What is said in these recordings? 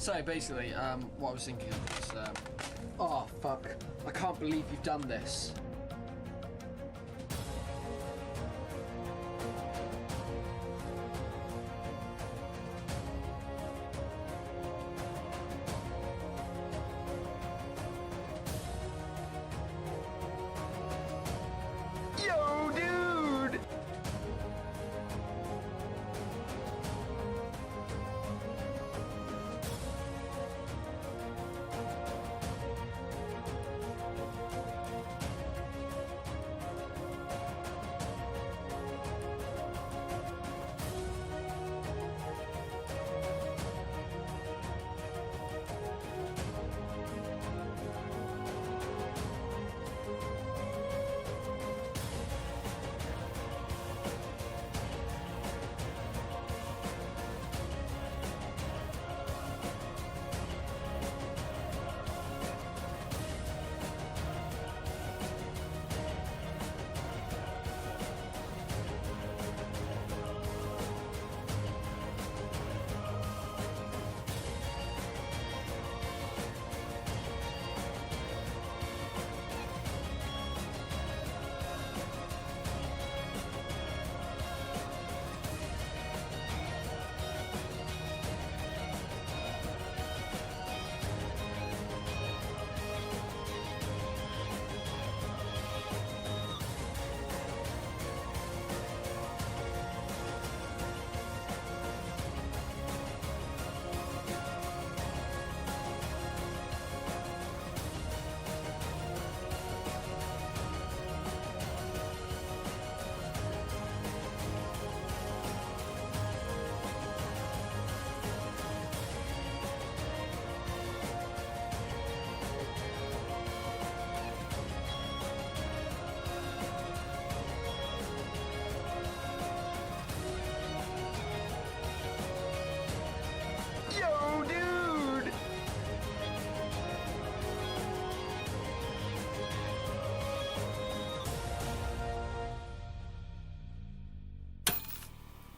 So basically, what I was thinking of was, oh fuck, I can't believe you've done this. Yo, dude!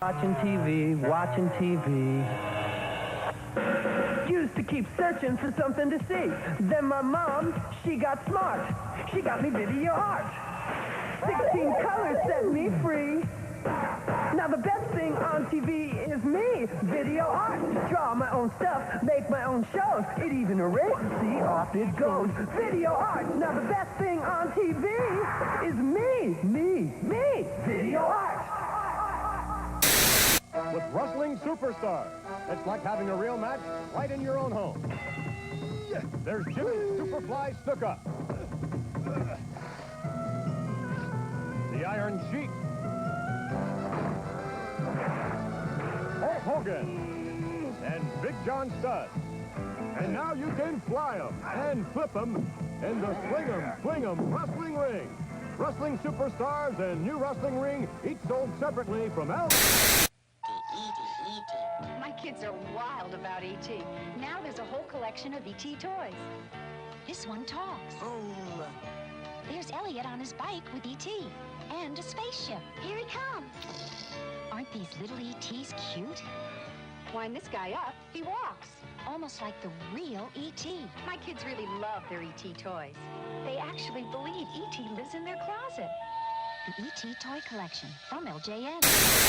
Watching TV, watching TV. Used to keep searching for something to see. Then my mom, she got smart. She got me video art. 16 colors set me free. Now the best thing on TV is me, video art. Draw my own stuff, make my own shows. It even erases, see, off it goes. Video art. Now the best thing on TV is me, video art. With Wrestling Superstars, it's like having a real match right in your own home. There's Jimmy Superfly Snuka, the Iron Sheik, Hulk Hogan, and Big John Studd. And now you can fly 'em and flip 'em in the Fling 'em Wrestling Ring. Wrestling Superstars and new wrestling ring, each sold separately from L. My kids are wild about E.T. Now there's a whole collection of E.T. toys. This one talks. There's Elliot on his bike with E.T. and a spaceship. Here he comes. Aren't these little E.T.s cute? Wind this guy up, he walks. Almost like the real E.T. My kids really love their E.T. toys. They actually believe E.T. lives in their closet. The E.T. Toy Collection from LJN.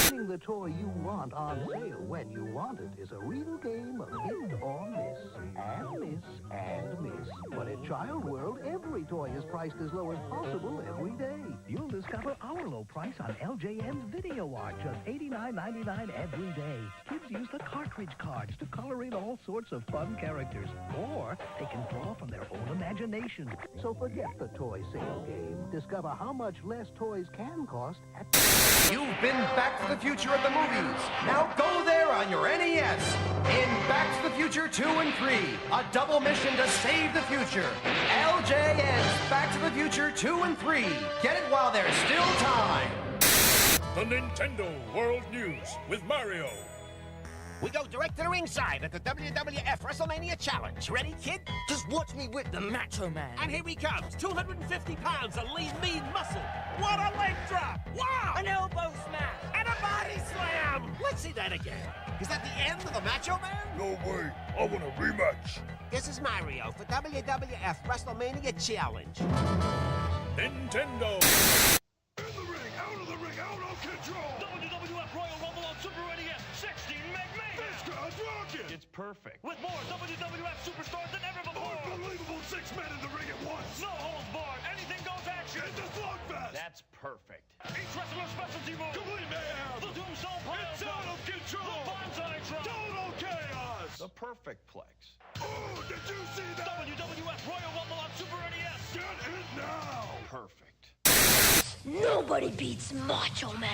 Getting the toy you want on sale when you want it is a real game of hit or miss, and miss, and miss. But at Child World, every toy is priced as low as possible every day. You'll discover our low price on LJN's Video Art, just $89.99 every day. Kids use the cartridge cards to color in all sorts of fun characters, or they can draw from their own imagination. So forget the toy sale game. Discover how much less toys can cost at... You've been Back to the Future at the movies. Now go there on your NES. In Back to the Future 2 and 3, a double mission to save the future. LJN's Back to the Future 2 and 3. Get it while there's still time. The Nintendo World News with Mario. We go direct to the ringside at the WWF WrestleMania Challenge. Ready, kid? Just watch me whip the Macho Man. And here he comes, 250 pounds of lean, mean muscle. What a leg drop! Wow! An elbow smash. And a body slam! Let's see that again. Is that the end of the Macho Man? No way. I want a rematch. This is Mario for WWF WrestleMania Challenge. Nintendo. In the ring, out of control! WWF Royal Rumble on Super NES 16 Meg Mania! This crowd's rocking! It's perfect. With more WWF superstars than ever before! Unbelievable 6 men in the ring at once! No holds barred, anything goes action! It's a slugfest! That's perfect. Each wrestler's specialty move! Complete mayhem! The Tombstone Pile! It's out of control! The Bonsai Drop! Total chaos! The perfect plex. Oh, did you see that? WWF Royal Rumble on Super NES! Get it now! Perfect. Nobody beats Macho Man.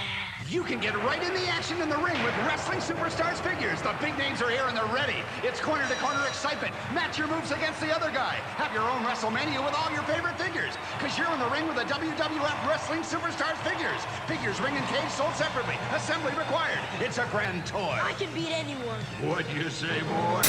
You can get right in the action in the ring with Wrestling Superstars figures. The big names are here and they're ready. It's corner-to-corner excitement. Match your moves against the other guy. Have your own WrestleMania with all your favorite figures. Because you're in the ring with the WWF Wrestling Superstars figures. Figures, ring, and cage sold separately. Assembly required. It's a grand toy. I can beat anyone. What'd you say, boy?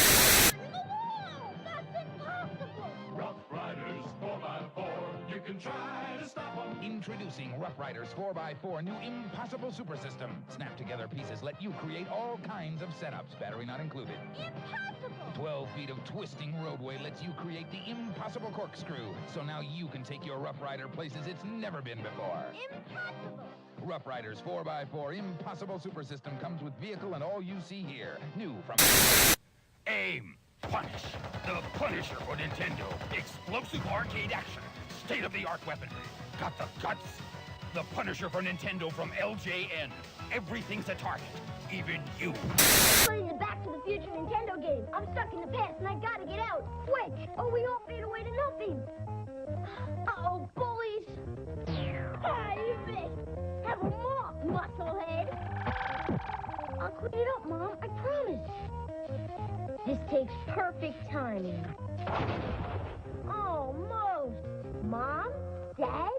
Rough Riders 4x4, you can try to stop them. Introducing Rough Riders 4x4 new Impossible Super System. Snap together pieces let you create all kinds of setups, battery not included. Impossible! 12 feet of twisting roadway lets you create the impossible corkscrew. So now you can take your Rough Rider places it's never been before. Impossible! Rough Riders 4x4 Impossible Super System comes with vehicle and all you see here. New from... Aim. Punish. The Punisher for Nintendo. Explosive arcade action. State-of-the-art weaponry. Got the guts? The Punisher for Nintendo from LJN. Everything's a target. Even you. Playing the Back to the Future Nintendo game. I'm stuck in the past and I gotta get out. Quick, or we all fade away to nothing. Uh-oh, bullies. Ah, you missed. Have a mark, musclehead. I'll clean it up, Mom. I promise. This takes perfect timing. Almost. Mom? Dad?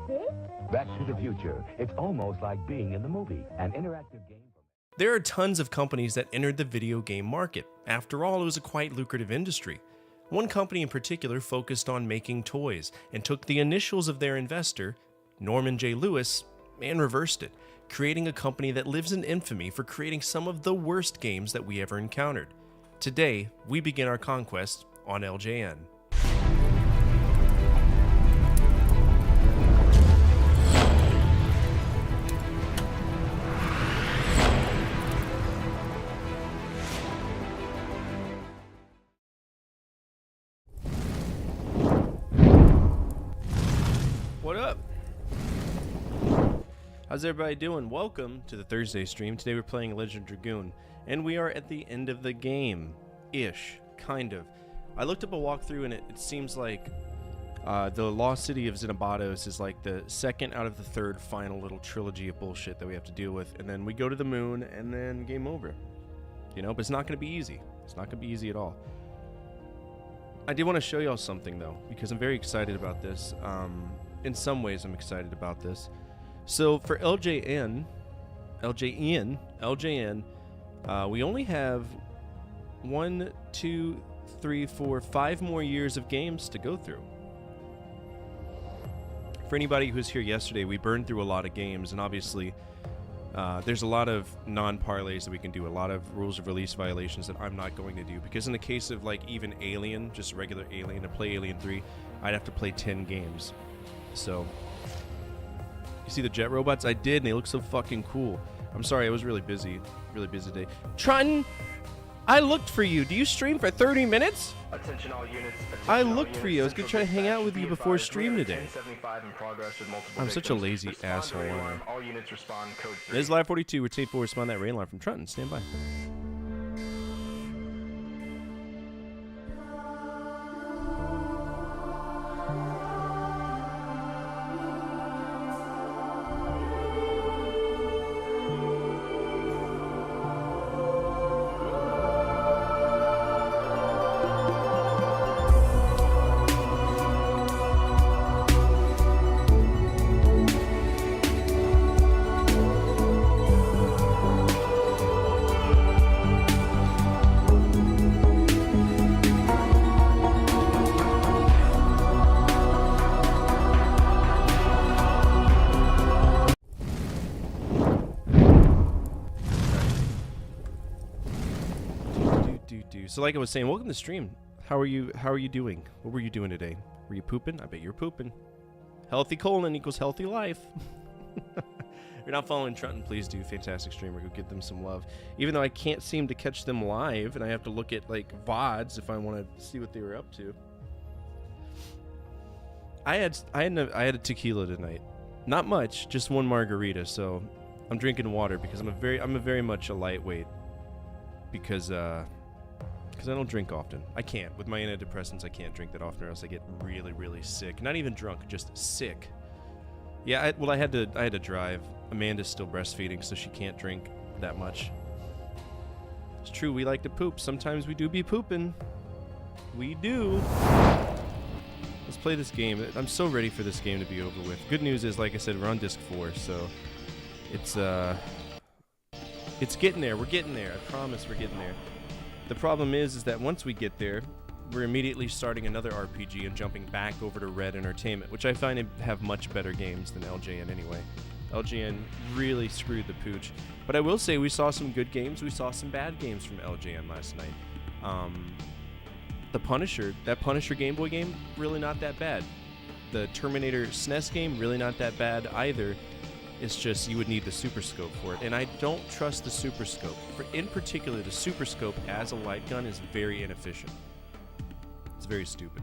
This? Back to the Future. It's almost like being in the movie. An interactive game. There are tons of companies that entered the video game market. After all, it was a quite lucrative industry. One company in particular focused on making toys and took the initials of their investor, Norman J. Lewis, and reversed it, creating a company that lives in infamy for creating some of the worst games that we ever encountered. Today, we begin our conquest on LJN. How's everybody doing? Welcome to the Thursday stream. Today we're playing Legend Dragoon, and we are at the end of the game-ish, kind of. I looked up a walkthrough, and it seems like the Lost City of Xenobados is like the second out of the third final little trilogy of bullshit that we have to deal with, and then we go to the moon, and then game over. You know, but it's not going to be easy. It's not going to be easy at all. I did want to show y'all something, though, because I'm very excited about this. In some ways, I'm excited about this. So for LJN, we only have 1, 2, 3, 4, 5 more years of games to go through. For anybody who was here yesterday, we burned through a lot of games, and obviously there's a lot of non-parlays that we can do, a lot of rules of release violations that I'm not going to do, because in the case of like even Alien, just regular Alien, to play Alien 3, I'd have to play 10 games. So, you see the jet robots? I did, and they look so fucking cool. I'm sorry, I was really busy day. Trunton, I looked for you. Do you stream for 30 minutes? Attention all units. I looked for you. I was going to try to hang out with you before stream today. I'm such a lazy asshole. All units respond code 3. This is Live 42. We're Tape 4. Respond that rain alarm from Trunton. Stand by. So like I was saying, welcome to the stream. How are you doing? What were you doing today? Were you pooping? I bet you're pooping. Healthy colon equals healthy life. If you're not following Trunton, please do. Fantastic streamer. Go get them some love. Even though I can't seem to catch them live, and I have to look at like VODs if I want to see what they were up to. I had a tequila tonight. Not much, just one margarita. So I'm drinking water because I'm a very much a lightweight. Because I don't drink often. I can't. With my antidepressants, I can't drink that often, or else I get really, really sick. Not even drunk, just sick. Yeah, I had to drive. Amanda's still breastfeeding, so she can't drink that much. It's true, we like to poop. Sometimes we do be pooping. We do. Let's play this game. I'm so ready for this game to be over with. Good news is, like I said, we're on disc 4, so it's getting there. We're getting there. I promise we're getting there. The problem is that once we get there, we're immediately starting another RPG and jumping back over to Red Entertainment, which I find to have much better games than LJN anyway. LJN really screwed the pooch. But I will say we saw some good games. We saw some bad games from LJN last night. The Punisher, that Punisher Game Boy game, really not that bad. The Terminator SNES game, really not that bad either. It's just you would need the Super Scope for it, and I don't trust the Super Scope. In particular, the Super Scope as a light gun is very inefficient. It's very stupid.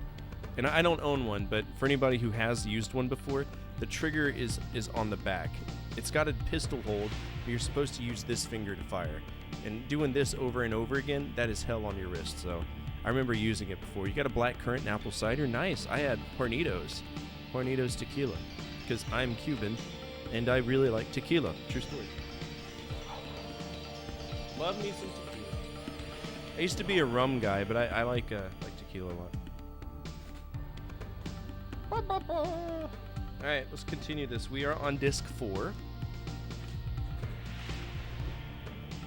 And I don't own one, but for anybody who has used one before, the trigger is on the back. It's got a pistol hold, but you're supposed to use this finger to fire. And doing this over and over again, that is hell on your wrist. So I remember using it before. You got a black currant and apple cider? Nice. I had Hornitos tequila, because I'm Cuban. And I really like tequila. True story. Love me some tequila. I used to be a rum guy, but I like tequila a lot. Alright, let's continue this. We are on disc 4.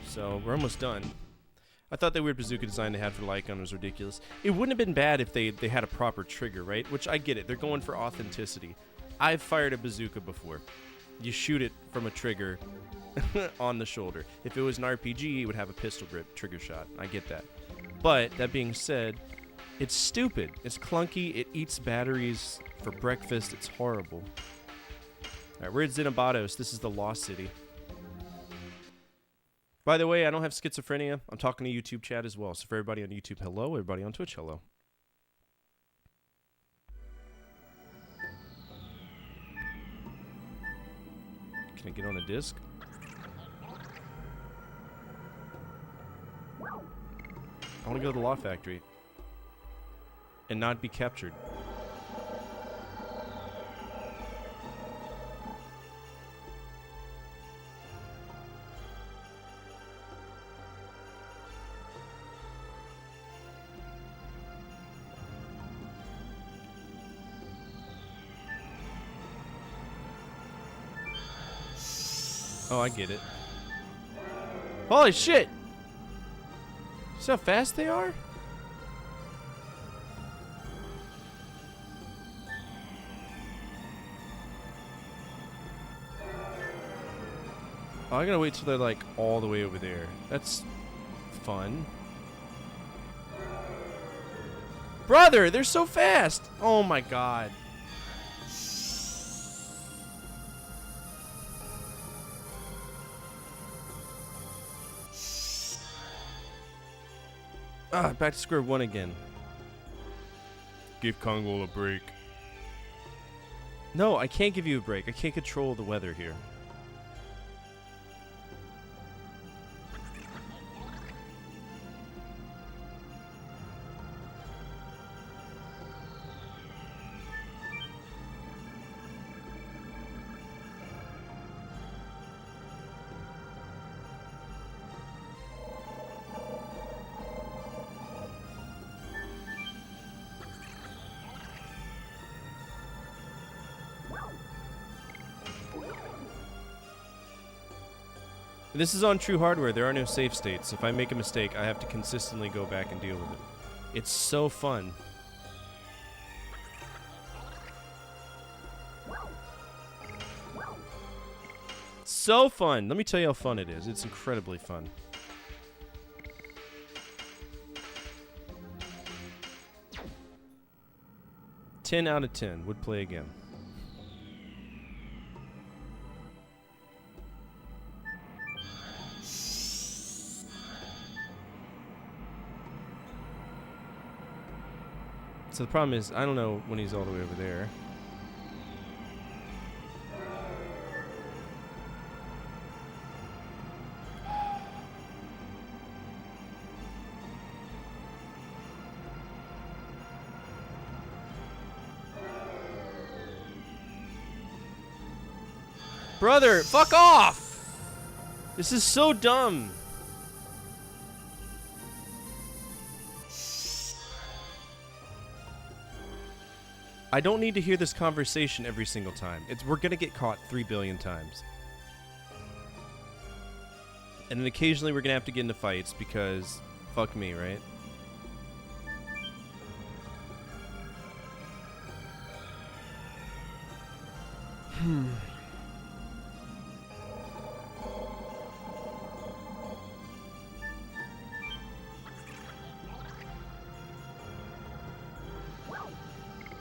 So, we're almost done. I thought that weird bazooka design they had for light gun was ridiculous. It wouldn't have been bad if they had a proper trigger, right? Which I get it. They're going for authenticity. I've fired a bazooka before. You shoot it from a trigger on the shoulder. If it was an RPG, it would have a pistol grip trigger shot. I get that. But, that being said, it's stupid. It's clunky. It eats batteries for breakfast. It's horrible. Alright, we're at Xenobados. This is the Lost City. By the way, I don't have schizophrenia. I'm talking to YouTube chat as well. So for everybody on YouTube, hello. Everybody on Twitch, hello. Can I get on the disc? I want to go to the Law Factory. And not be captured. Oh, I get it. Holy shit! See how fast they are? Oh, I gotta wait till they're like all the way over there. That's fun. Brother, they're so fast! Oh my god. Ah, back to square one again. Give Congo a break. No, I can't give you a break. I can't control the weather here. This is on true hardware. There are no save states. If I make a mistake, I have to consistently go back and deal with it. It's so fun. So fun. Let me tell you how fun it is. It's incredibly fun. "10 out of 10. Would play again." So the problem is, I don't know when he's all the way over there. Brother, fuck off! This is so dumb. I don't need to hear this conversation every single time. We're gonna get caught 3 billion times. And then occasionally we're gonna have to get into fights because fuck me, right?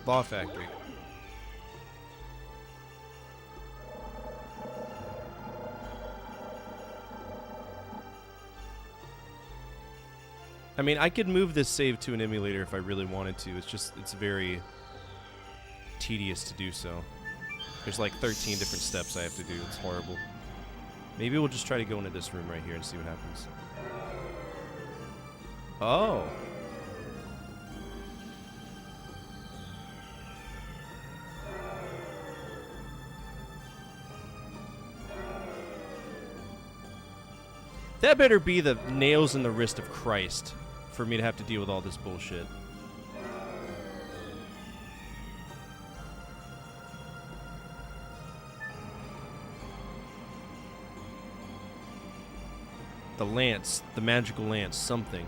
Law Factory. I mean, I could move this save to an emulator if I really wanted to. It's very tedious to do so. There's like 13 different steps I have to do. It's horrible. Maybe we'll just try to go into this room right here and see what happens. Oh. That better be the nails in the wrist of Christ for me to have to deal with all this bullshit. The lance, the magical lance, something.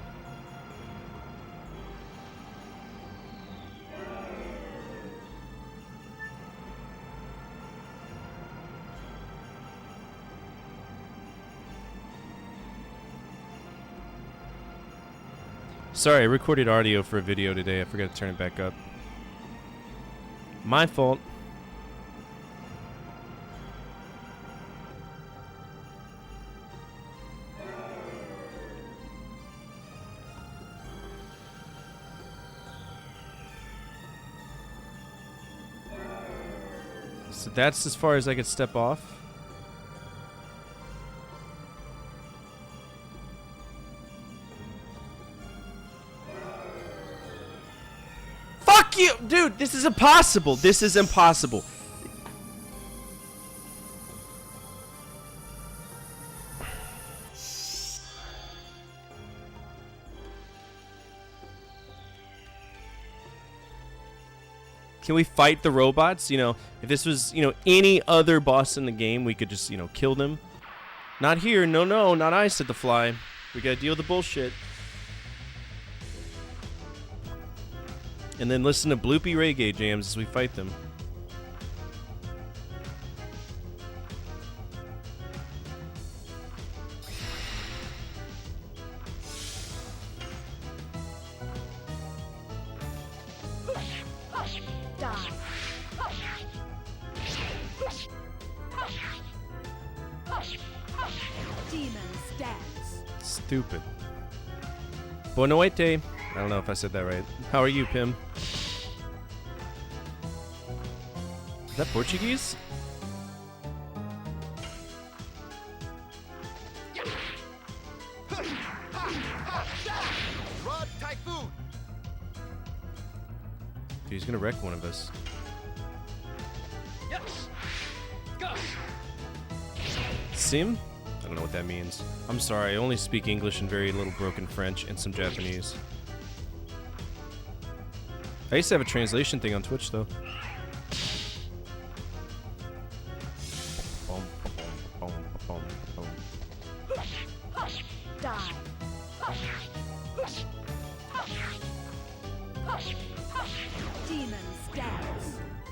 Sorry, I recorded audio for a video today. I forgot to turn it back up. My fault. So that's as far as I could step off. Fuck you! Dude, this is impossible. This is impossible. Can we fight the robots? You know, if this was, you know, any other boss in the game, we could just, you know, kill them. Not here. No, no, not I, said the fly. We gotta deal with the bullshit. And then listen to bloopy reggae jams as we fight them. Stupid. Boa noite. I don't know if I said that right. How are you, Pim? Is that Portuguese? Dude, he's gonna wreck one of us. Sim? I don't know what that means. I'm sorry, I only speak English and very little broken French and some Japanese. I used to have a translation thing on Twitch, though.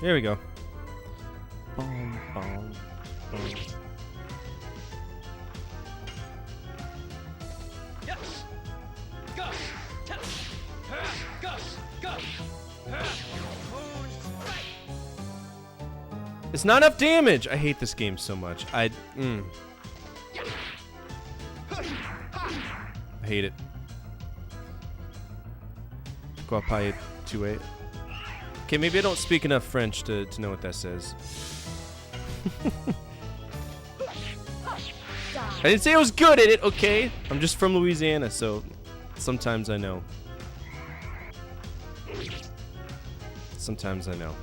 There we go. It's not enough damage. I hate this game so much. I hate it. Guapai 28. Okay, maybe I don't speak enough French to know what that says. I didn't say I was good at it, okay? I'm just from Louisiana, so sometimes I know. Sometimes I know.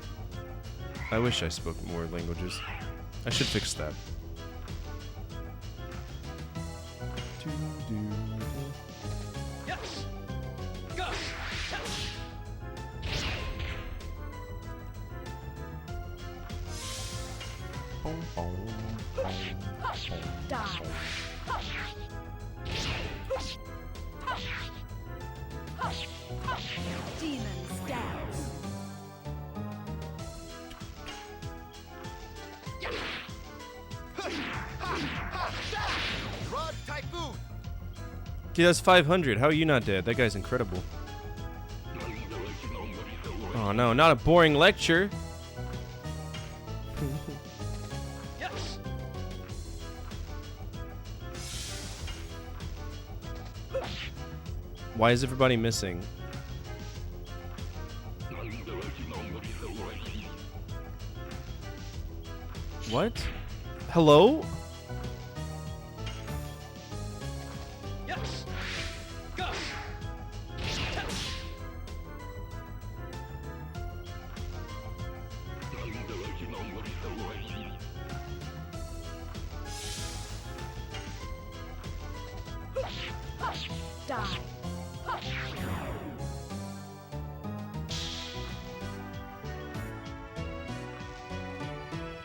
I wish I spoke more languages. I should fix that. Dude, that's 500. How are you not dead? That guy's incredible. Oh no, not a boring lecture. Why is everybody missing? What? Hello?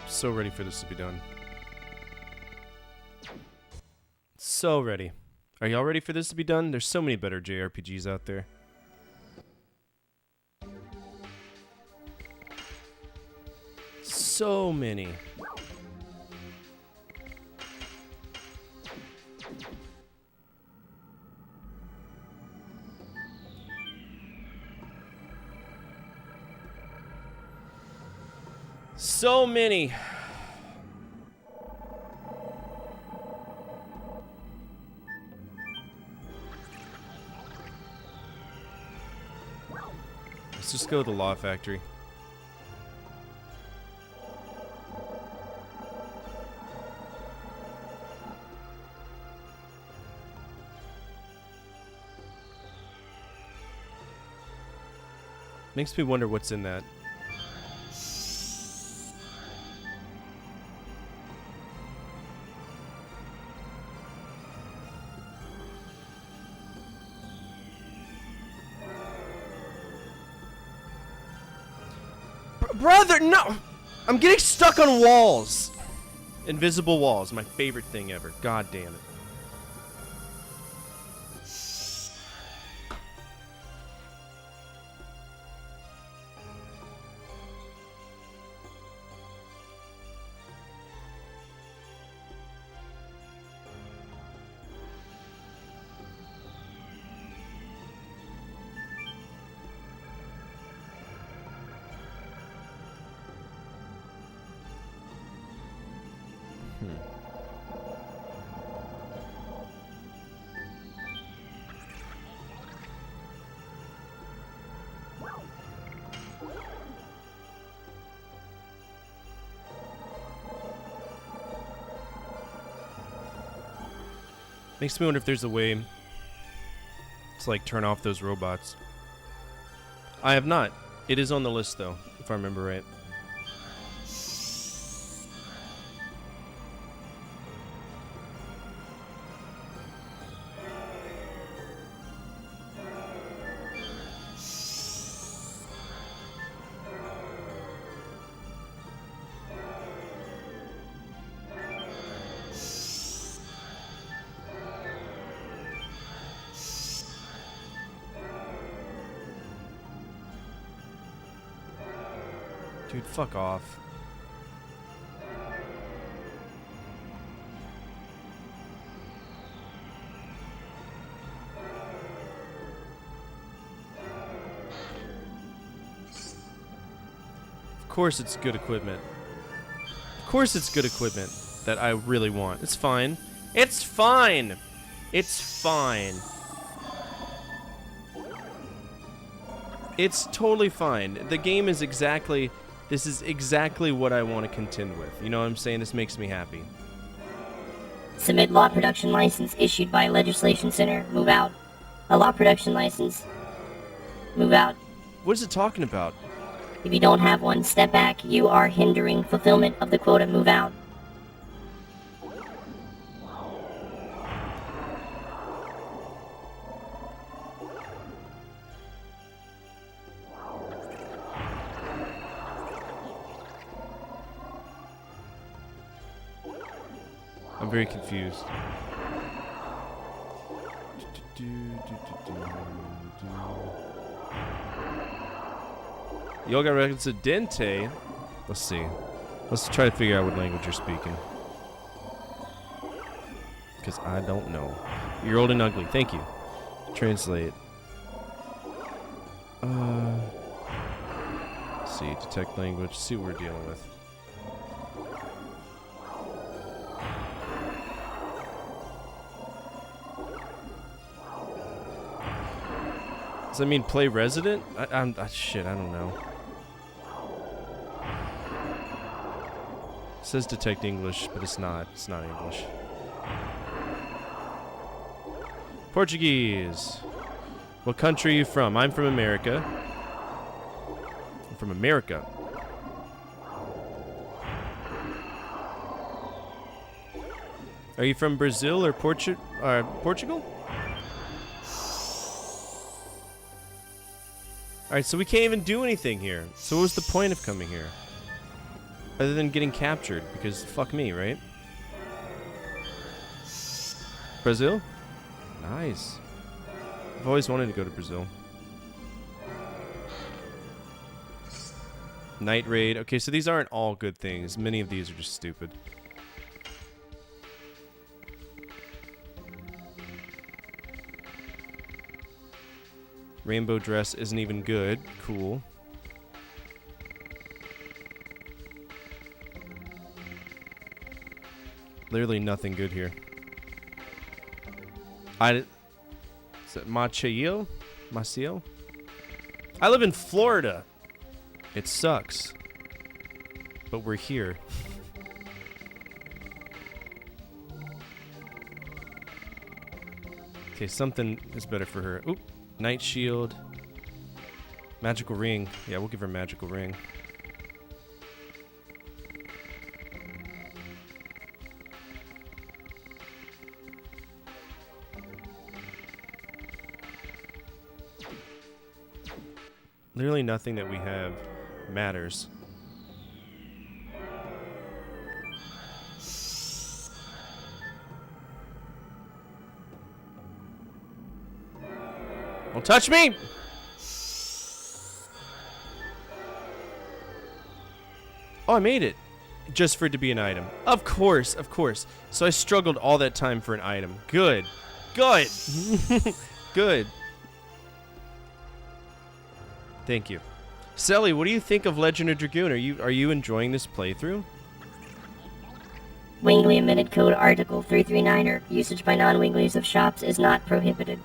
So ready for this to be done. So ready. Are y'all ready for this to be done? There's so many better JRPGs out there. So many. So many. Let's just go to the Law Factory. Makes me wonder what's in that. Brother, no! I'm getting stuck on walls. Invisible walls, my favorite thing ever. God damn it. Makes me wonder if there's a way to, like, turn off those robots. I have not. It is on the list, though, if I remember right. Dude, fuck off. Of course it's good equipment. Of course it's good equipment that I really want. It's fine. It's fine! It's fine. It's totally fine. The game is exactly... This is exactly what I want to contend with. You know what I'm saying? This makes me happy. Submit law production license issued by Legislation Center. Move out. A law production license. Move out. What is it talking about? If you don't have one, step back. You are hindering fulfillment of the quota. Move out. I'm very confused. Y'all got records of Dente. Let's see. Let's try to figure out what language you're speaking. Because I don't know. You're old and ugly. Thank you. Translate. Let's see. Detect language. See what we're dealing with. Does that mean play resident? Shit, I don't know. It says detect English, but it's not. It's not English. Portuguese. What country are you from? I'm from America. I'm from America. Are you from Brazil or Portugal? Alright, so we can't even do anything here. So what was the point of coming here? Other than getting captured, because fuck me, right? Brazil? Nice. I've always wanted to go to Brazil. Night raid. Okay, so these aren't all good things. Many of these are just stupid. Rainbow dress isn't even good. Cool. Literally nothing good here. Is that Maceo? Maceo? I live in Florida. It sucks. But we're here. Okay, something is better for her. Oop. Night shield. Magical ring. Yeah, we'll give her magical ring. Literally nothing that we have matters. Don't touch me! Oh, I made it. Just for it to be an item. Of course, of course. So I struggled all that time for an item. Good. Good. Good. Thank you. Selly, what do you think of Legend of Dragoon? Are you enjoying this playthrough? Wingley amended code Article 339er. Usage by non-Winglies of shops is not prohibited.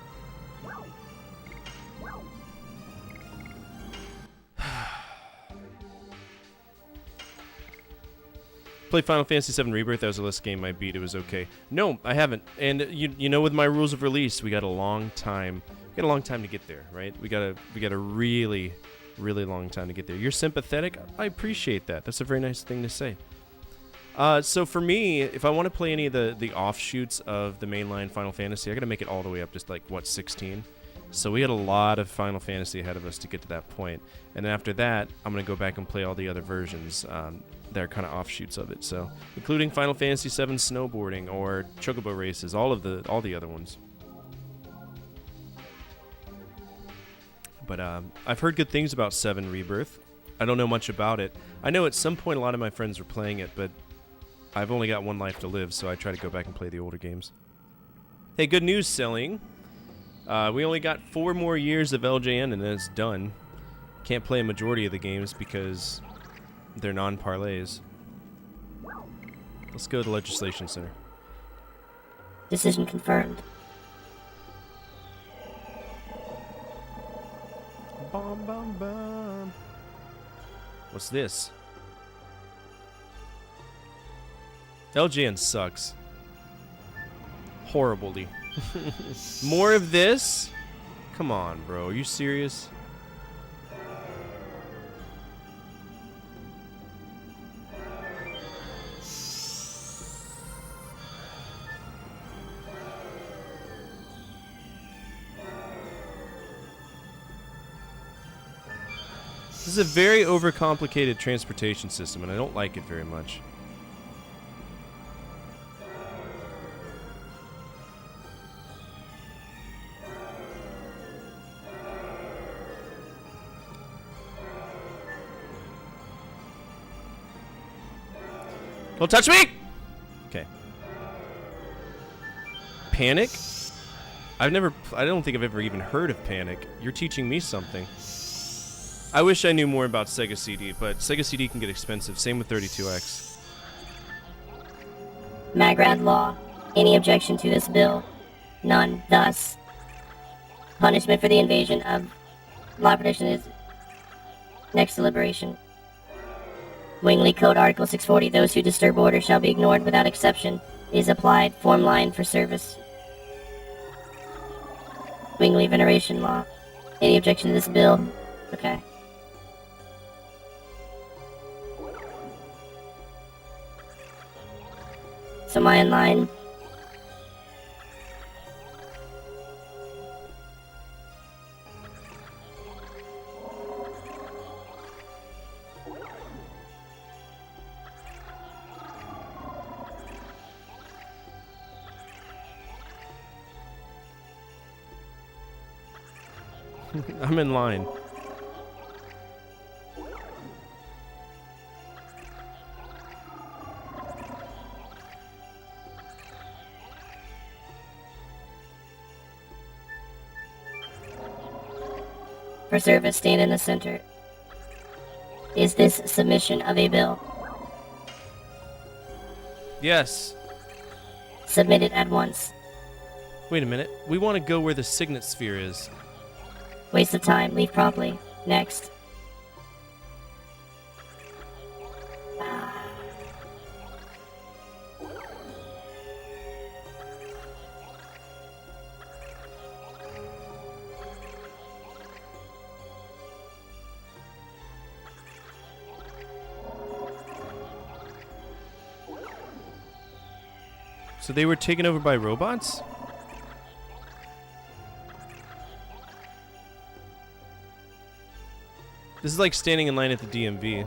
Played Final Fantasy VII Rebirth. That was the last game I beat. It was okay. No, I haven't. And you know, with my rules of release, we got a long time. We got a long time to get there, right? We got a really, really long time to get there. You're sympathetic. I appreciate that. That's a very nice thing to say. So for me, if I want to play any of the offshoots of the mainline Final Fantasy, I got to make it all the way up, just like what 16. So we got a lot of Final Fantasy ahead of us to get to that point. And then after that, I'm gonna go back and play all the other versions. That are kind of offshoots of it, so including Final Fantasy VII snowboarding or chocobo races, all the other ones. But I've heard good things about 7 Rebirth. I don't know much about it. I know at some point a lot of my friends were playing it, but I've only got one life to live, so I try to go back and play the older games. Hey, good news, Selling. We only got 4 more years of LJN and then it's done. Can't play a majority of the games because they're non-parlays. Let's go to the Legislation Center. Decision confirmed. Bum, bum, bum. What's this? LJN sucks. Horribly. More of this? Come on, bro. Are you serious? This is a very overcomplicated transportation system, and I don't like it very much. Don't touch me! Okay. Panic? I don't think I've ever even heard of Panic. You're teaching me something. I wish I knew more about Sega CD, but Sega CD can get expensive. Same with 32X. Magrad Law. Any objection to this bill? None. Thus, punishment for the invasion of law protection is next deliberation. Wingley Code Article 640. Those who disturb order shall be ignored without exception. Is applied. Form line for service. Wingley Veneration Law. Any objection to this bill? Okay. So am I in line? I'm in line. For service, stand in the center. Is this submission of a bill? Yes. Submit it at once. Wait a minute. We want to go where the signet sphere is. Waste of time. Leave promptly. Next. So they were taken over by robots? This is like standing in line at the DMV.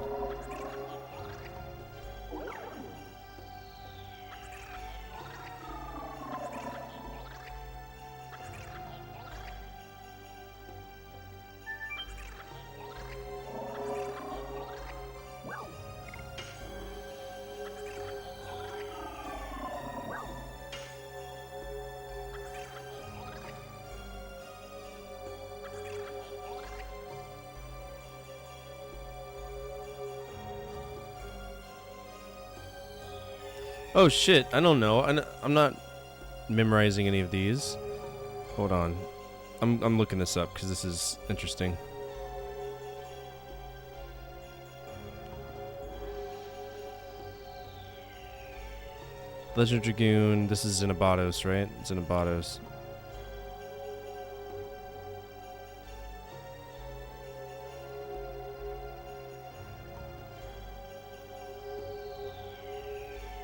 Oh shit, I don't know. I'm not memorizing any of these. Hold on. I'm looking this up because this is interesting. Legend of Dragoon, this is Zenobatos, right? Zenobatos.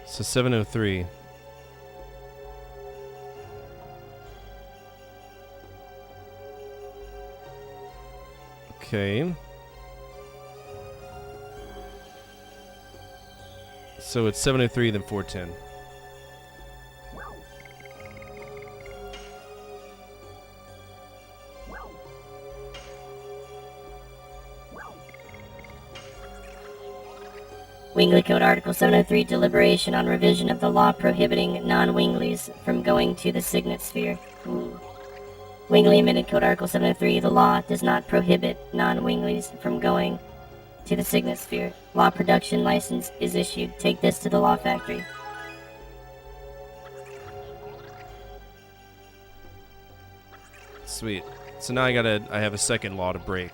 So 703. Okay. So it's 703 then 410. Wingley Code Article 703, deliberation on revision of the law prohibiting non-Wingleys from going to the Signet Sphere. Wingley amended Code Article 703, the law does not prohibit non-Wingleys from going to the Signet Sphere. Law production license is issued. Take this to the law factory. Sweet. So now I have a second law to break.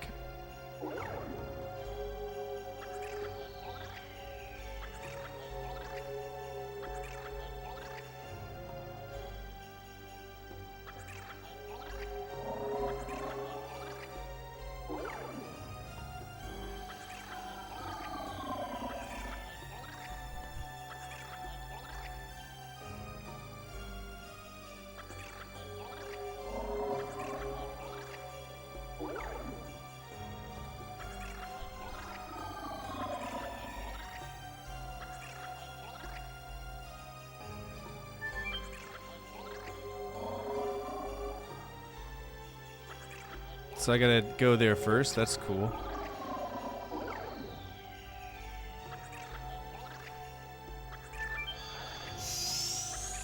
So I gotta go there first. That's cool.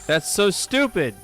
That's so stupid.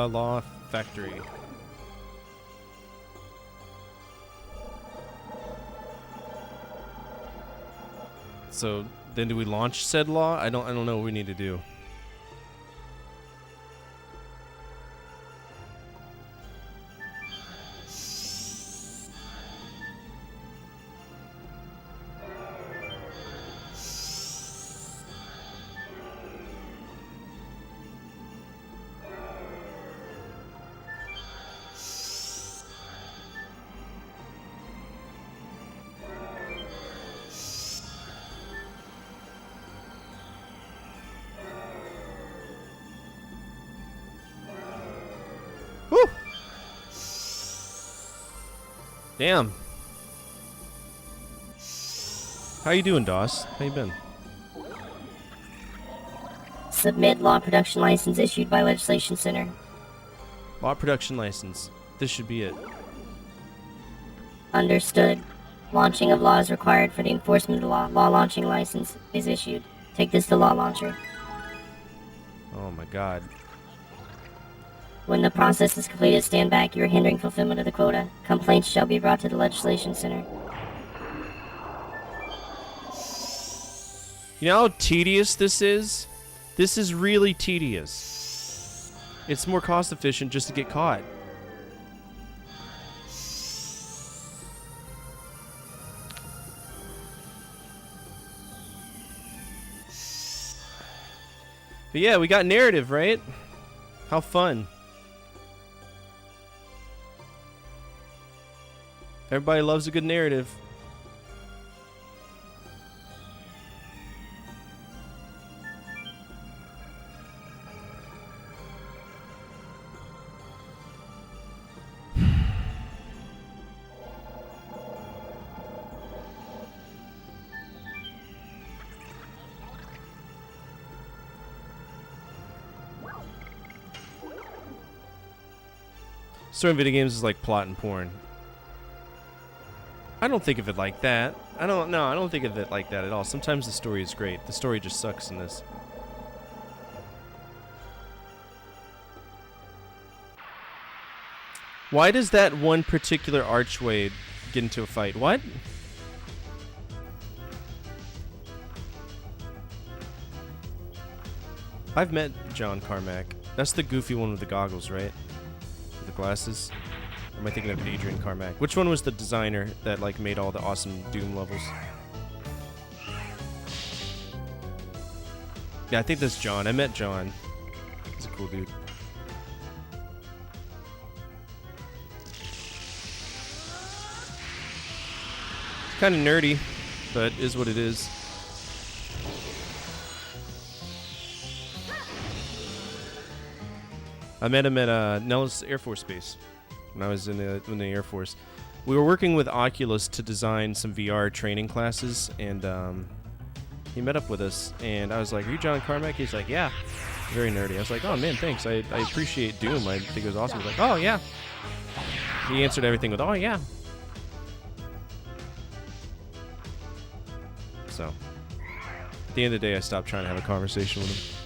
Law factory. So then do we launch said law? I don't know what we need to do. Damn. How you doing, Doss? How you been? Submit law production license issued by Legislation Center. Law production license. This should be it. Understood. Launching of law is required for the enforcement of the law. Law launching license is issued. Take this to law launcher. Oh my god. When the process is completed, stand back. You are hindering fulfillment of the quota. Complaints shall be brought to the Legislation Center. You know how tedious this is? This is really tedious. It's more cost efficient just to get caught. But yeah, we got narrative, right? How fun. Everybody loves a good narrative. Story in video games is like plot and porn. I don't think of it like that. I don't think of it like that at all. Sometimes the story is great. The story just sucks in this. Why does that one particular archway get into a fight? What? I've met John Carmack. That's the goofy one with the goggles, right? With the glasses. Or am I thinking of Adrian Carmack? Which one was the designer that like made all the awesome Doom levels? Yeah, I think that's John. I met John. He's a cool dude. Kind of nerdy, but is what it is. I met him at Nellis Air Force Base when I was in the Air Force. We were working with Oculus to design some VR training classes, and he met up with us, and I was like, "Are you John Carmack?" He's like, "Yeah." Very nerdy. I was like, "Oh man, thanks. I appreciate Doom. I think it was awesome." He's like, "Oh yeah." He answered everything with, "Oh yeah." So, at the end of the day, I stopped trying to have a conversation with him.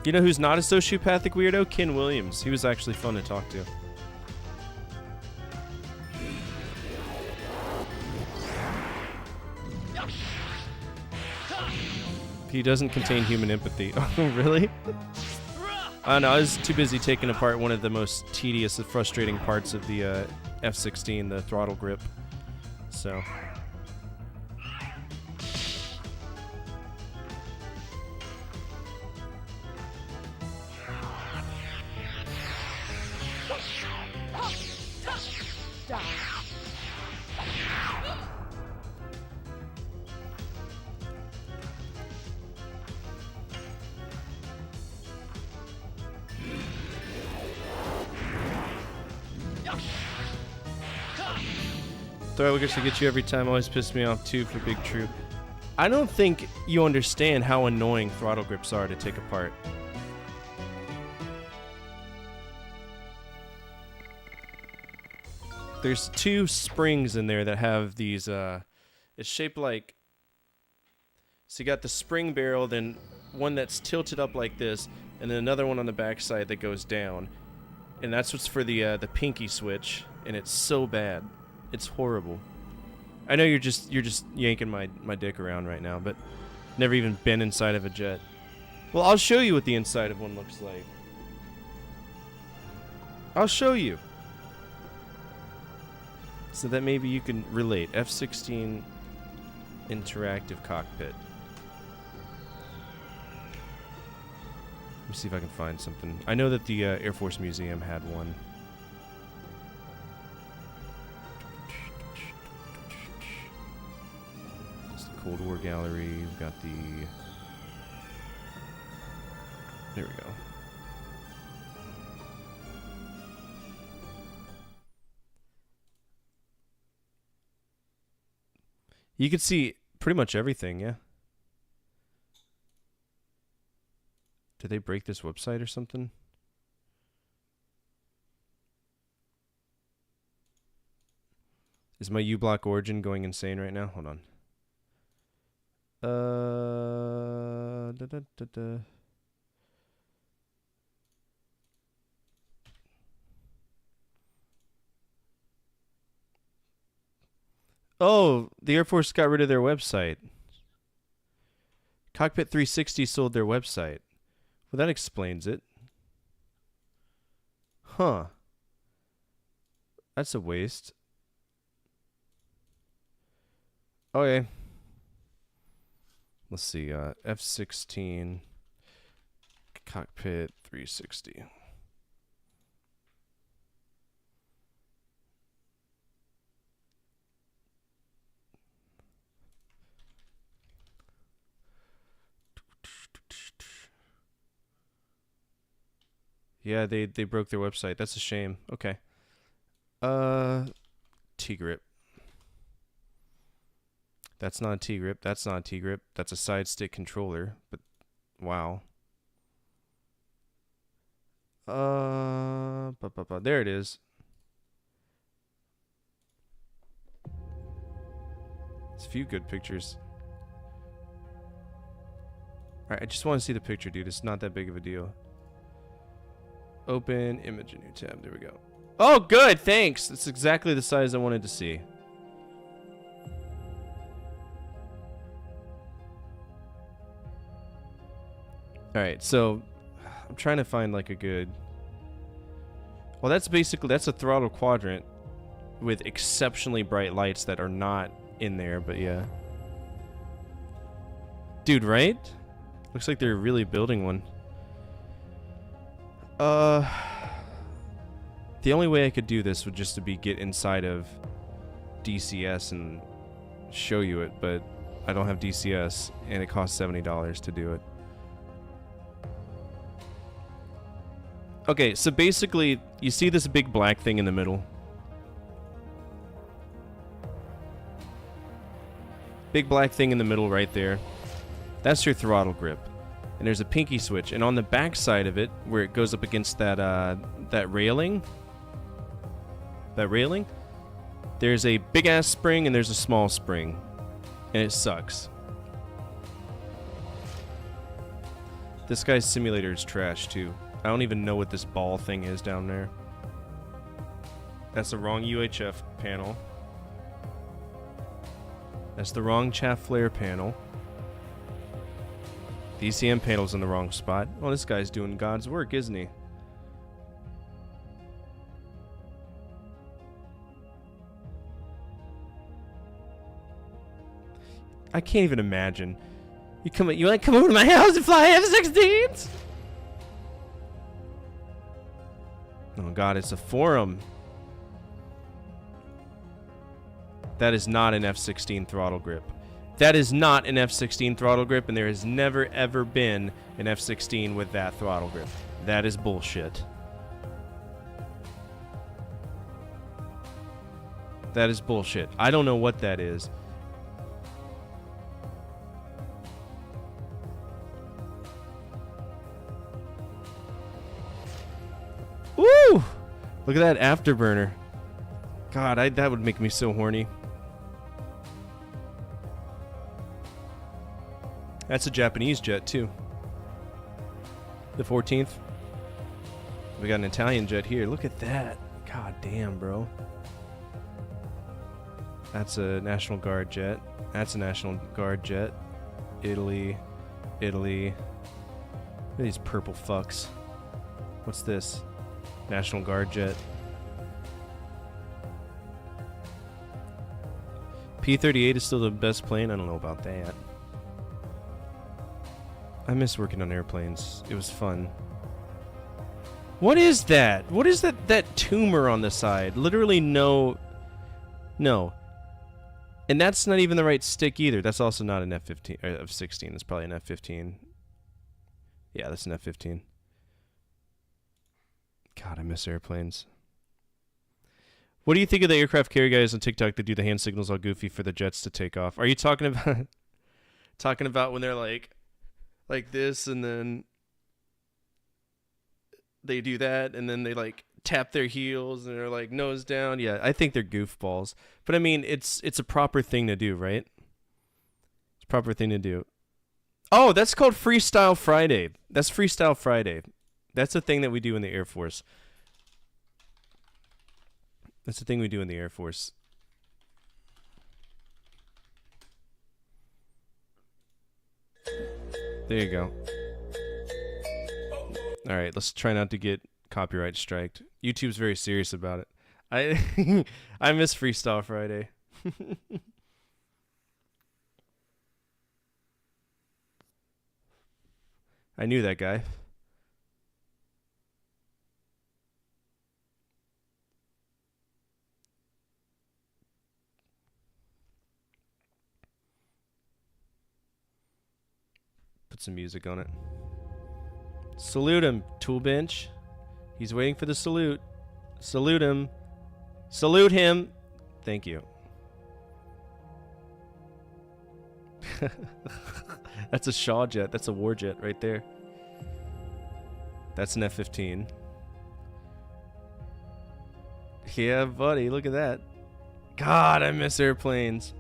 You know who's not a sociopathic weirdo? Ken Williams. He was actually fun to talk to. He doesn't contain human empathy. Oh, really? I don't know. I was too busy taking apart one of the most tedious and frustrating parts of the F-16, the throttle grip. So... Throw wickets to get you every time always pissed me off too for Big True. I don't think you understand how annoying throttle grips are to take apart. There's two springs in there that have these, it's shaped like, so you got the spring barrel, then one that's tilted up like this, and then another one on the back side that goes down. And that's what's for the pinky switch, and it's so bad. It's horrible. I know you're just yanking my dick around right now, but never even been inside of a jet. Well, I'll show you what the inside of one looks like. I'll show you. So that maybe you can relate. F-16 interactive cockpit. Let me see if I can find something. I know that the Air Force Museum had one. It's the Cold War Gallery. We've got the... There we go. You can see pretty much everything, yeah. Did they break this website or something? Is my uBlock origin going insane right now? Hold on. Oh, the Air Force got rid of their website. Cockpit 360 sold their website. Well, that explains it. Huh. That's a waste. Okay. Let's see. F-16 Cockpit 360. Yeah, they broke their website. That's a shame. Okay. T-grip. That's not a T-grip. That's not a T-grip. That's a side stick controller. But wow. There it is. It's a few good pictures. Alright, I just want to see the picture, dude. It's not that big of a deal. Open image, a new tab. There we go. Oh, good. Thanks. It's exactly the size I wanted to see. Alright, so I'm trying to find like a good... Well, that's a throttle quadrant with exceptionally bright lights that are not in there, but yeah. Dude, right? Looks like they're really building one. The only way I could do this would just to be get inside of DCS and show you it, but I don't have DCS and it costs $70 to do it. Okay, so basically, you see this big black thing in the middle? Big black thing in the middle right there. That's your throttle grip. And there's a pinky switch, and on the back side of it, where it goes up against that that railing, there's a big ass spring and there's a small spring, and it sucks. This guy's simulator is trash too. I don't even know what this ball thing is down there. That's the wrong UHF panel. That's the wrong chaff flare panel. The ECM panel's in the wrong spot. Oh, this guy's doing God's work, isn't he? I can't even imagine. You want to come over to my house and fly F-16s? Oh God, it's a forum. That is not an F-16 throttle grip. That is not an F-16 throttle grip, and there has never ever been an F-16 with that throttle grip. That is bullshit. That is bullshit. I don't know what that is. Woo! Look at that afterburner. God, that would make me so horny. That's a Japanese jet, too. The 14th. We got an Italian jet here. Look at that. God damn, bro. That's a National Guard jet. That's a National Guard jet. Italy. Italy. Look at these purple fucks. What's this? National Guard jet. P-38 is still the best plane? I don't know about that. I miss working on airplanes. It was fun. What is that? What is that tumor on the side? Literally no. And that's not even the right stick either. That's also not an F-15 or F-16. That's probably an F-15. Yeah, that's an F-15. God, I miss airplanes. What do you think of the aircraft carrier guys on TikTok that do the hand signals all goofy for the jets to take off? Are you talking about when they're like this, and then they do that, and then they like tap their heels and they're like nose down. Yeah, I think they're goofballs. But I mean, it's a proper thing to do, right? It's a proper thing to do. Oh, that's called Freestyle Friday. That's Freestyle Friday. That's a thing that we do in the Air Force. That's the thing we do in the Air Force. There you go. All right, let's try not to get copyright striked. YouTube's very serious about it. I miss Freestyle Friday. I knew that guy. Put some music on it. Salute him, Tool Bench. He's waiting for the salute. Salute him. Salute him. Thank you. That's a Shaw jet. That's a war jet right there. That's an F-15. Yeah, buddy. Look at that. God, I miss airplanes.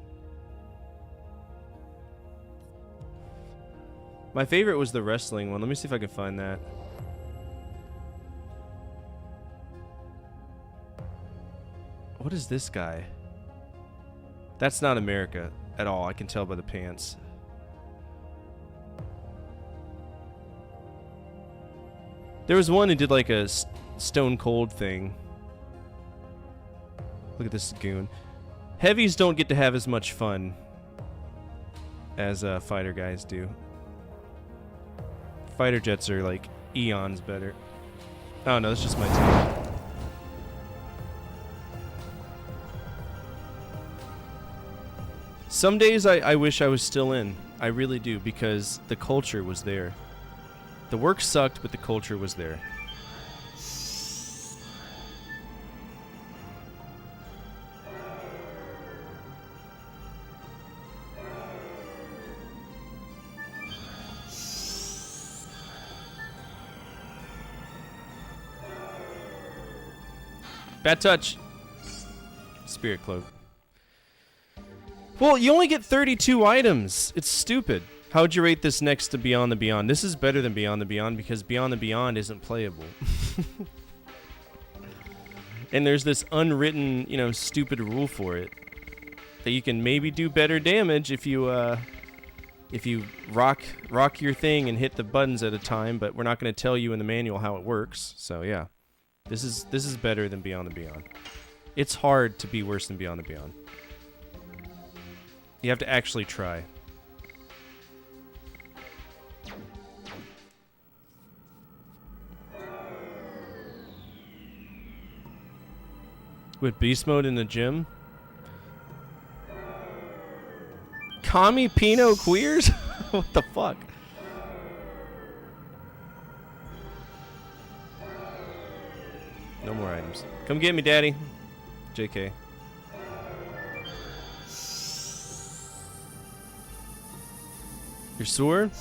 My favorite was the wrestling one. Let me see if I can find that. What is this guy? That's not America at all. I can tell by the pants. There was one who did like a Stone Cold thing. Look at this goon. Heavies don't get to have as much fun as fighter guys do. Fighter jets are like eons better. Oh no, that's just my take. Some days I wish I was still in. I really do, because the culture was there. The work sucked, but the culture was there. Bad touch. Spirit cloak. Well, you only get 32 items. It's stupid. How would you rate this next to Beyond the Beyond? This is better than Beyond the Beyond because Beyond the Beyond isn't playable. And there's this unwritten, you know, stupid rule for it. That you can maybe do better damage if you rock your thing and hit the buttons at a time, but we're not going to tell you in the manual how it works. So yeah. This is better than Beyond the Beyond. It's hard to be worse than Beyond the Beyond. You have to actually try. With beast mode in the gym? Commie Pinot queers? What the fuck? No more items. Come get me, daddy. JK. Your sword?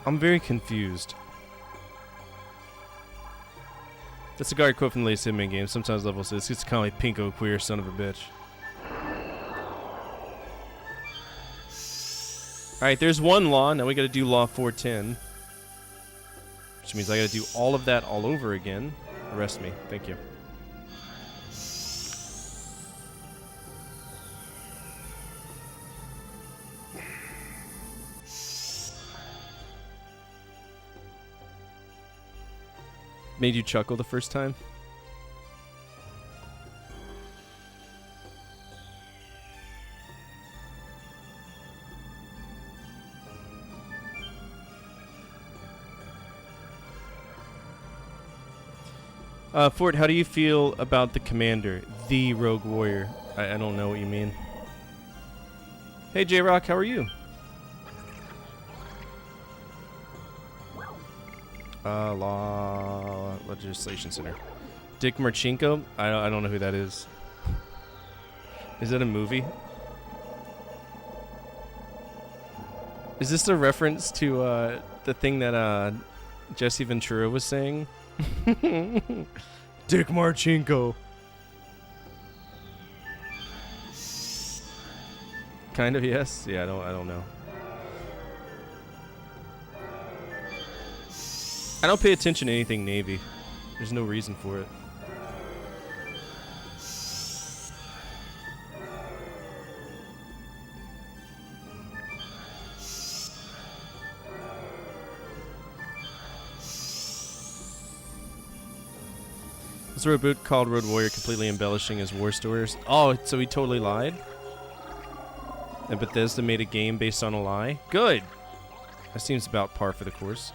I'm very confused. That's a guard quote from the latest Hitman game. Sometimes level 6. It's kind of like Pinko queer son of a bitch. Alright, there's one law. Now we gotta do law 410. Which means I gotta do all of that all over again. Arrest me. Thank you. Made you chuckle the first time? Fort, how do you feel about the commander, the Rogue Warrior? I don't know what you mean. Hey, J-Rock, how are you? Law Legislation Center. Dick Marchenko? I don't know who that is. Is that a movie? Is this a reference to the thing that Jesse Ventura was saying? Dick Marchenko. Kind of, yes. Yeah, I don't know. I don't pay attention to anything Navy. There's no reason for it. This reboot called Road Warrior completely embellishing his war stories. Oh, so he totally lied? And Bethesda made a game based on a lie? Good! That seems about par for the course.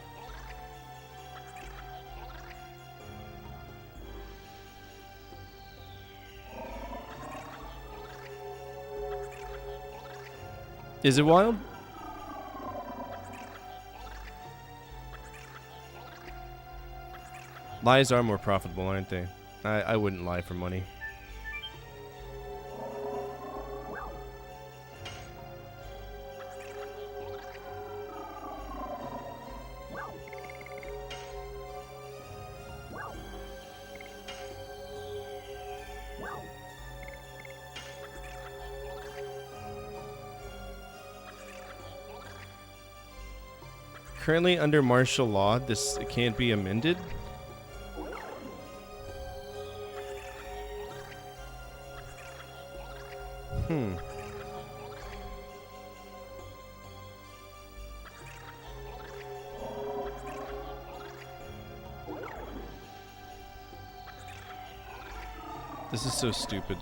Is it wild? Lies are more profitable, aren't they? I wouldn't lie for money. Currently under martial law, this can't be amended. This is so stupid.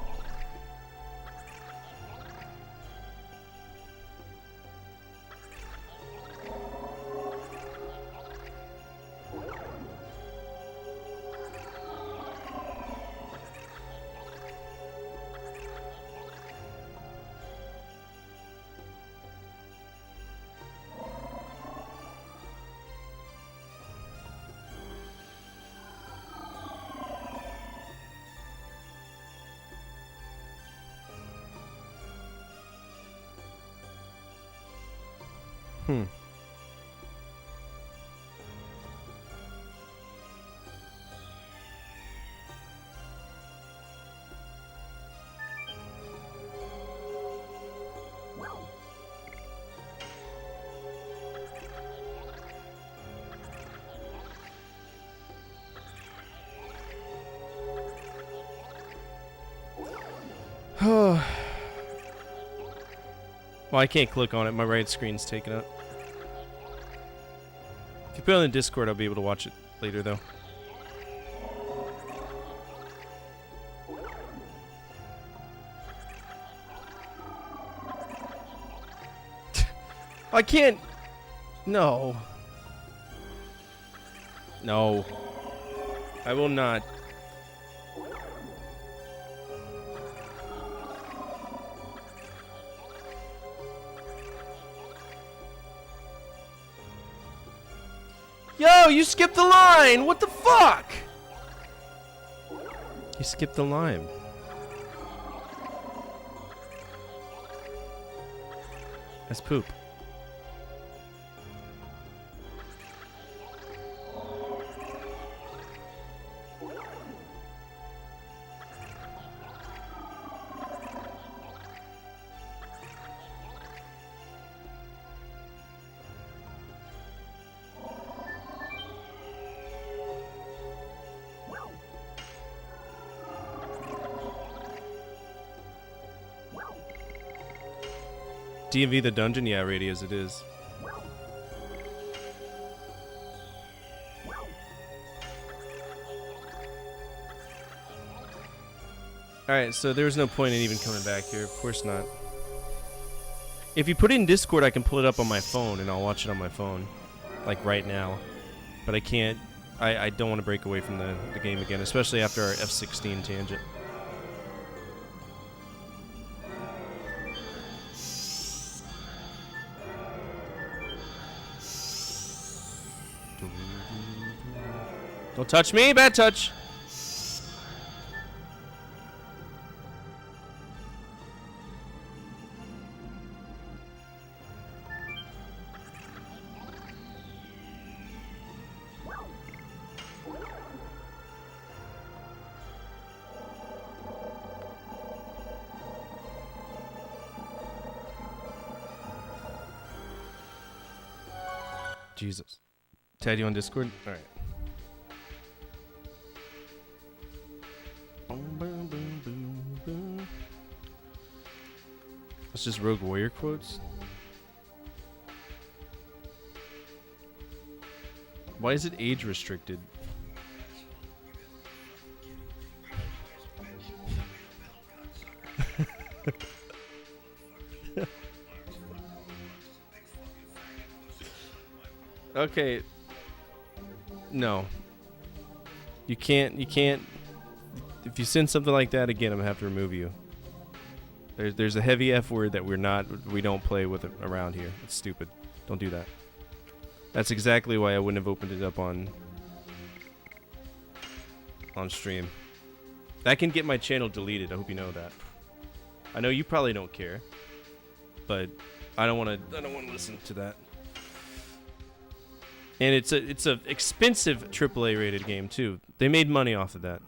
Well, I can't click on it. My right screen's taken up. If you put it on the Discord, I'll be able to watch it later, though. I can't. No. No. I will not. Yo, you skipped the line! What the fuck? You skipped the line. That's poop. DMV the dungeon? Yeah, radius it is. Alright, so there's no point in even coming back here. Of course not. If you put it in Discord, I can pull it up on my phone and I'll watch it on my phone. Like right now. But I can't I don't want to break away from the game again, especially after our F-16 tangent. Don't touch me, bad touch. Jesus. Ted, you on Discord? All right. That's just Rogue Warrior quotes. Why is it age restricted? Okay. No. You can't. If you send something like that again, I'm gonna have to remove you. There's a heavy F word that we don't play with around here. It's stupid. Don't do that. That's exactly why I wouldn't have opened it up on stream. That can get my channel deleted. I hope you know that. I know you probably don't care, but I don't want to listen to that. And it's a expensive AAA rated game too. They made money off of that.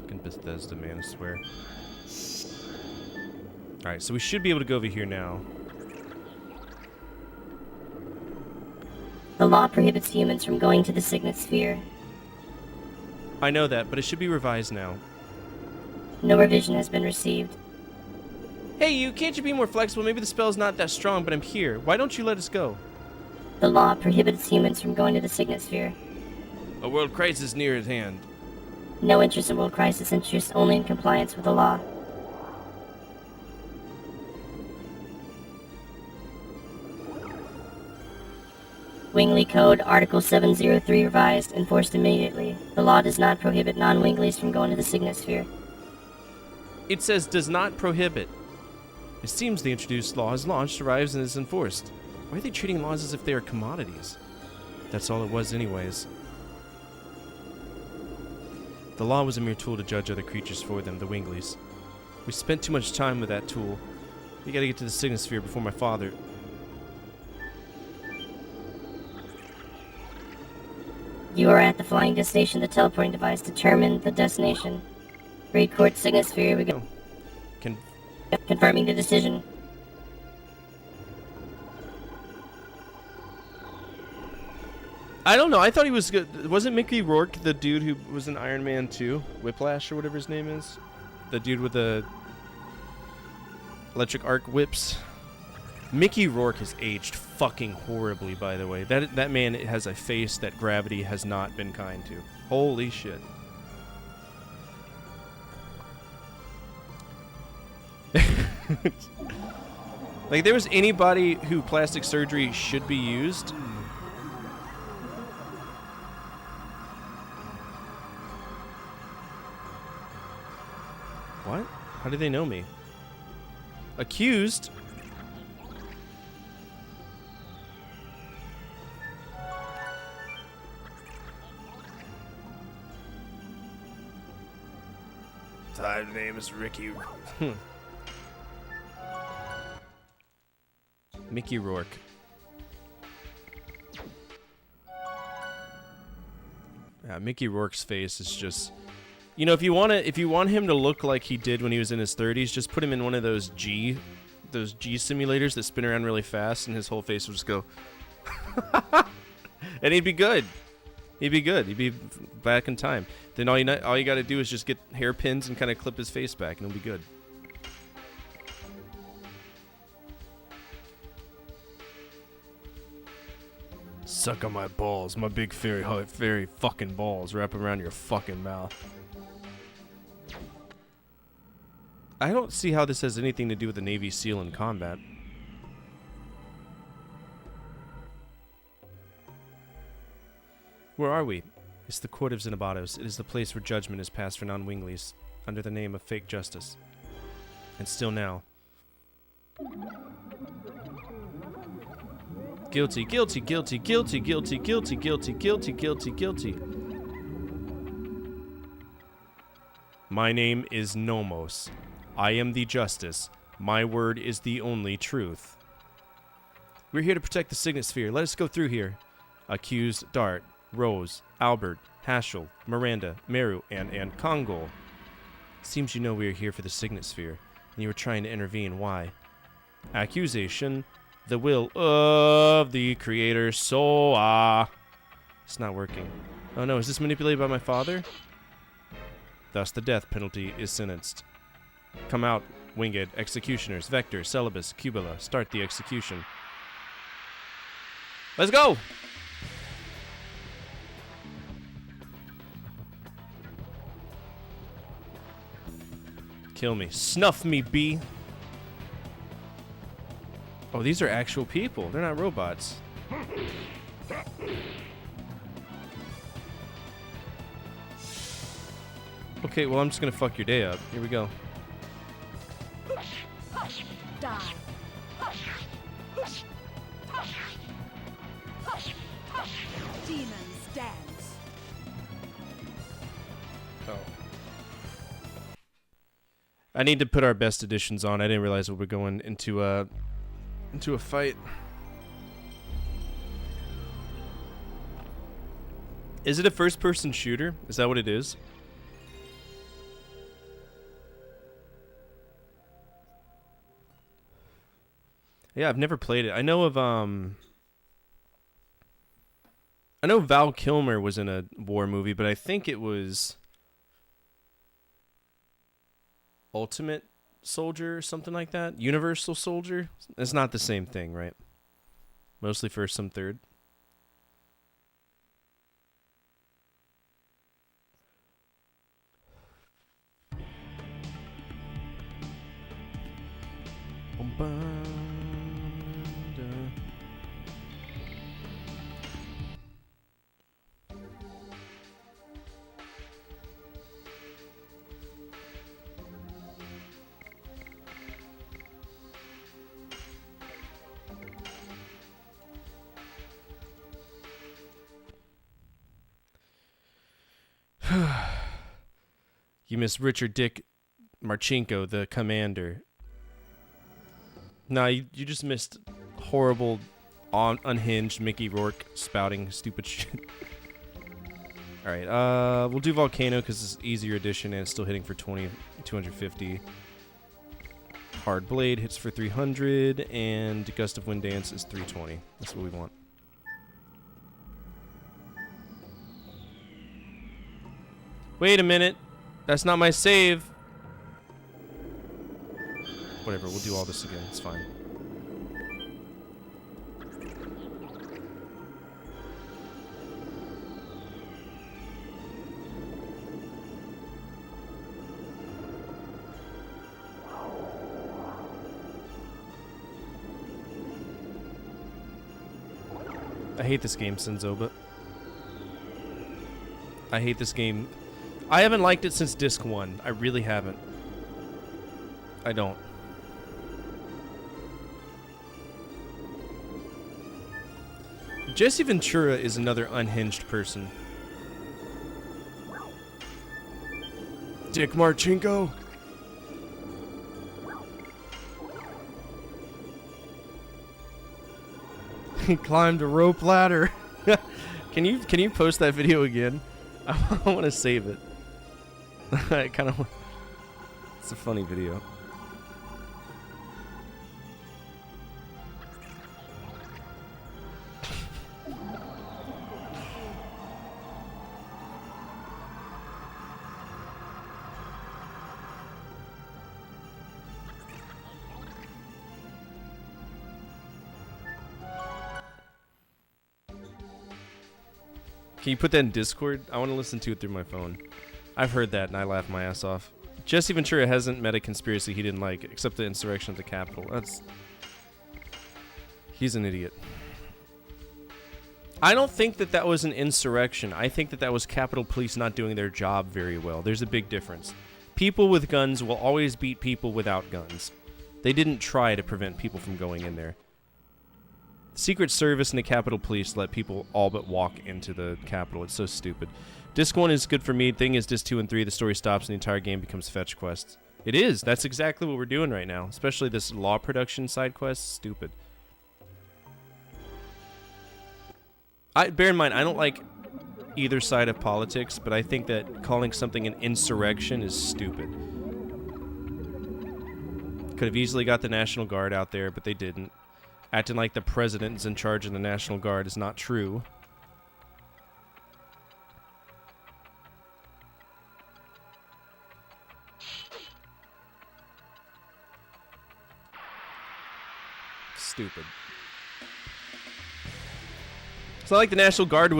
Fucking Bethesda, man, I swear. Alright, so we should be able to go over here now. The law prohibits humans from going to the Signet Sphere. I know that, but it should be revised now. No revision has been received. Hey, can't you be more flexible? Maybe the spell's not that strong, but I'm here. Why don't you let us go? The law prohibits humans from going to the Signet Sphere. A world crisis near at hand. No interest in world crisis, interest only in compliance with the law. Wingley Code, Article 703 revised, enforced immediately. The law does not prohibit non-Wingleys from going to the Signet Sphere. It says does not prohibit. It seems the introduced law has launched, arrives, and is enforced. Why are they treating laws as if they are commodities? That's all it was anyways. The law was a mere tool to judge other creatures for them, the Wingleys. We spent too much time with that tool. We gotta get to the Signet Sphere before my father... You are at the flying destination. The teleporting device determined the destination. Read court Signet Sphere. We go. Confirming the decision. I don't know. I thought he was good. Wasn't Mickey Rourke the dude who was in Iron Man 2? Whiplash or whatever his name is? The dude with the electric arc whips? Mickey Rourke has aged fucking horribly, by the way. That man has a face that gravity has not been kind to. Holy shit. Like, there was anybody who plastic surgery should be used. What? How do they know me? Accused? My name is Ricky. Mickey Rourke. Yeah, Mickey Rourke's face is just... You know, if you want him to look like he did when he was in his 30s, just put him in one of those G simulators that spin around really fast, and his whole face will just go... and he'd be good. He'd be good. He'd be back in time. Then all you got to do is just get hairpins and kind of clip his face back, and it'll be good. Suck on my balls, my big fairy fucking balls wrap around your fucking mouth. I don't see how this has anything to do with the Navy SEAL in combat. Where are we? It's the court of Xenobatos. It is the place where judgment is passed for non-winglies under the name of fake justice. And still now. Guilty, guilty, guilty, guilty, guilty, guilty, guilty, guilty, guilty, guilty. My name is Nomos. I am the justice. My word is the only truth. We're here to protect the Signet Sphere. Let us go through here. Accused Dart, Rose, Albert, Haschel, Miranda, Meru, and Kongol. Seems you know we are here for the Signet Sphere, and you were trying to intervene. Why? Accusation. The will of the creator Soa. It's not working. Oh no, is this manipulated by my father? Thus the death penalty is sentenced. Come out, winged executioners, Vector, Celibus, Cubula. Start the execution. Let's go! Kill me. Snuff me, bee. Oh, these are actual people. They're not robots. Okay, well, I'm just gonna fuck your day up. Here we go. Die. Demons dance. Oh. I need to put our best editions on. I didn't realize we were going into a fight. Is it a first-person shooter? Is that what it is? Yeah, I've never played it. I know of I know Val Kilmer was in a war movie, but I think it was Ultimate Soldier or something like that. Universal Soldier. It's not the same thing, right? Mostly first, some third. You miss Richard Dick Marchenko, the commander. Nah, you just missed horrible, unhinged Mickey Rourke spouting stupid shit. Alright, we'll do Volcano because it's easier edition and it's still hitting for 250. Hard Blade hits for 300, and Gust of Wind Dance is 320. That's what we want. Wait a minute. That's not my save. Whatever, we'll do all this again. It's fine. I hate this game, Senzoba. I hate this game. I haven't liked it since Disc 1. I really haven't. I don't. Jesse Ventura is another unhinged person. Dick Marchenko. He climbed a rope ladder. Can you post that video again? I want to save it. I kind of. It's a funny video. Can you put that in Discord? I want to listen to it through my phone. I've heard that and I laugh my ass off. Jesse Ventura hasn't met a conspiracy he didn't like, except the insurrection at the Capitol. He's an idiot. I don't think that that was an insurrection. I think that that was Capitol Police not doing their job very well. There's a big difference. People with guns will always beat people without guns. They didn't try to prevent people from going in there. The Secret Service and the Capitol Police let people all but walk into the Capitol. It's so stupid. Disc 1 is good for me. Thing is, Disc 2 and 3, the story stops and the entire game becomes fetch quests. It is. That's exactly what we're doing right now. Especially this law production side quest. Stupid. Bear in mind, I don't like either side of politics, but I think that calling something an insurrection is stupid. Could have easily got the National Guard out there, but they didn't. Acting like the president is in charge of the National Guard is not true. Stupid. It's not like the National Guard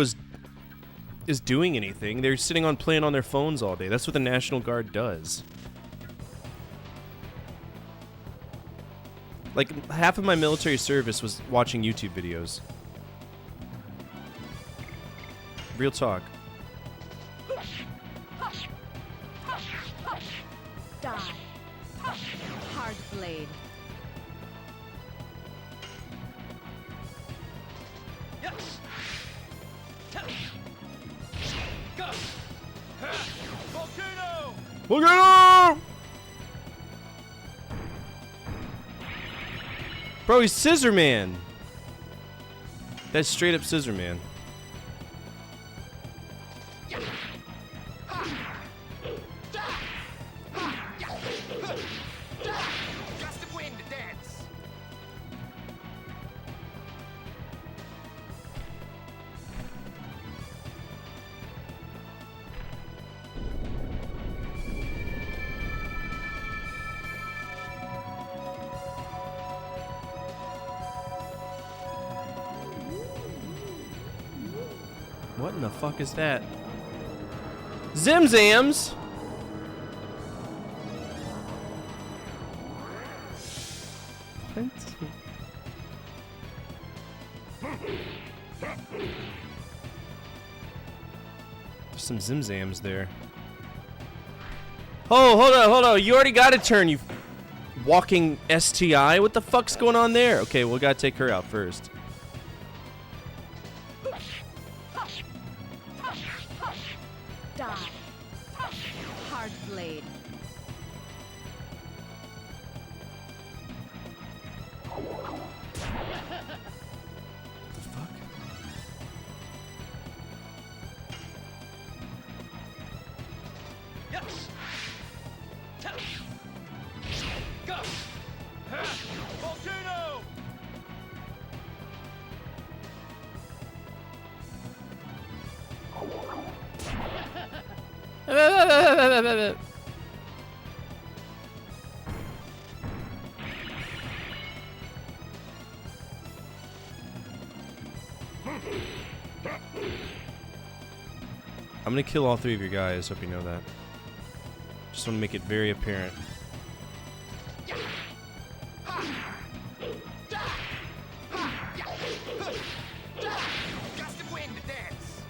is doing anything. They're sitting on playing on their phones all day. That's what the National Guard does. Like, half of my military service was watching YouTube videos. Real talk. Die. Hard blade. Look at him! Bro, he's Scissor Man. That's straight up Scissor Man. Gust of wind, dance. What in the fuck is that? Zimzams! What? There's some Zimzams there. Oh, hold on. You already got a turn, you walking STI. What the fuck's going on there? Okay, we gotta take her out first. Die. Hard blade. The fuck? Yes. Go. Volcano. I'm gonna kill all three of your guys, hope you know that. Just want to make it very apparent. Gust of wind, dance.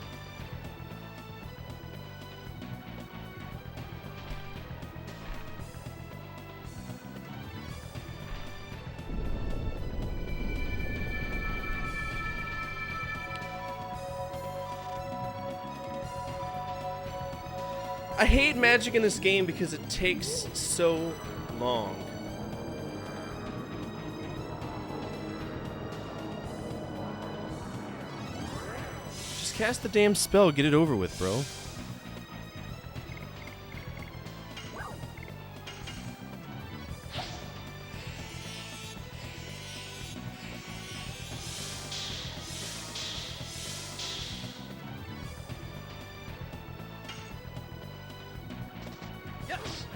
I hate magic in this game because it takes so long. Just cast the damn spell, get it over with, bro. Yes.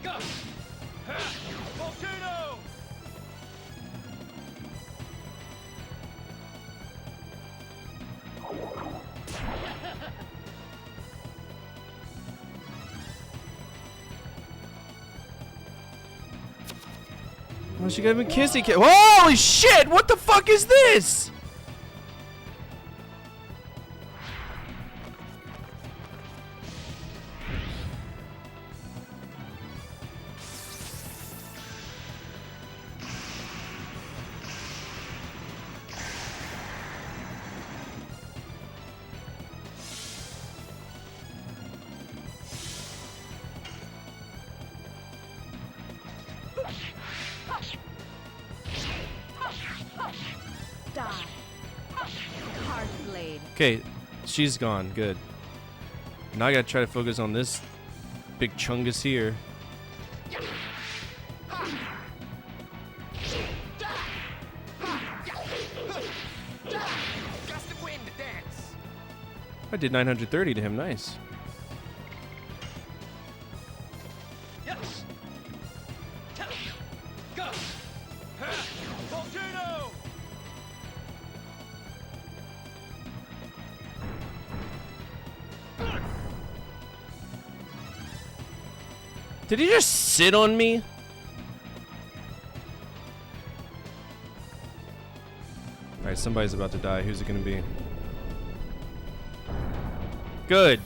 Go. Volcano. Oh, she got him a kissy kiss. Holy shit! What the fuck is this? Die. Hard blade. Okay, she's gone. Good. Now I gotta try to focus on this big chungus here. I did 930 to him. Nice. Yes. Go. Volcano. Did he just sit on me? Alright, somebody's about to die. Who's it gonna be? Good.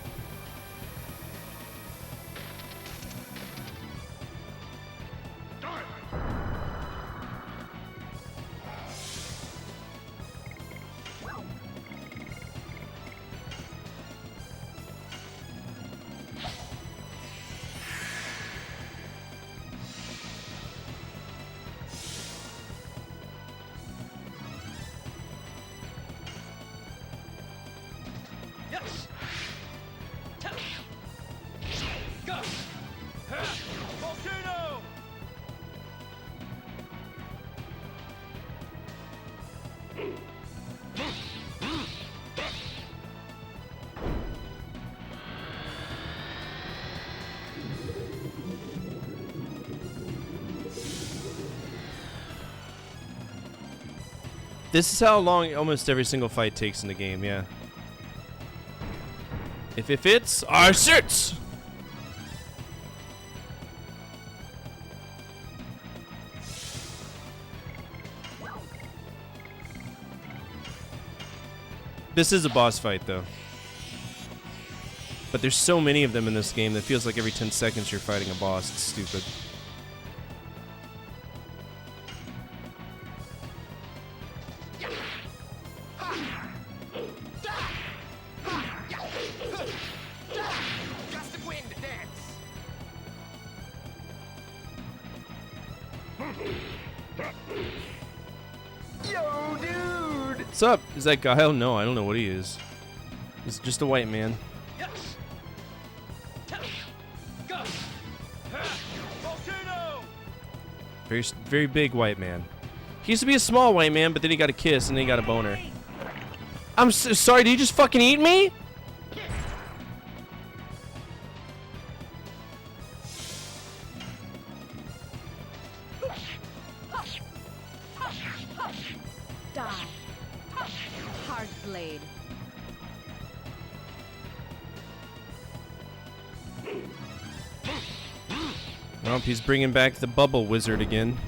Yes. Go. Volcano. This is how long almost every single fight takes in the game, yeah. If it fits, our sits! This is a boss fight, though. But there's so many of them in this game that feels like every 10 seconds you're fighting a boss. It's stupid. Yo, dude! What's up? Is that Guile? No, I don't know what he is. He's just a white man. Yes. Go. Volcano. Very big white man. He used to be a small white man, but then he got a kiss and then he got a boner. I'm so sorry, did you just fucking eat me? Die. Hard blade. Well, he's bringing back the bubble wizard again.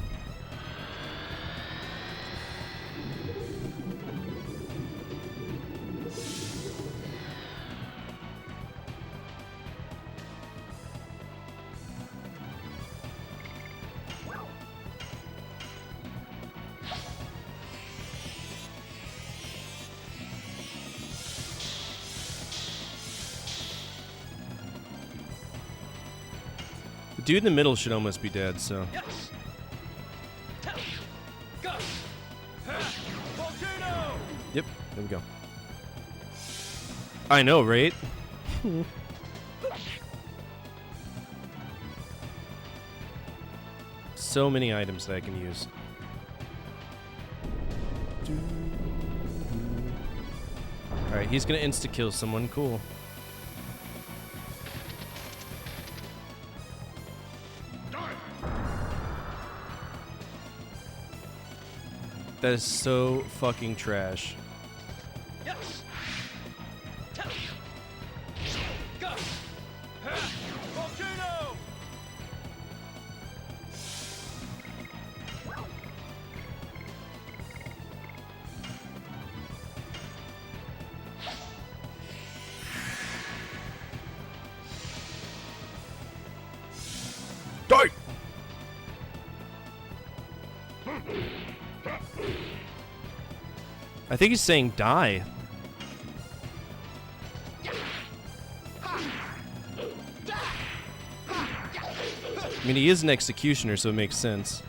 The dude in the middle should almost be dead, so. Yes. Go. Volcano. Yep, there we go. I know, right? So many items that I can use. Alright, he's gonna insta-kill someone. Cool. That is so fucking trash. Yes. Go. Volcano. I think he's saying die. I mean, he is an executioner, so it makes sense.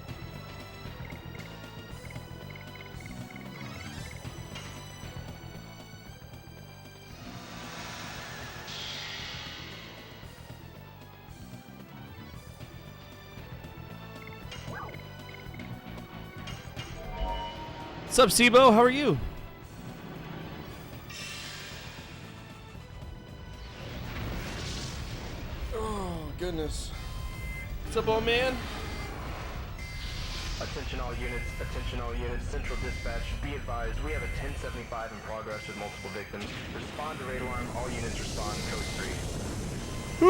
What's up, Sibo? How are you? Oh, goodness. What's up, old man? Attention all units, Central Dispatch, be advised, we have a 1075 in progress with multiple victims. Respond to raid alarm, all units respond, code 3.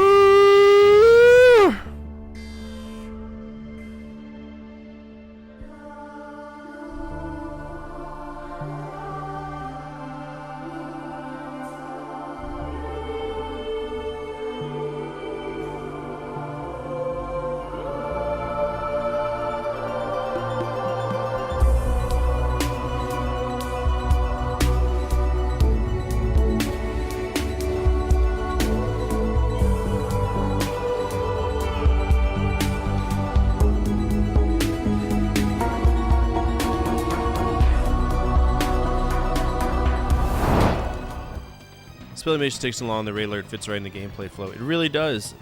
Spell animation takes so long, the raid alert fits right in the gameplay flow. It really does.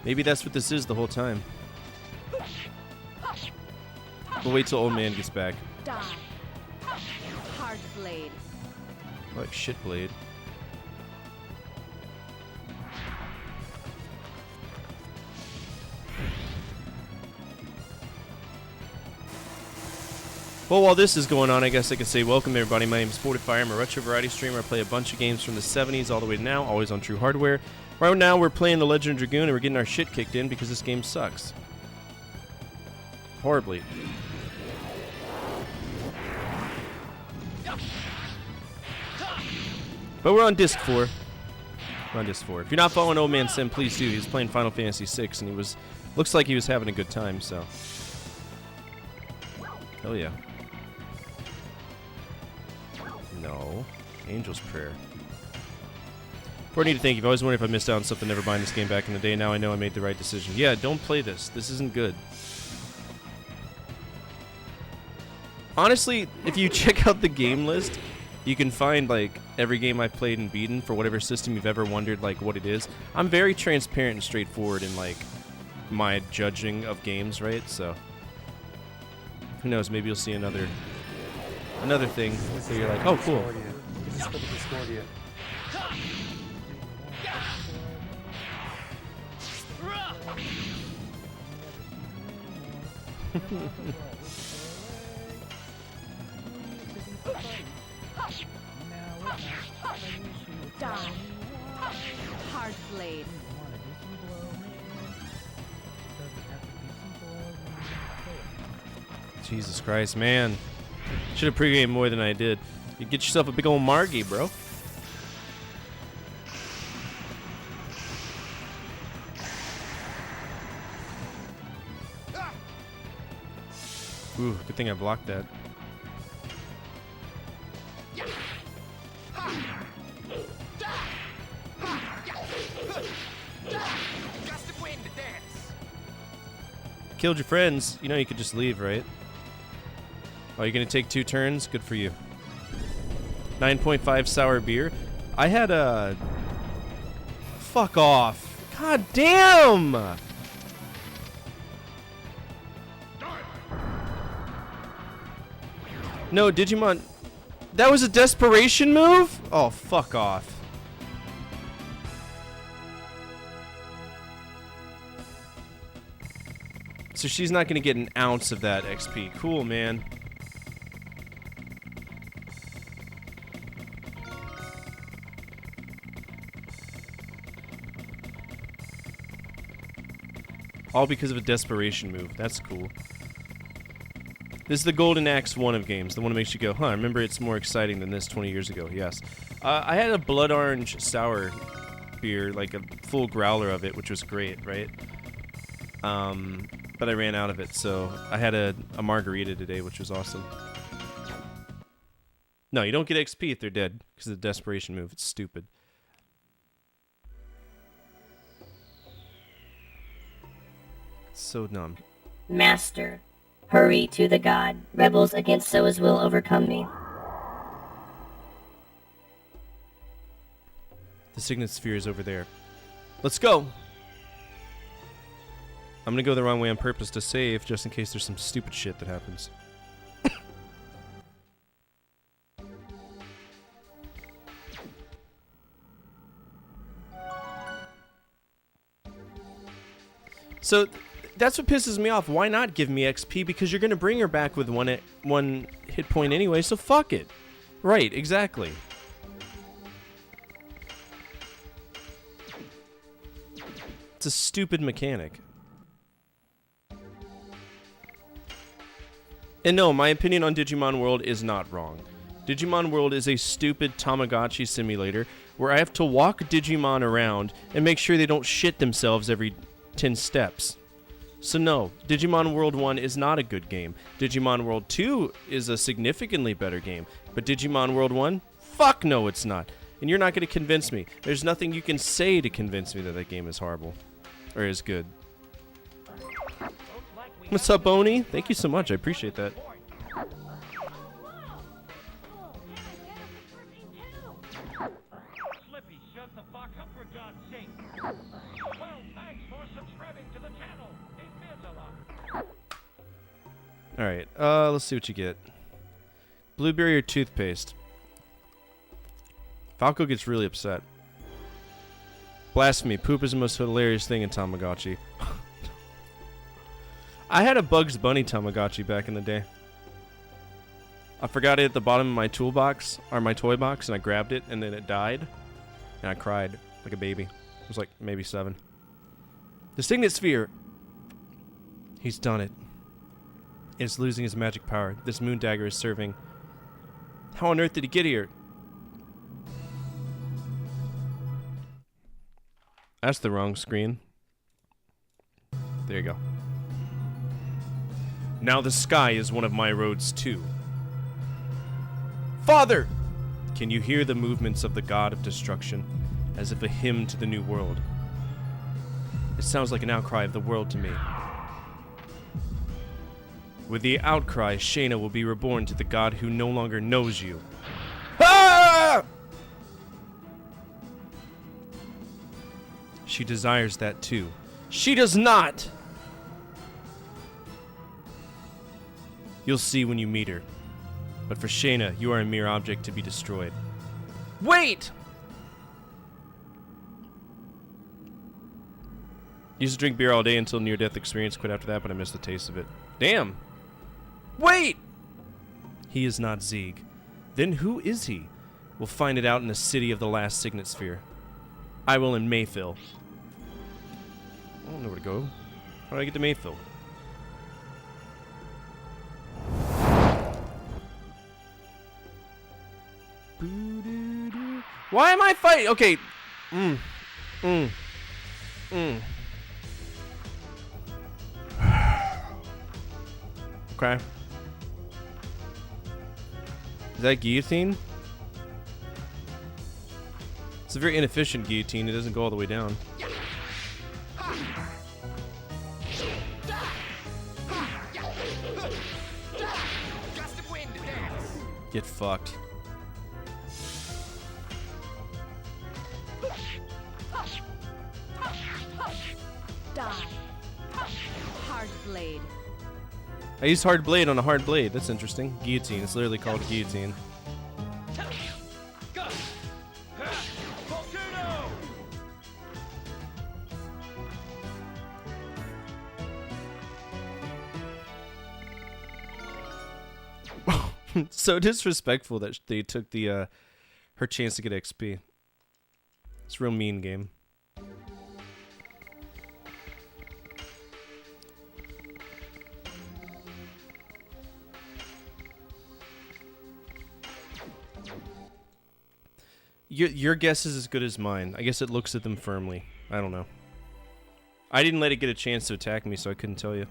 Maybe that's what this is the whole time. We'll wait till old man gets back. Die. Hard blade. I like shit blade. Well, while this is going on, I guess I could say welcome everybody. My name is Fortify. I'm a retro variety streamer. I play a bunch of games from the 70s all the way to now, always on True Hardware. Right now, we're playing The Legend of Dragoon, and we're getting our shit kicked in because this game sucks. Horribly. But we're on disc 4. We're on disc 4. If you're not following Old Man Sim, please do. He was playing Final Fantasy 6, and he was looks like he was having a good time, so. Hell yeah. No. Angel's Prayer. Before I need to thank you, I've always wondered if I missed out on something never buying this game back in the day. Now I know I made the right decision. Yeah, don't play this. This isn't good. Honestly, if you check out the game list, you can find, like, every game I've played and beaten for whatever system you've ever wondered, like, what it is. I'm very transparent and straightforward in, like, my judging of games, right? So, who knows? Maybe you'll see another thing where you're like, oh, cool. Die. Hard blade. Jesus Christ, man. Should have pre-gamed more than I did. You get yourself a big old Margie, bro. Ooh, good thing I blocked that. Killed your friends. You know you could just leave, right? Oh, you're gonna take 2 turns? Good for you. 9.5 sour beer. I had a... Fuck off. God damn! No, Digimon... That was a desperation move? Oh, fuck off. So she's not gonna get an ounce of that XP. Cool, man. All because of a desperation move. That's cool. This is the Golden Axe 1 of games. The one that makes you go, huh, remember it's more exciting than this 20 years ago. Yes. I had a blood orange sour beer, like a full growler of it, which was great, right? But I ran out of it, so I had a margarita today, which was awesome. No, you don't get XP if they're dead, because of the desperation move. It's stupid. It's so dumb. Master, hurry to the god. Rebels against Soa's will overcome me. The Signet Sphere is over there. Let's go! I'm gonna go the wrong way on purpose to save, just in case there's some stupid shit that happens. So, that's what pisses me off. Why not give me XP? Because you're gonna bring her back with one hit point anyway, so fuck it. Right, exactly. It's a stupid mechanic. And no, my opinion on Digimon World is not wrong. Digimon World is a stupid Tamagotchi simulator where I have to walk Digimon around and make sure they don't shit themselves every 10 steps. So no, Digimon World 1 is not a good game. Digimon World 2 is a significantly better game. But Digimon World 1? Fuck no, it's not. And you're not going to convince me. There's nothing you can say to convince me that that game is horrible. Or is good. What's up, Oni? Thank you so much. I appreciate that. Slippy, shut the fuck up for God's sake. Well, thanks for subscribing to the channel. It means a lot. Alright, let's see what you get. Blueberry or toothpaste? Falco gets really upset. Blasphemy. Poop is the most hilarious thing in Tamagotchi. I had a Bugs Bunny Tamagotchi back in the day. I forgot it at the bottom of my toolbox, or my toy box, and I grabbed it, and then it died. And I cried like a baby. I was like maybe 7. The Signet Sphere! He's done it. It's losing his magic power. This moon dagger is serving. How on earth did he get here? That's the wrong screen. There you go. Now the sky is one of my roads too. Father! Can you hear the movements of the god of destruction, as if a hymn to the new world? It sounds like an outcry of the world to me. With the outcry, Shayna will be reborn to the god who no longer knows you. Ah! She desires that too. She does not! You'll see when you meet her. But for Shayna, you are a mere object to be destroyed. Wait! Used to drink beer all day until near-death experience. Quit after that, but I missed the taste of it. Damn! Wait! He is not Zeeg. Then who is he? We'll find it out in the city of the last Signet Sphere. I will in Mayfield. I don't know where to go. How do I get to Mayfield? Why am I fighting? Okay. Okay. Is that guillotine? It's a very inefficient guillotine. It doesn't go all the way down. Get fucked. Die. Hard blade. I used hard blade on a hard blade. That's interesting. Guillotine. It's literally called guillotine. So disrespectful that they took the her chance to get XP. It's a real mean game. Your guess is as good as mine. I guess it looks at them firmly. I don't know. I didn't let it get a chance to attack me, so I couldn't tell you.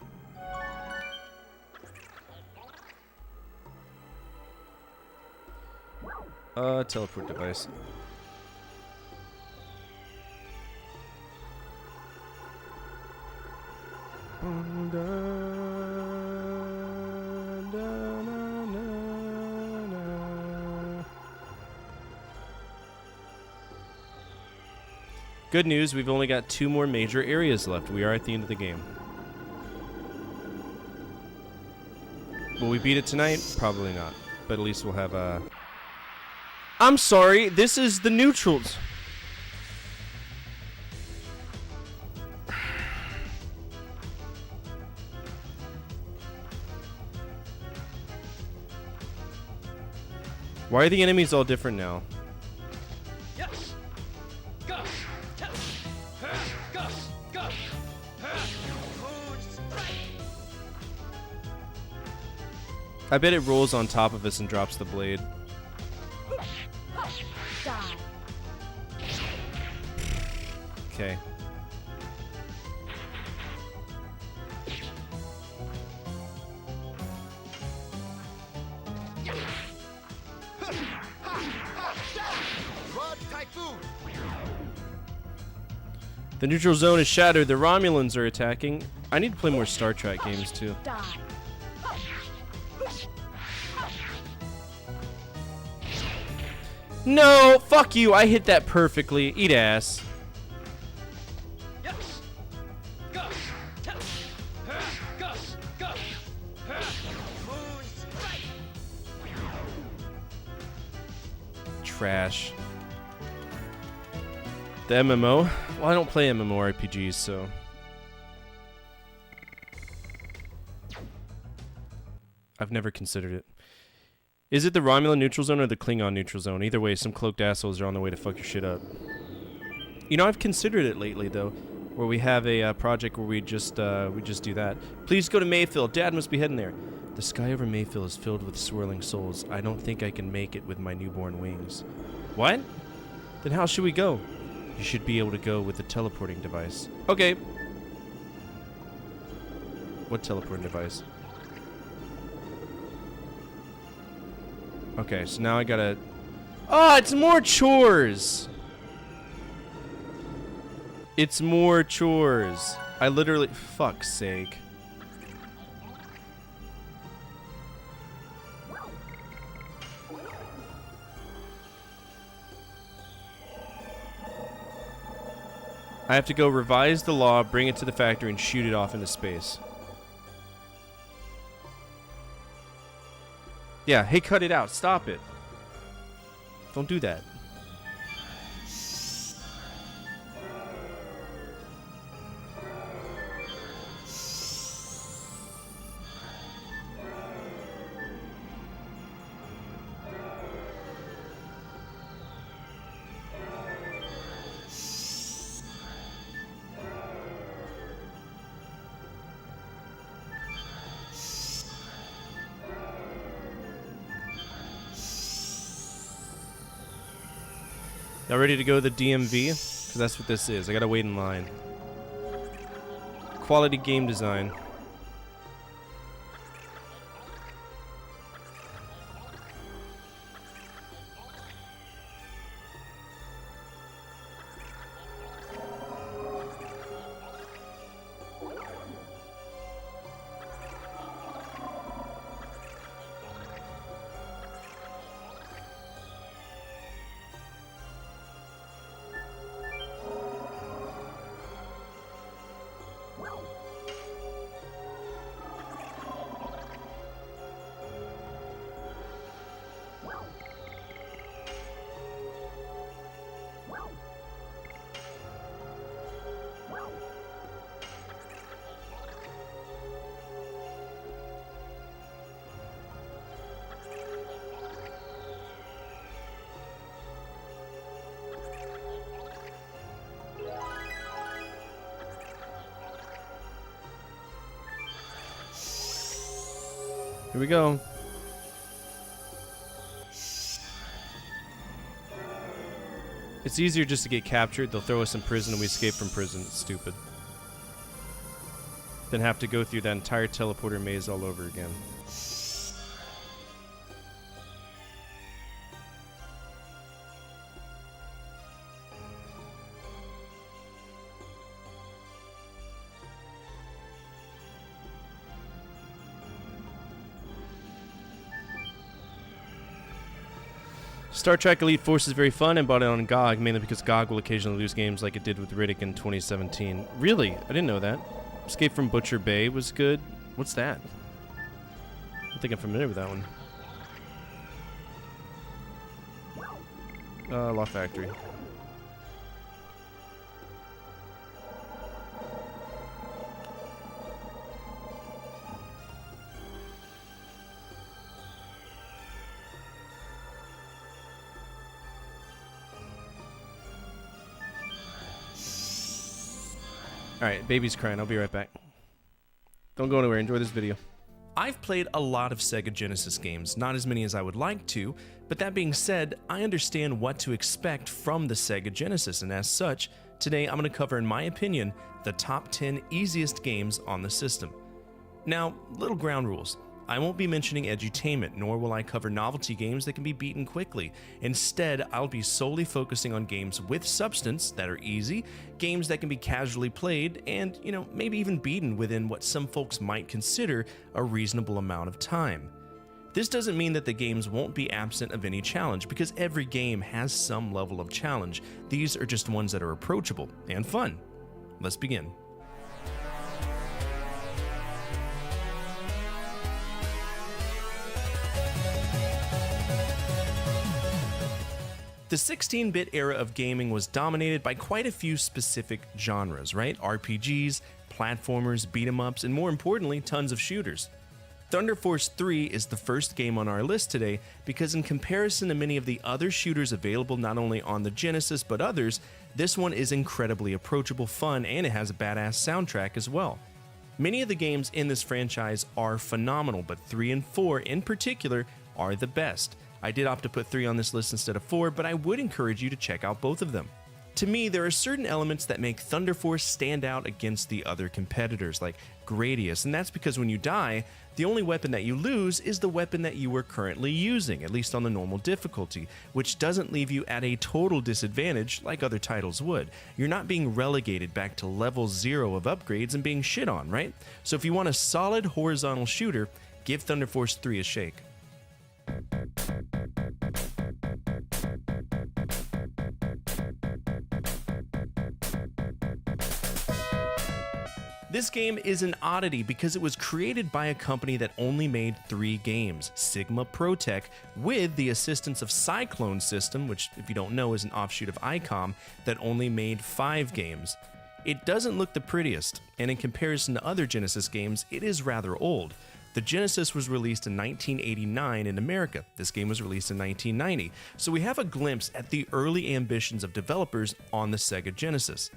Teleport device. Good news, we've only got 2 more major areas left. We are at the end of the game. Will we beat it tonight? Probably not. But at least we'll have a... I'm sorry, this is the neutrals. Why are the enemies all different now? I bet it rolls on top of us and drops the blade. Okay. The neutral zone is shattered. The Romulans are attacking. I need to play more Star Trek games too. No, fuck you. I hit that perfectly. Eat ass. Trash. The MMO? Well, I don't play MMORPGs, so... I've never considered it. Is it the Romulan neutral zone or the Klingon neutral zone? Either way, some cloaked assholes are on the way to fuck your shit up. You know, I've considered it lately, though, where we have a project where we just do that. Please go to Mayfield. Dad must be heading there. The sky over Mayfield is filled with swirling souls. I don't think I can make it with my newborn wings. What? Then how should we go? You should be able to go with the teleporting device. Okay. What teleporting device? Okay, so now I gotta... Oh, it's more chores! It's more chores. I literally... Fuck's sake. I have to go revise the law, bring it to the factory, and shoot it off into space. Yeah, hey, cut it out. Stop it. Don't do that. Y'all ready to go to the DMV? Because that's what this is. I gotta wait in line. Quality game design. Here we go. It's easier just to get captured. They'll throw us in prison and we escape from prison. It's stupid. Then have to go through that entire teleporter maze all over again. Star Trek Elite Force is very fun and bought it on GOG, mainly because GOG will occasionally lose games like it did with Riddick in 2017. Really? I didn't know that. Escape from Butcher Bay was good. What's that? I don't think I'm familiar with that one. Law Factory. Alright, baby's crying. I'll be right back. Don't go anywhere. Enjoy this video. I've played a lot of Sega Genesis games, not as many as I would like to, but that being said, I understand what to expect from the Sega Genesis, and as such, today I'm going to cover, in my opinion, the top 10 easiest games on the system. Now, little ground rules. I won't be mentioning edutainment, nor will I cover novelty games that can be beaten quickly. Instead, I'll be solely focusing on games with substance that are easy, games that can be casually played, and, maybe even beaten within what some folks might consider a reasonable amount of time. This doesn't mean that the games won't be absent of any challenge, because every game has some level of challenge. These are just ones that are approachable and fun. Let's begin. The 16-bit era of gaming was dominated by quite a few specific genres, right? RPGs, platformers, beat-em-ups, and more importantly, tons of shooters. Thunder Force 3 is the first game on our list today because in comparison to many of the other shooters available not only on the Genesis but others, this one is incredibly approachable, fun, and it has a badass soundtrack as well. Many of the games in this franchise are phenomenal, but 3 and 4 in particular are the best. I did opt to put 3 on this list instead of 4, but I would encourage you to check out both of them. To me, there are certain elements that make Thunder Force stand out against the other competitors, like Gradius, and that's because when you die, the only weapon that you lose is the weapon that you were currently using, at least on the normal difficulty, which doesn't leave you at a total disadvantage like other titles would. You're not being relegated back to level 0 of upgrades and being shit on, right? So if you want a solid horizontal shooter, give Thunder Force 3 a shake. This game is an oddity because it was created by a company that only made 3 games, Sigma Protech, with the assistance of Cyclone System, which if you don't know is an offshoot of ICOM, that only made 5 games. It doesn't look the prettiest, and in comparison to other Genesis games, it is rather old. The Genesis was released in 1989 in America. This game was released in 1990, so we have a glimpse at the early ambitions of developers on the Sega Genesis.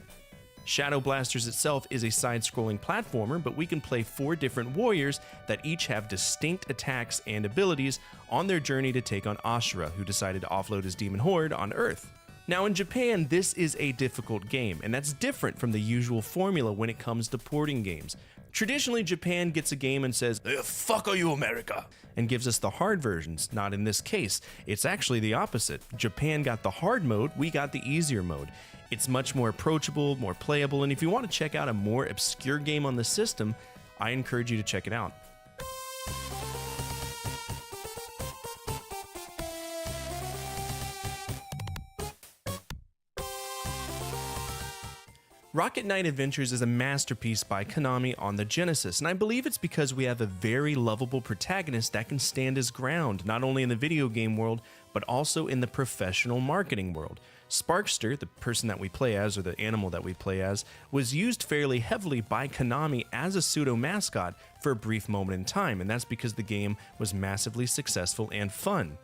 Shadow Blasters itself is a side-scrolling platformer, but we can play 4 different warriors that each have distinct attacks and abilities on their journey to take on Ashura, who decided to offload his demon horde on Earth. Now in Japan, this is a difficult game, and that's different from the usual formula when it comes to porting games. Traditionally, Japan gets a game and says, "Fuck are you, America?" and gives us the hard versions. Not in this case. It's actually the opposite. Japan got the hard mode, we got the easier mode. It's much more approachable, more playable, and if you want to check out a more obscure game on the system, I encourage you to check it out. Rocket Knight Adventures is a masterpiece by Konami on the Genesis, and I believe it's because we have a very lovable protagonist that can stand his ground, not only in the video game world, but also in the professional marketing world. Sparkster, the person that we play as, or the animal that we play as, was used fairly heavily by Konami as a pseudo-mascot for a brief moment in time, and that's because the game was massively successful and fun.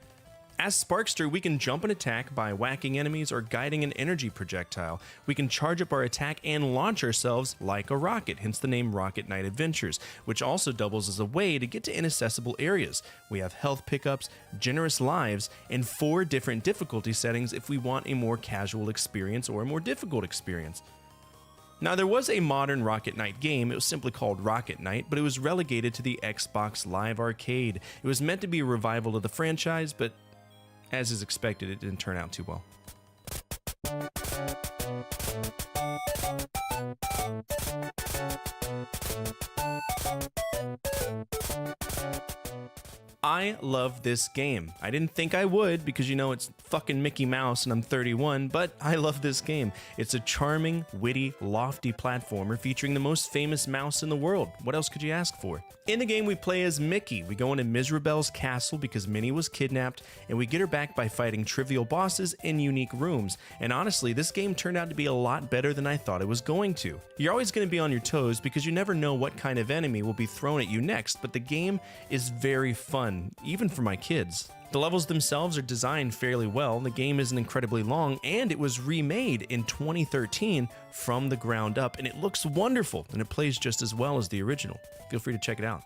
As Sparkster, we can jump and attack by whacking enemies or guiding an energy projectile. We can charge up our attack and launch ourselves like a rocket, hence the name Rocket Knight Adventures, which also doubles as a way to get to inaccessible areas. We have health pickups, generous lives, and 4 different difficulty settings if we want a more casual experience or a more difficult experience. Now, there was a modern Rocket Knight game. It was simply called Rocket Knight, but it was relegated to the Xbox Live Arcade. It was meant to be a revival of the franchise, but as is expected, it didn't turn out too well. I I love this game. I didn't think I would because, you know, it's fucking Mickey Mouse and I'm 31, but I love this game. It's a charming, witty, lofty platformer featuring the most famous mouse in the world. What else could you ask for? In the game, we play as Mickey. We go into Miserabel's castle because Minnie was kidnapped, and we get her back by fighting trivial bosses in unique rooms. And honestly, this game turned out to be a lot better than I thought it was going to. You're always going to be on your toes because you never know what kind of enemy will be thrown at you next, but the game is very fun, even for my kids. The levels themselves are designed fairly well, the game isn't incredibly long, and it was remade in 2013 from the ground up, and it looks wonderful, and it plays just as well as the original. Feel free to check it out.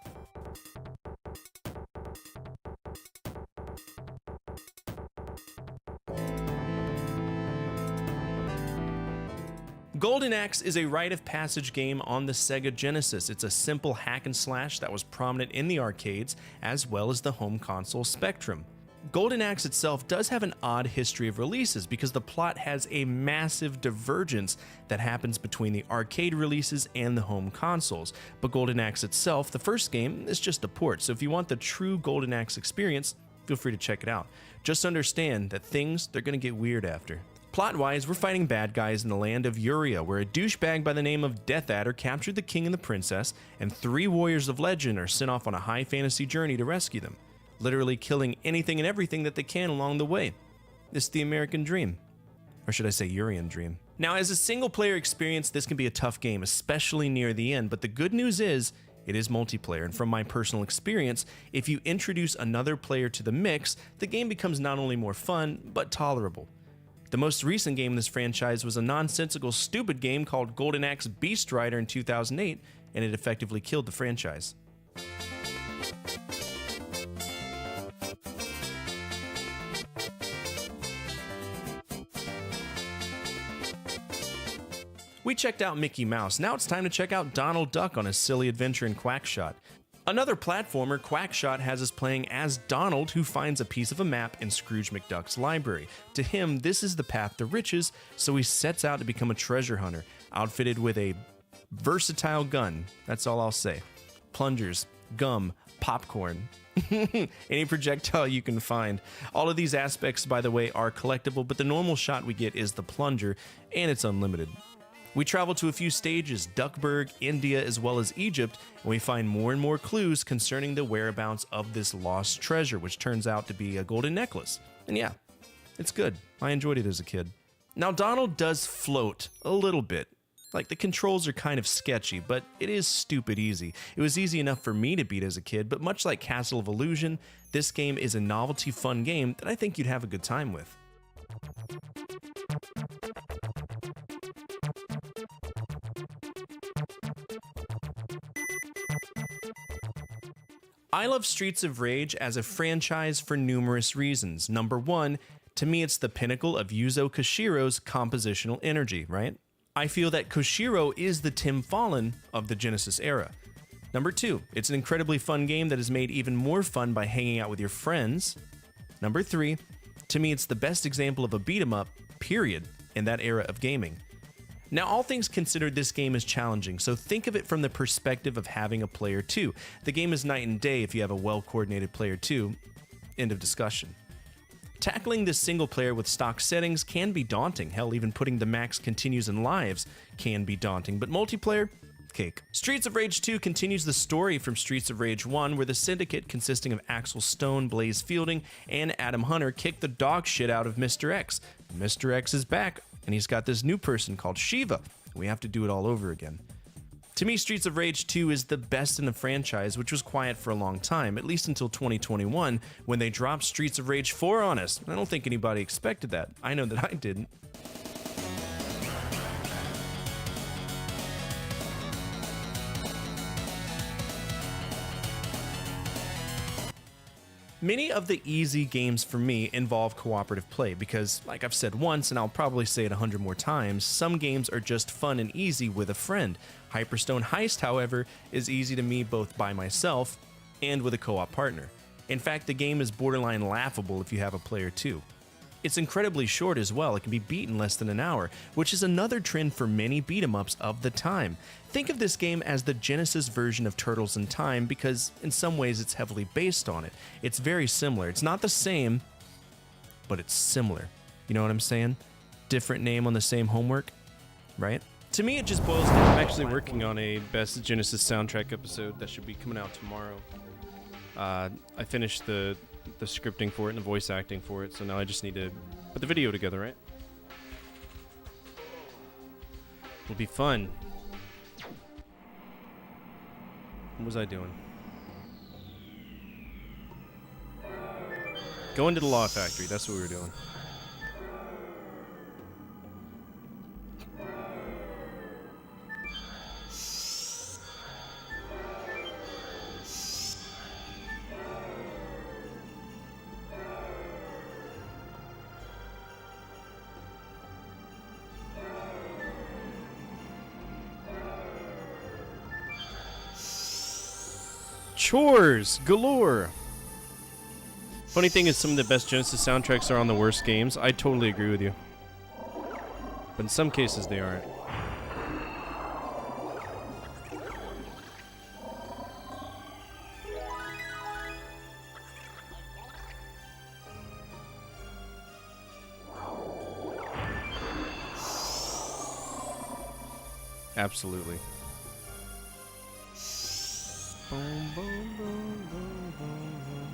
Golden Axe is a rite of passage game on the Sega Genesis. It's a simple hack and slash that was prominent in the arcades as well as the home console Spectrum. Golden Axe itself does have an odd history of releases because the plot has a massive divergence that happens between the arcade releases and the home consoles. But Golden Axe itself, the first game, is just a port, so if you want the true Golden Axe experience, feel free to check it out. Just understand that they're gonna get weird after. Plot-wise, we're fighting bad guys in the land of Uria, where a douchebag by the name of Death Adder captured the king and the princess, and 3 warriors of legend are sent off on a high fantasy journey to rescue them, literally killing anything and everything that they can along the way. It's the American dream. Or should I say Urian dream. Now, as a single-player experience, this can be a tough game, especially near the end, but the good news is, it is multiplayer, and from my personal experience, if you introduce another player to the mix, the game becomes not only more fun, but tolerable. The most recent game in this franchise was a nonsensical, stupid game called Golden Axe Beast Rider in 2008, and it effectively killed the franchise. We checked out Mickey Mouse, now it's time to check out Donald Duck on his silly adventure in Quackshot. Another platformer, Quackshot, has us playing as Donald, who finds a piece of a map in Scrooge McDuck's library. To him, this is the path to riches, so he sets out to become a treasure hunter, outfitted with a versatile gun. That's all I'll say. Plungers, gum, popcorn, any projectile you can find. All of these aspects, by the way, are collectible, but the normal shot we get is the plunger, and it's unlimited. We travel to a few stages, Duckburg, India, as well as Egypt, and we find more and more clues concerning the whereabouts of this lost treasure, which turns out to be a golden necklace. And yeah, it's good. I enjoyed it as a kid. Now, Donald does float a little bit. Like, the controls are kind of sketchy, but it is stupid easy. It was easy enough for me to beat as a kid, but much like Castle of Illusion, this game is a novelty fun game that I think you'd have a good time with. I love Streets of Rage as a franchise for numerous reasons. Number one, to me it's the pinnacle of Yuzo Koshiro's compositional energy, right? I feel that Koshiro is the Tim Fallon of the Genesis era. Number two, it's an incredibly fun game that is made even more fun by hanging out with your friends. Number three, to me it's the best example of a beat-em-up, period, in that era of gaming. Now, all things considered, this game is challenging, so think of it from the perspective of having a player 2. The game is night and day if you have a well-coordinated player 2. End of discussion. Tackling this single player with stock settings can be daunting. Hell, even putting the max continues and lives can be daunting, but multiplayer? Cake. Streets of Rage 2 continues the story from Streets of Rage 1, where the Syndicate, consisting of Axel Stone, Blaze Fielding, and Adam Hunter, kicked the dog shit out of Mr. X. Mr. X is back, and he's got this new person called Shiva. We have to do it all over again. To me, Streets of Rage 2 is the best in the franchise, which was quiet for a long time, at least until 2021, when they dropped Streets of Rage 4 on us. I don't think anybody expected that. I know that I didn't. Many of the easy games for me involve cooperative play because, like I've said once, and I'll probably say it 100 more times, some games are just fun and easy with a friend. Hyperstone Heist, however, is easy to me both by myself and with a co-op partner. In fact, the game is borderline laughable if you have a player too. It's incredibly short as well. It can be beat in less than an hour, which is another trend for many beat-em-ups of the time. Think of this game as the Genesis version of Turtles in Time because in some ways it's heavily based on it. It's very similar. It's not the same, but it's similar. You know what I'm saying? Different name on the same homework, right? To me, it just boils down. I'm actually working on a Best Genesis soundtrack episode that should be coming out tomorrow. I finished the scripting for it and the voice acting for it, so now I just need to put the video together, right? It'll be fun. What was I doing? Going to the Law Factory, that's what we were doing. Chores galore. Funny thing is, some of the best Genesis soundtracks are on the worst games. I totally agree with you. But in some cases, they aren't. Absolutely. Boom, boom, boom, boom, boom, boom.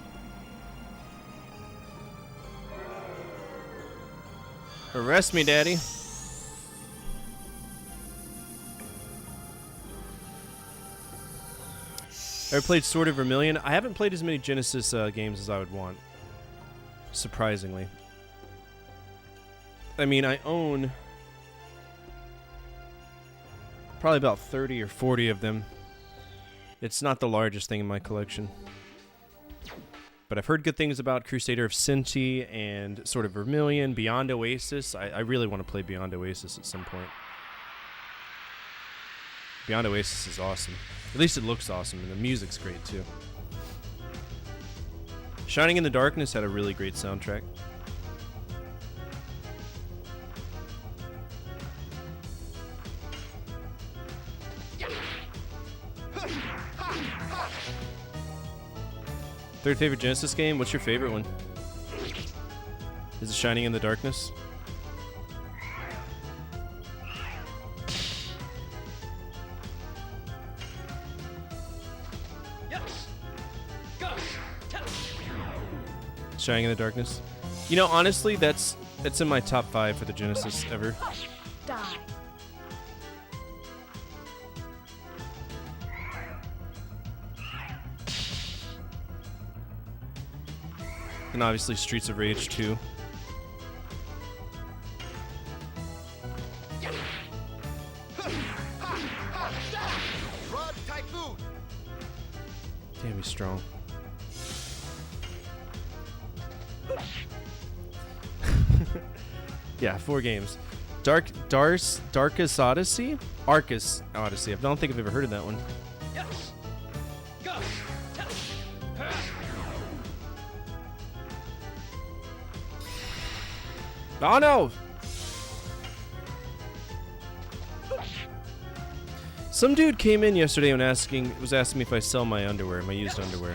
Arrest me, Daddy. Ever played Sword of Vermilion? I haven't played as many Genesis games as I would want. Surprisingly. I mean, I own probably about 30 or 40 of them. It's not the largest thing in my collection. But I've heard good things about Crusader of Sinti and Sword of Vermilion, Beyond Oasis. I really want to play Beyond Oasis at some point. Beyond Oasis is awesome. At least it looks awesome, and the music's great too. Shining in the Darkness had a really great soundtrack. Third favorite Genesis game? What's your favorite one? Is it Shining in the Darkness? Shining in the Darkness. You know, honestly, that's in my top 5 for the Genesis ever. Die. And obviously Streets of Rage 2. Damn, he's strong. Yeah, 4 games. Darkest Odyssey? Arcus Odyssey. I don't think I've ever heard of that one. Oh no! Some dude came in yesterday and was asking me if I sell my underwear, my used underwear.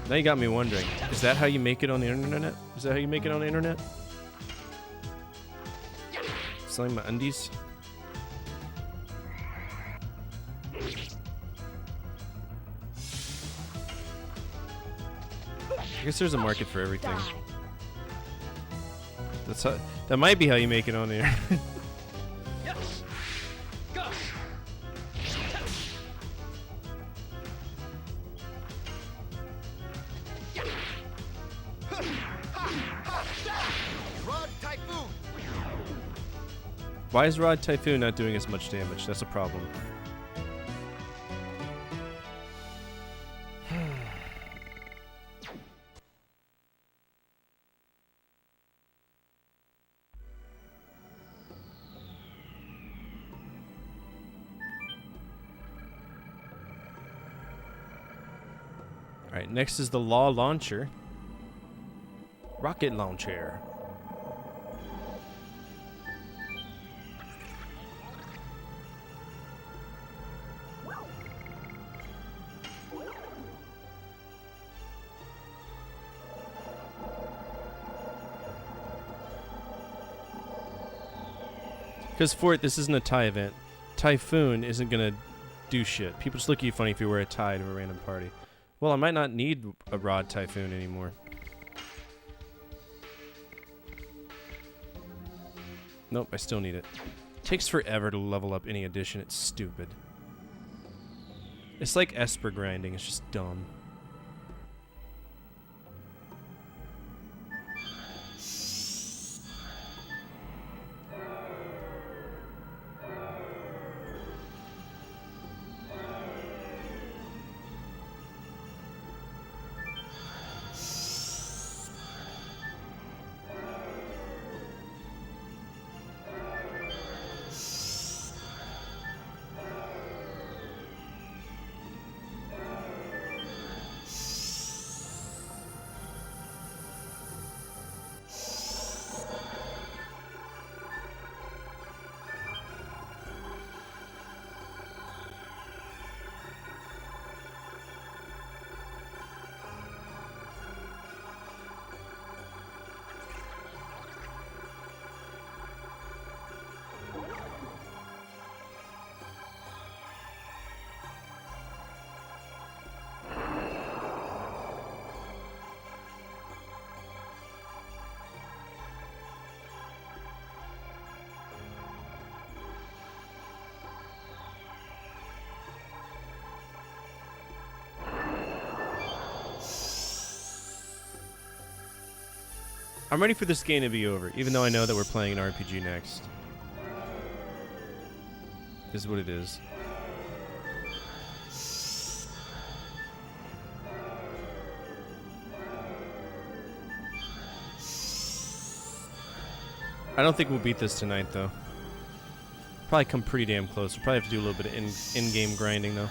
Now you got me wondering, is that how you make it on the internet? Is that how you make it on the internet? Selling my undies? I guess there's a market for everything. That might be how you make it on the internet. Why is Rod Typhoon not doing as much damage? That's a problem. Alright, next is the Law Launcher. Rocket launcher. Because for it, this isn't a tie event. Typhoon isn't gonna do shit. People just look at you funny if you wear a tie to a random party. Well, I might not need a Rod Typhoon anymore. Nope, I still need it. Takes forever to level up any edition. It's stupid. It's like Esper grinding. It's just dumb. I'm ready for this game to be over, even though I know that we're playing an RPG next. This is what it is. I don't think we'll beat this tonight, though. Probably come pretty damn close. We'll probably have to do a little bit of in-game grinding, though.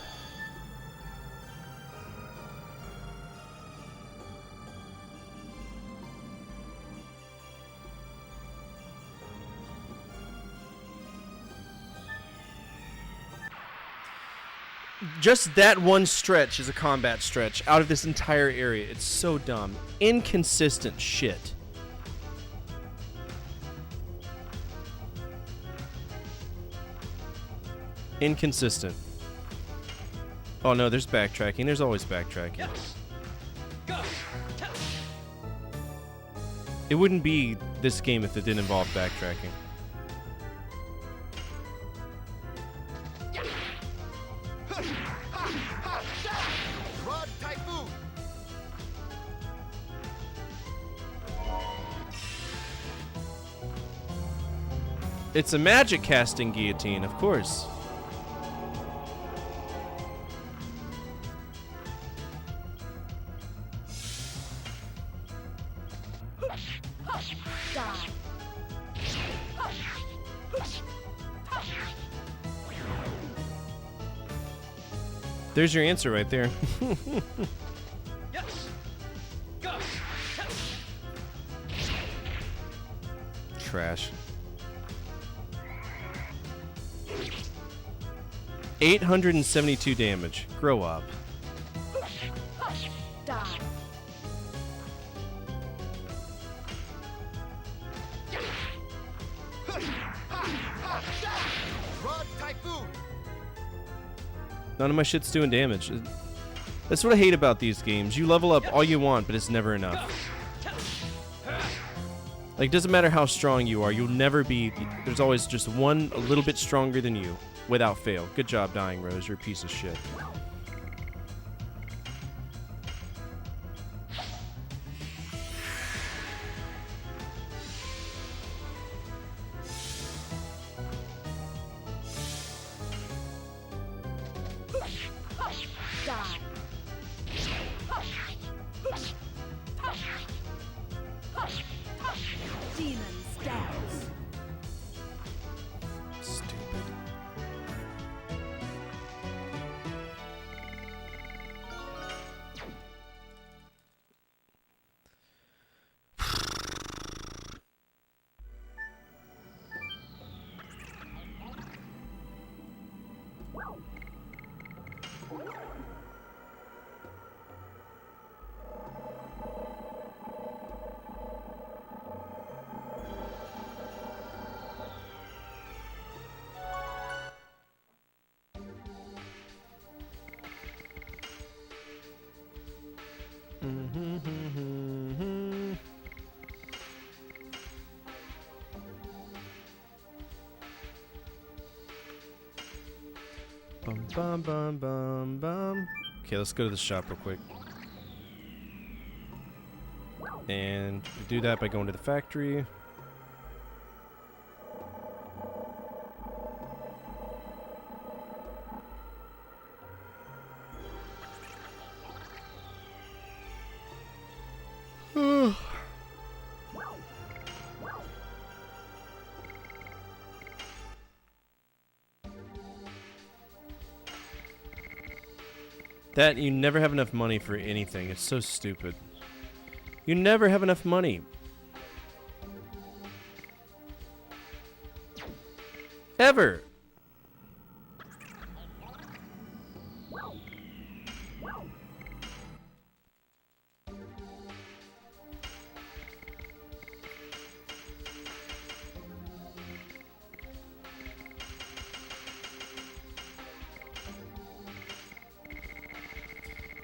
Just that one stretch is a combat stretch out of this entire area. It's so dumb. Inconsistent shit. Inconsistent. Oh no, there's backtracking. There's always backtracking. It wouldn't be this game if it didn't involve backtracking. It's a magic casting guillotine, of course. There's your answer right there. Trash. 872 damage. Grow up. Die. None of my shit's doing damage. That's what I hate about these games. You level up all you want, but it's never enough. Like, doesn't matter how strong you are, you'll never be... There's always just one a little bit stronger than you, without fail. Good job, Dying Rose. You're a piece of shit. Demon stabs. Stupid. Bum bum bum bum bum. Okay, let's go to the shop real quick. And we do that by going to the factory. That you never have enough money for anything. It's so stupid. You never have enough money. Ever.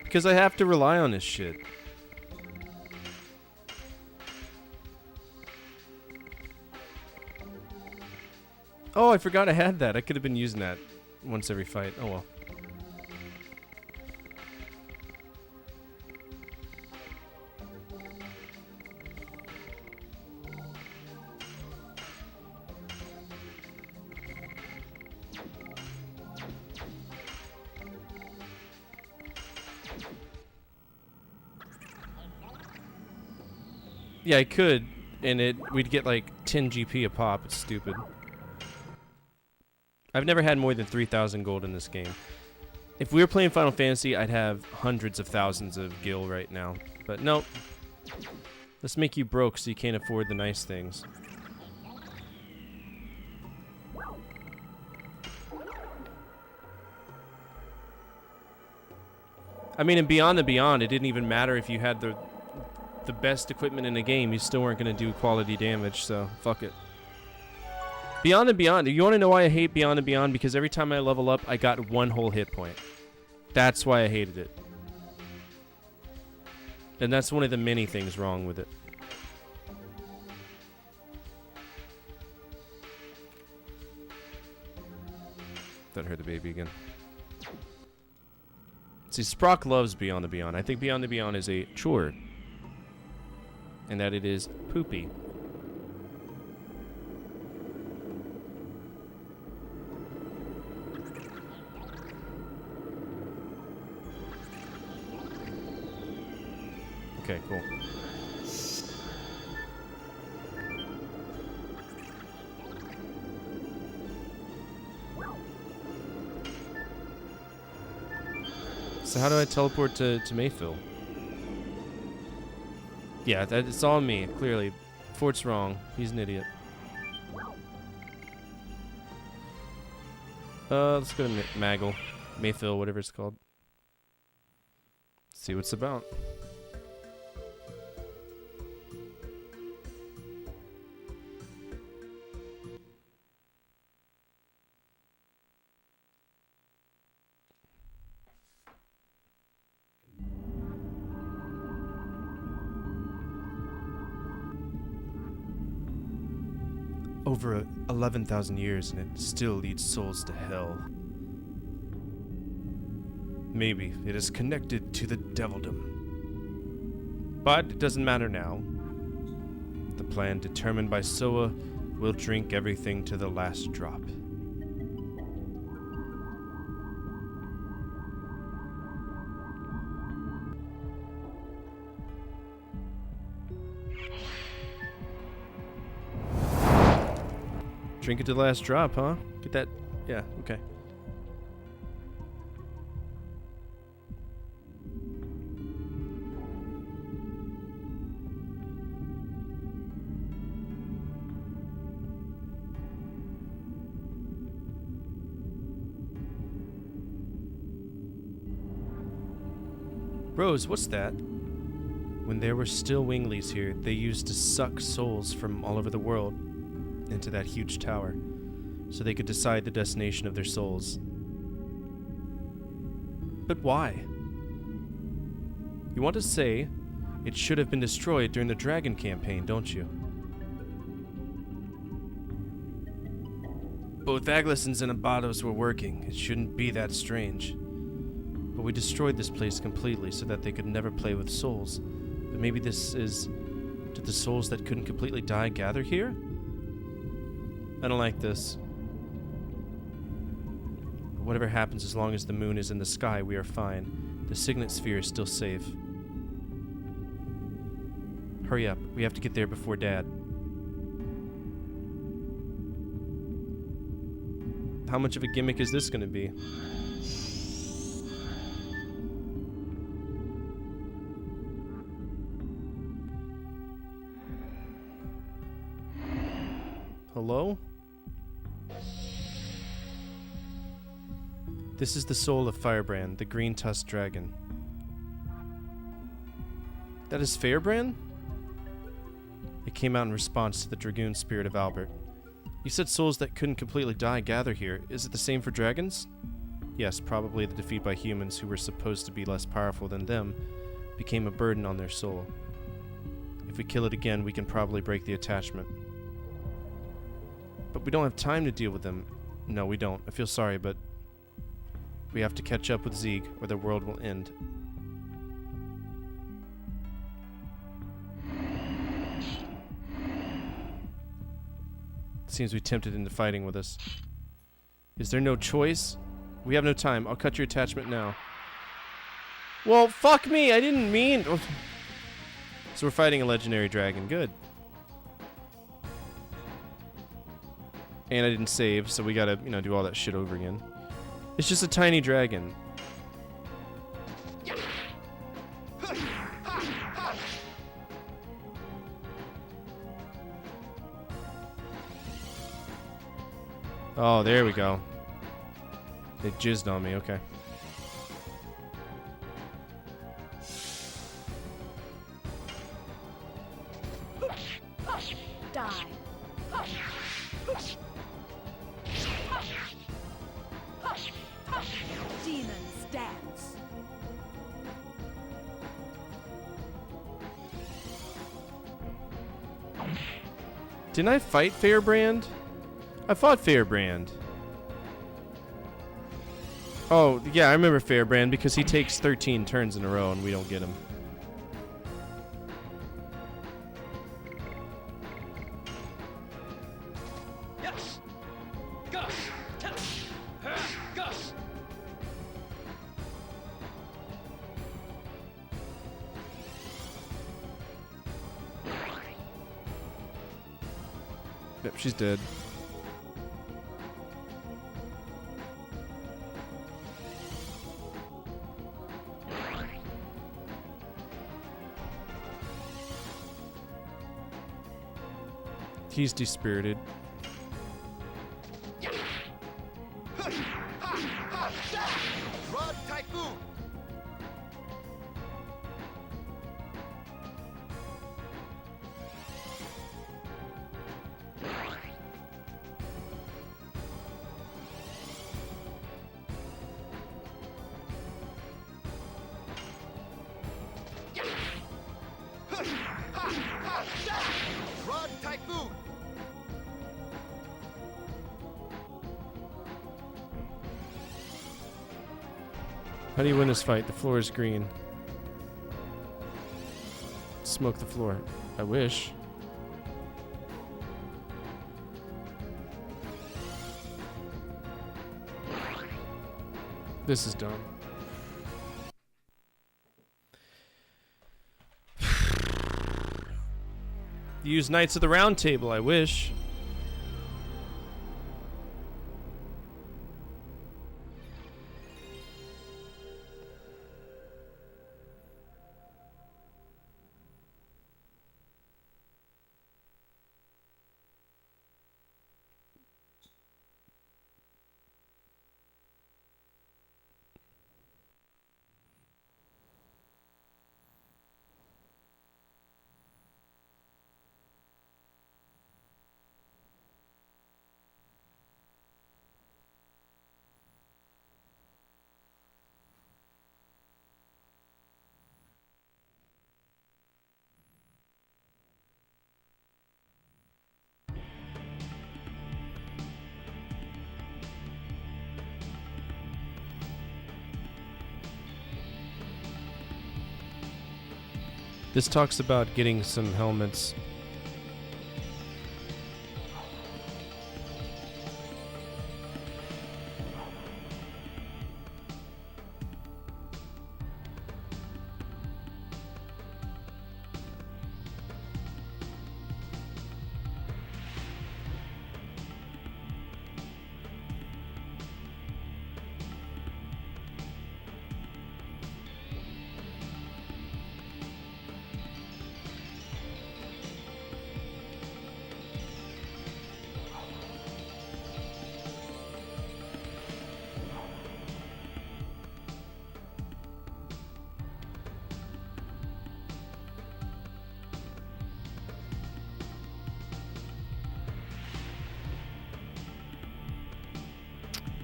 Because I have to rely on this shit. Oh, I forgot I had that. I could have been using that once every fight. Oh well. Yeah, I could, and we'd get like 10 GP a pop. It's stupid. I've never had more than 3,000 gold in this game. If we were playing Final Fantasy, I'd have hundreds of thousands of gil right now. But nope. Let's make you broke so you can't afford the nice things. I mean, in Beyond the Beyond, it didn't even matter if you had the best equipment in the game. You still weren't going to do quality damage, so fuck it. Beyond the Beyond. You want to know why I hate Beyond the Beyond? Because every time I level up, I got one whole hit point. That's why I hated it. And that's one of the many things wrong with it. That hurt the baby again. See, Sprock loves Beyond the Beyond. I think Beyond the Beyond is a chore. And that it is poopy. Okay, cool. So how do I teleport to Mayfield? Yeah, it's all me, clearly. Fort's wrong. He's an idiot. Let's go to Maggle. Mayfield, whatever it's called. See what it's about. Over 11,000 years and it still leads souls to hell. Maybe it is connected to the devildom. But it doesn't matter now. The plan determined by Soa will drink everything to the last drop. Drink it to the last drop, huh? Get that? Yeah, okay. Rose, what's that? When there were still winglies here, they used to suck souls from all over the world into that huge tower, so they could decide the destination of their souls. But why? You want to say it should have been destroyed during the Dragon campaign, don't you? Both Aglisons and Abados were working. It shouldn't be that strange. But we destroyed this place completely so that they could never play with souls. But maybe this is... Did the souls that couldn't completely die gather here? I don't like this. But whatever happens, as long as the moon is in the sky, we are fine. The Signet Sphere is still safe. Hurry up. We have to get there before Dad. How much of a gimmick is this going to be? Hello? This is the soul of Firebrand, the green-tusked dragon. That is Firebrand? It came out in response to the dragoon spirit of Albert. You said souls that couldn't completely die gather here. Is it the same for dragons? Yes, probably the defeat by humans who were supposed to be less powerful than them became a burden on their soul. If we kill it again, we can probably break the attachment. But we don't have time to deal with them. No, we don't. I feel sorry, but we have to catch up with Zieg, or the world will end. Seems we tempted into fighting with us. Is there no choice? We have no time. I'll cut your attachment now. Well, fuck me. I didn't mean... Oh. So we're fighting a legendary dragon. Good. And I didn't save, so we gotta, you know, do all that shit over again. It's just a tiny dragon. Oh, there we go. They jizzed on me, okay. Die. Demon stance. Didn't I fight Firebrand? I fought Firebrand. Oh, yeah, I remember Firebrand because he takes 13 turns in a row and we don't get him. Yes. Gus. Gus. Yep, she's dead. He's dispirited. Rod Typhoon. Rod Typhoon. How do you win this fight? The floor is green. Smoke the floor. I wish. This is dumb. Use Knights of the Round Table, I wish. This talks about getting some helmets.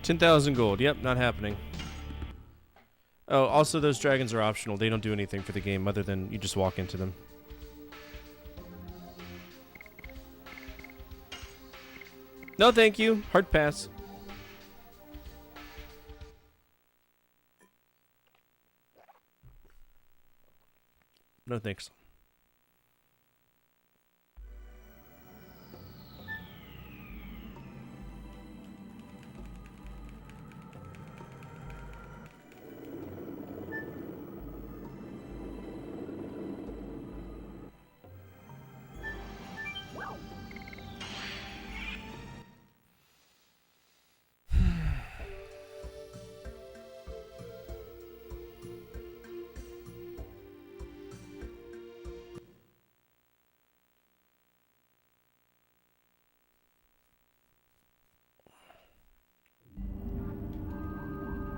$10,000 gold. Yep, not happening. Oh, also those dragons are optional. They don't do anything for the game other than you just walk into them. No, thank you. Hard pass. No thanks.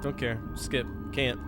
Don't care. Skip. Can't.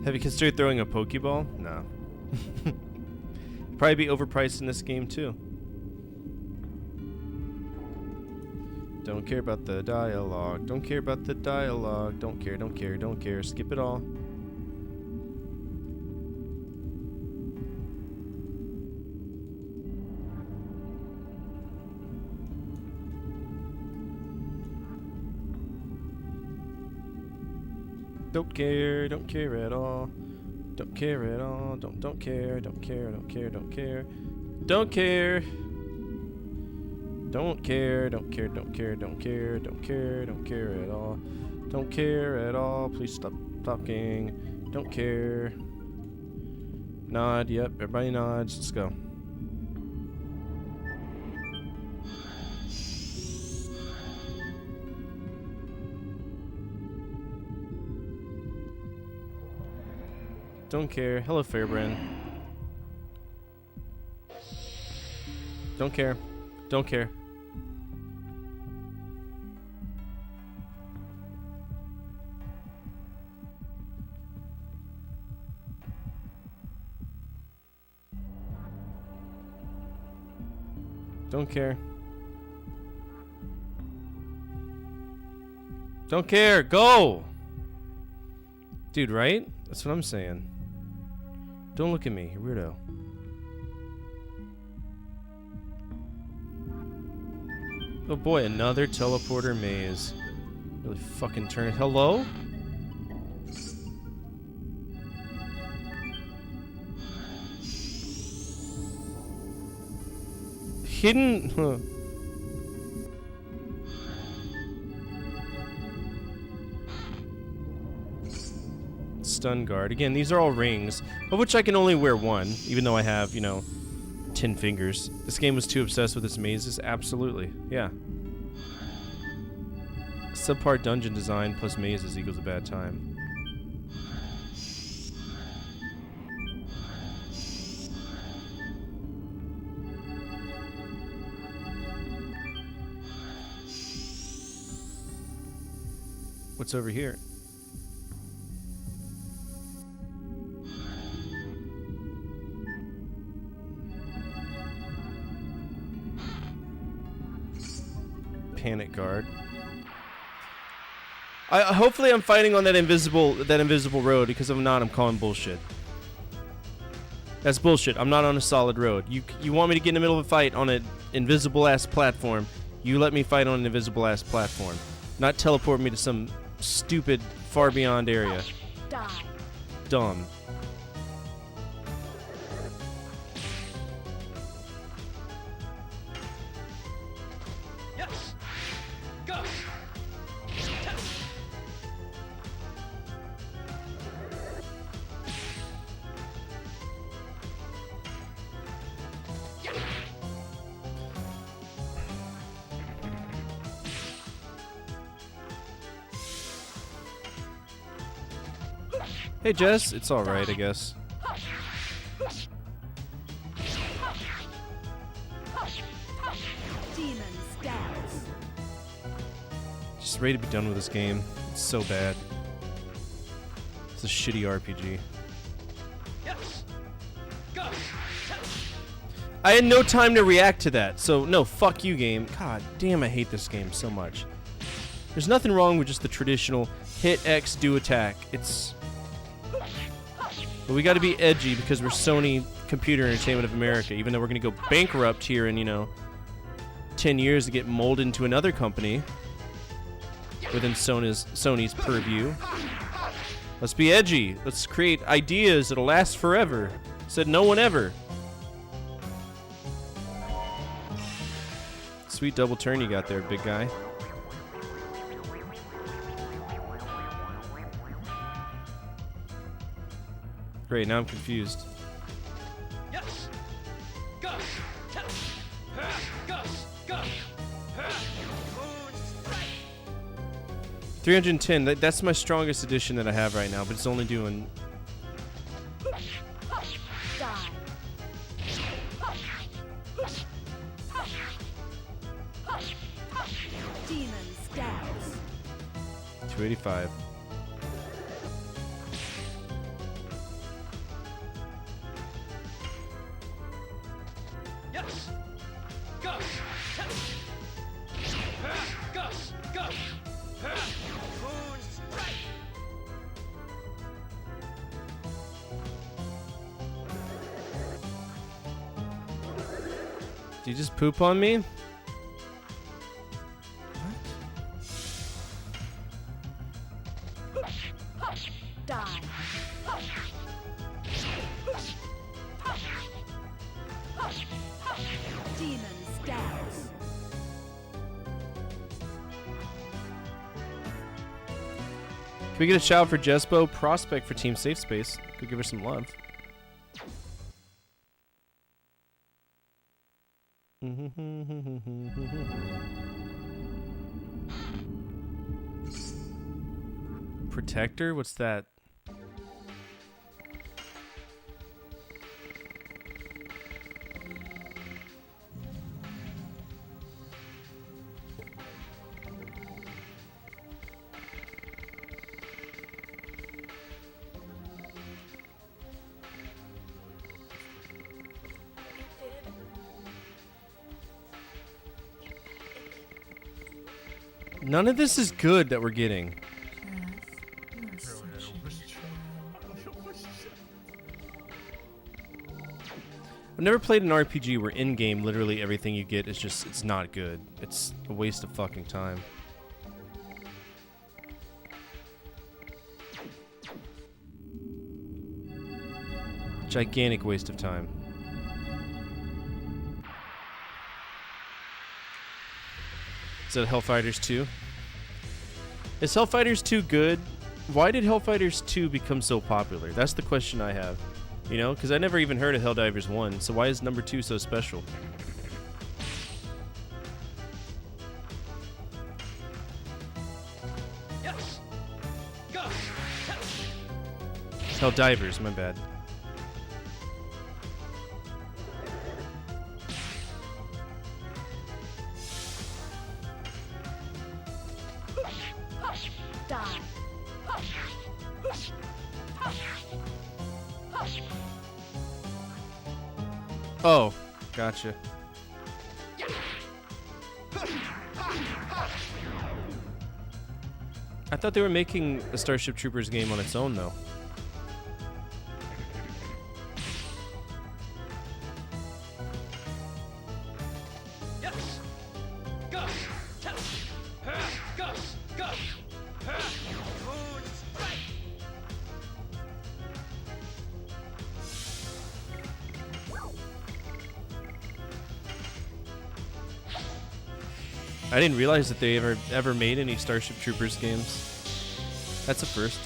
Have you considered throwing a Pokeball? No. Probably be overpriced in this game too. Don't care about the dialogue. Don't care about the dialogue. Don't care, don't care, don't care. Skip it all. Don't care at all. Don't care at all. Don't care, don't care, don't care, don't care. Don't care. Don't care, don't care, don't care, don't care, don't care, don't care at all. Don't care at all. Please stop talking. Don't care. Nod, yep, everybody nods. Let's go. Don't care. Hello, Fairbrand. Don't care. Don't care. Don't care. Don't care. Go! Dude, right? That's what I'm saying. Don't look at me, you weirdo. Oh boy, another teleporter maze. Really fucking turn it. Hello? Hidden. Huh. Stun guard. Again, these are all rings, of which I can only wear one, even though I have, 10 fingers. This game was too obsessed with its mazes? Absolutely. Yeah. Subpar dungeon design plus mazes equals a bad time. What's over here? Panic Guard. Hopefully I'm fighting on that invisible road, because if not, I'm calling bullshit. That's bullshit. I'm not on a solid road. You want me to get in the middle of a fight on an invisible ass platform? You let me fight on an invisible ass platform, not teleport me to some stupid far beyond area. Die. Dumb. Yes. Go. Hey Jess, it's alright, I guess. Demon stabs. Just ready to be done with this game. It's so bad. It's a shitty RPG. Yes. Go. I had no time to react to that, so no, fuck you, game. God damn, I hate this game so much. There's nothing wrong with just the traditional hit X, do attack. But we gotta be edgy because we're Sony Computer Entertainment of America, even though we're gonna go bankrupt here in, 10 years to get molded into another company within Sony's purview. Let's be edgy. Let's create ideas that'll last forever. Said no one ever. Sweet double turn you got there, big guy. Great, now I'm confused. Yes. Go. Go. Go. 310, that's my strongest edition that I have right now, but it's only doing... Die. Demon stabs. 285. Yes. Go. Go. Go. Moon strike. Did you just poop on me? Die. Demon stabs. Can we get a shout for Jespo? Prospect for Team Safe Space. Could give her some love. Protector? What's that? None of this is good that we're getting. I've never played an RPG where in-game literally everything you get is just, it's not good. It's a waste of fucking time. Gigantic waste of time. Is that Hellfighters 2? Is Hellfighters 2 good? Why did Hellfighters 2 become so popular? That's the question I have. You know, because I never even heard of Helldivers 1, so why is number 2 so special? Yes. Go. Helldivers, my bad. Die. Oh, gotcha. I thought they were making a Starship Troopers game on its own, though. Yes. Go. Tell. Go. Go. Goon strike. I didn't realize that they ever made any Starship Troopers games. That's a first.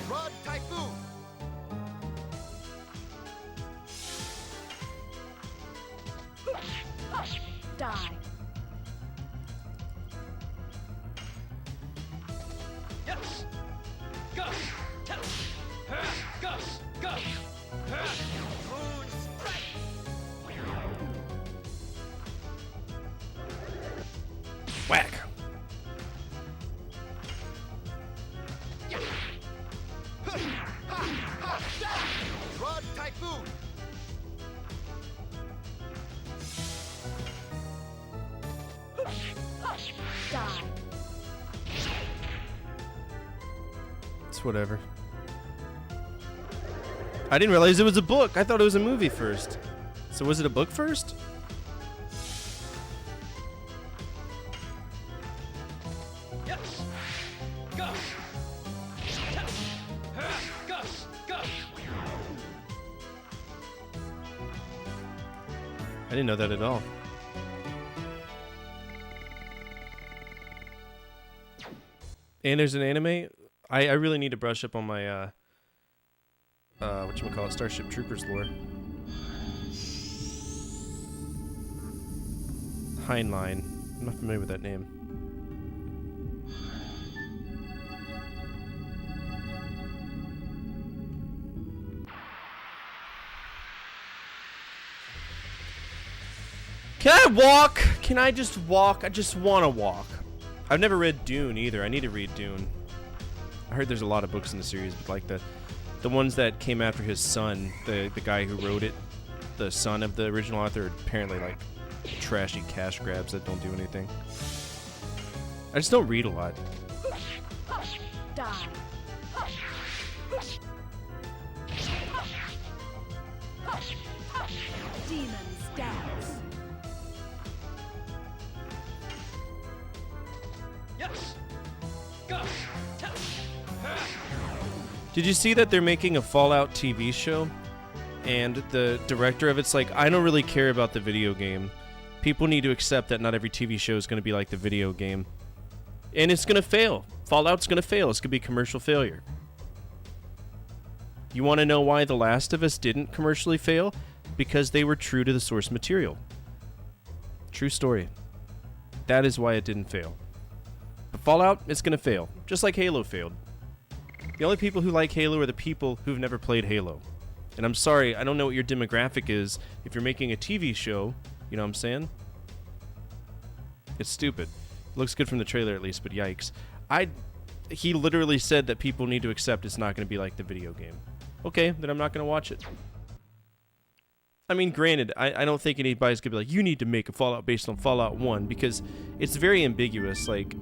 Rod Typhoon. Die. Yes. Go. Tell. Go. Go. Goon strike. Whack. Rod Typhoon. Die. It's whatever. I didn't realize it was a book. I thought it was a movie first. So was it a book first? Yes. Go. Tell. Go. Go. I didn't know that at all. And there's an anime. I really need to brush up on my whatchamacallit, Starship Troopers lore. Heinlein. I'm not familiar with that name. Can I walk? Can I just walk? I just want to walk. I've never read Dune either. I need to read Dune. I heard there's a lot of books in the series, but like the ones that came after his son, the guy who wrote it, the son of the original author, are apparently like trashy cash grabs that don't do anything. I just don't read a lot. Die. Demon stabs. Yes. Go. Tell. Did you see that they're making a Fallout TV show? And the director of it's like, I don't really care about the video game. People need to accept that not every TV show is going to be like the video game. And it's going to fail. Fallout's going to fail. It's going to be a commercial failure. You want to know why The Last of Us didn't commercially fail? Because they were true to the source material. True story. That is why it didn't fail. But Fallout, it's going to fail. Just like Halo failed. The only people who like Halo are the people who've never played Halo. And I'm sorry, I don't know what your demographic is. If you're making a TV show, you know what I'm saying? It's stupid. It looks good from the trailer at least, but yikes. He literally said that people need to accept it's not going to be like the video game. Okay, then I'm not going to watch it. I mean, granted, I don't think anybody's going to be like, you need to make a Fallout based on Fallout 1, because it's very ambiguous, like...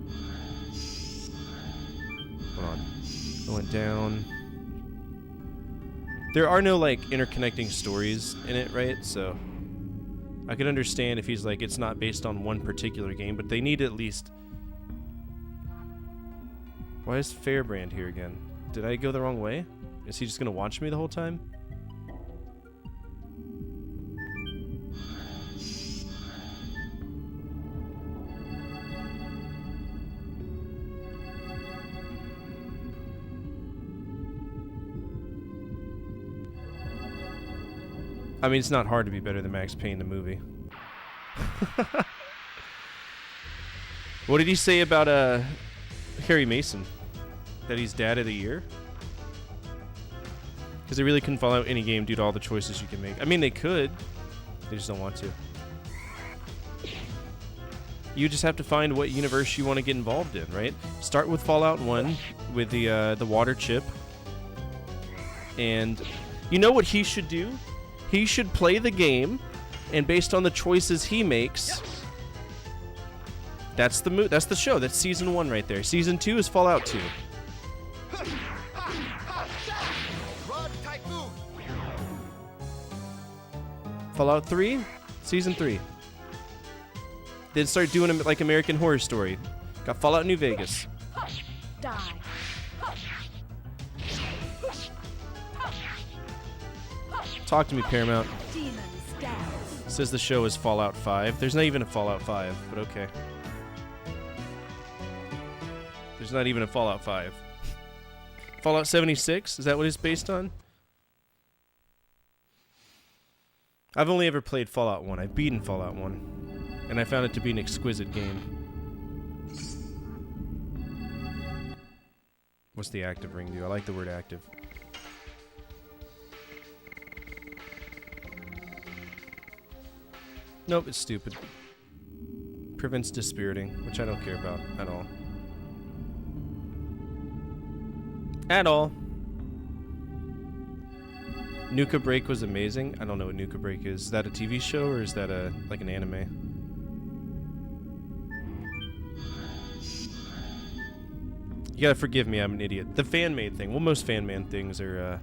Hold on. I went down... There are no, like, interconnecting stories in it, right? So... I could understand if he's like, it's not based on one particular game, but they need at least... Why is Fairbrand here again? Did I go the wrong way? Is he just gonna watch me the whole time? I mean, it's not hard to be better than Max Payne, the movie. What did he say about Harry Mason? That he's Dad of the Year? Because they really couldn't follow any game due to all the choices you can make. I mean, they could. They just don't want to. You just have to find what universe you want to get involved in, right? Start with Fallout 1 with the water chip. And you know what he should do? He should play the game, and based on the choices he makes, that's the show. That's season 1 right there. Season 2 is Fallout 2. Fallout 3, season 3. Then start doing it like American Horror Story. Got Fallout New Vegas. Die. Talk to me, Paramount. Demons dance. Says the show is Fallout 5. There's not even a Fallout 5, but okay. There's not even a Fallout 5. Fallout 76? Is that what it's based on? I've only ever played Fallout 1. I've beaten Fallout 1. And I found it to be an exquisite game. What's the active ring do? I like the word active. Nope, it's stupid. Prevents dispiriting, which I don't care about at all. At all. Nuka Break was amazing. I don't know what Nuka Break is. Is that a TV show or is that like an anime? You gotta forgive me, I'm an idiot. The fan-made thing. Well, most fan-made things are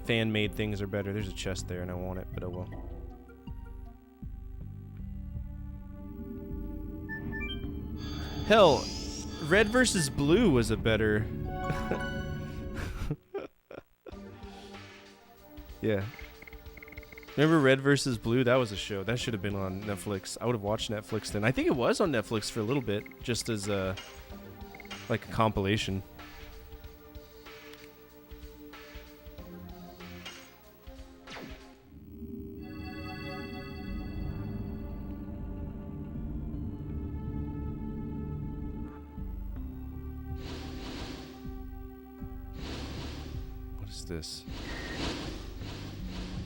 better. There's a chest there and I want it, but oh well. Hell, Red versus Blue was a better... Yeah. Remember Red versus Blue? That was a show. That should have been on Netflix. I would have watched Netflix then. I think it was on Netflix for a little bit, just as like a compilation. What is this?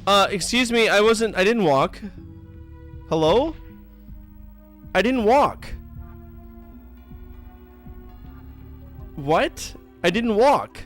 Excuse me, I didn't walk. Hello? I didn't walk. What? I didn't walk.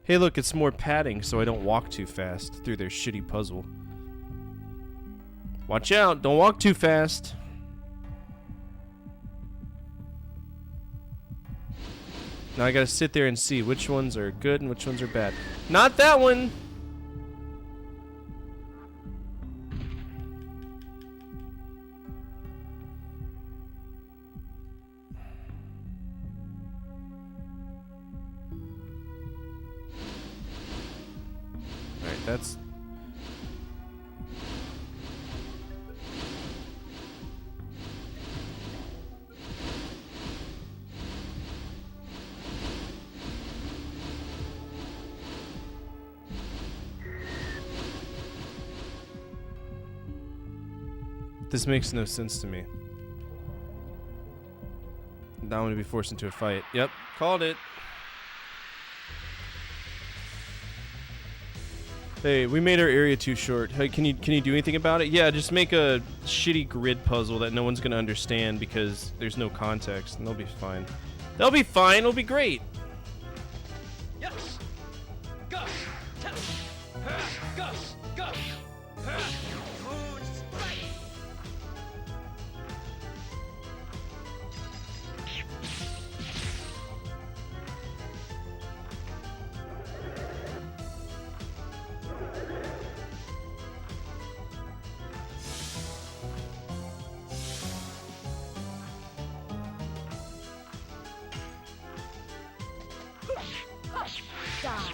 Hey look, it's more padding so I don't walk too fast through their shitty puzzle. Watch out, don't walk too fast. Now I gotta sit there and see which ones are good and which ones are bad. Not that one! Alright, that's... This makes no sense to me. Now I'm gonna be forced into a fight. Yep, called it. Hey, we made our area too short. Hey, can you do anything about it? Yeah, just make a shitty grid puzzle that no one's gonna understand because there's no context, and they'll be fine. They'll be fine. It'll be great. Yes. Go. Go. Go. Good strike. Die.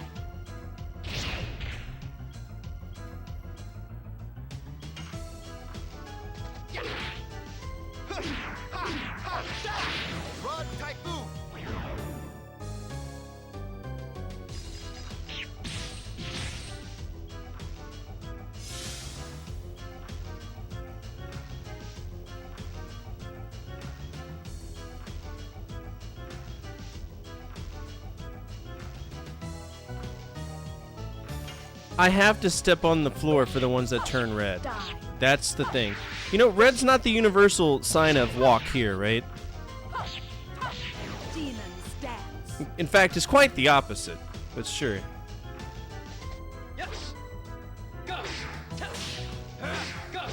I have to step on the floor for the ones that turn red. That's the thing. You know, red's not the universal sign of walk here, right? In fact, it's quite the opposite. But sure. Yes. Go. Go. Go.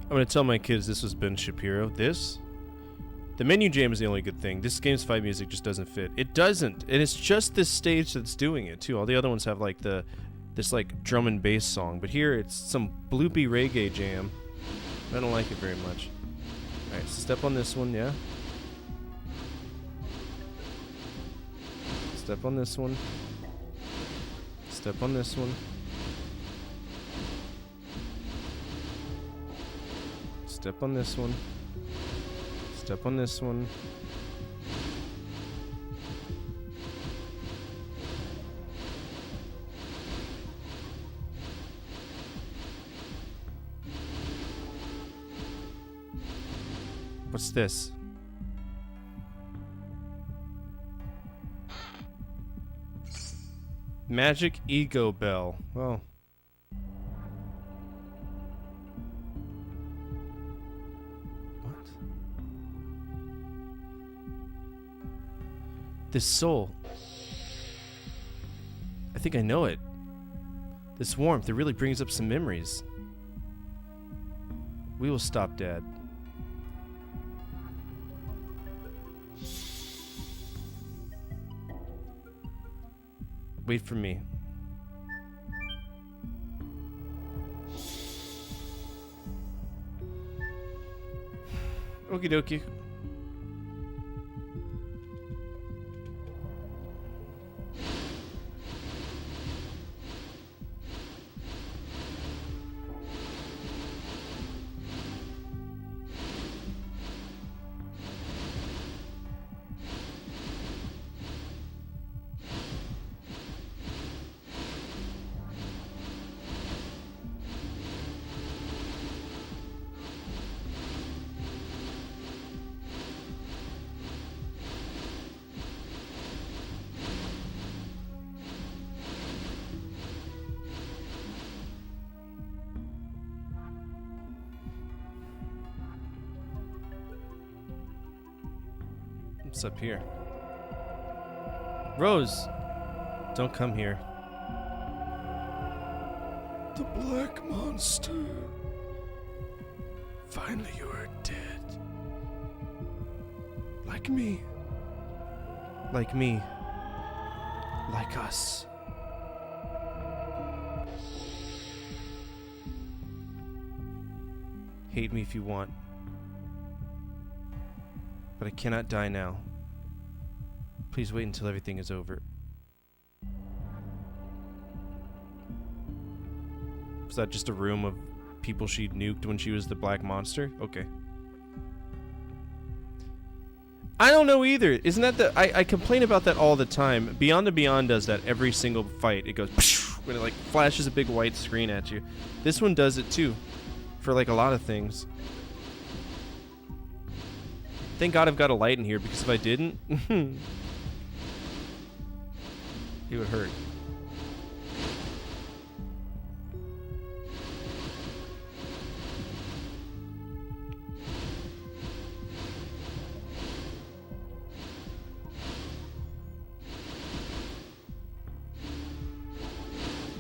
I'm gonna tell my kids this was Ben Shapiro. The menu jam is the only good thing. This game's fight music just doesn't fit. It doesn't, and it's just this stage that's doing it too. All the other ones have like this like drum and bass song, but here it's some bloopy reggae jam. I don't like it very much. All right, so step on this one, yeah. Step on this one. Step on this one. Step on this one. Step on this one. What's this? Magic Ego Bell. Well. This soul. I think I know it. This warmth, it really brings up some memories. We will stop, Dad. Wait for me. Okie dokie. What's up here? Rose! Don't come here. The black monster. Finally you are dead. Like me. Like me. Like us. Hate me if you want. But I cannot die now. Please wait until everything is over. Was that just a room of people she nuked when she was the black monster? Okay. I don't know either. Isn't that the... I complain about that all the time. Beyond the Beyond does that every single fight. It goes... when it like flashes a big white screen at you. This one does it too. For like a lot of things. Thank God I've got a light in here, because if I didn't... it would hurt.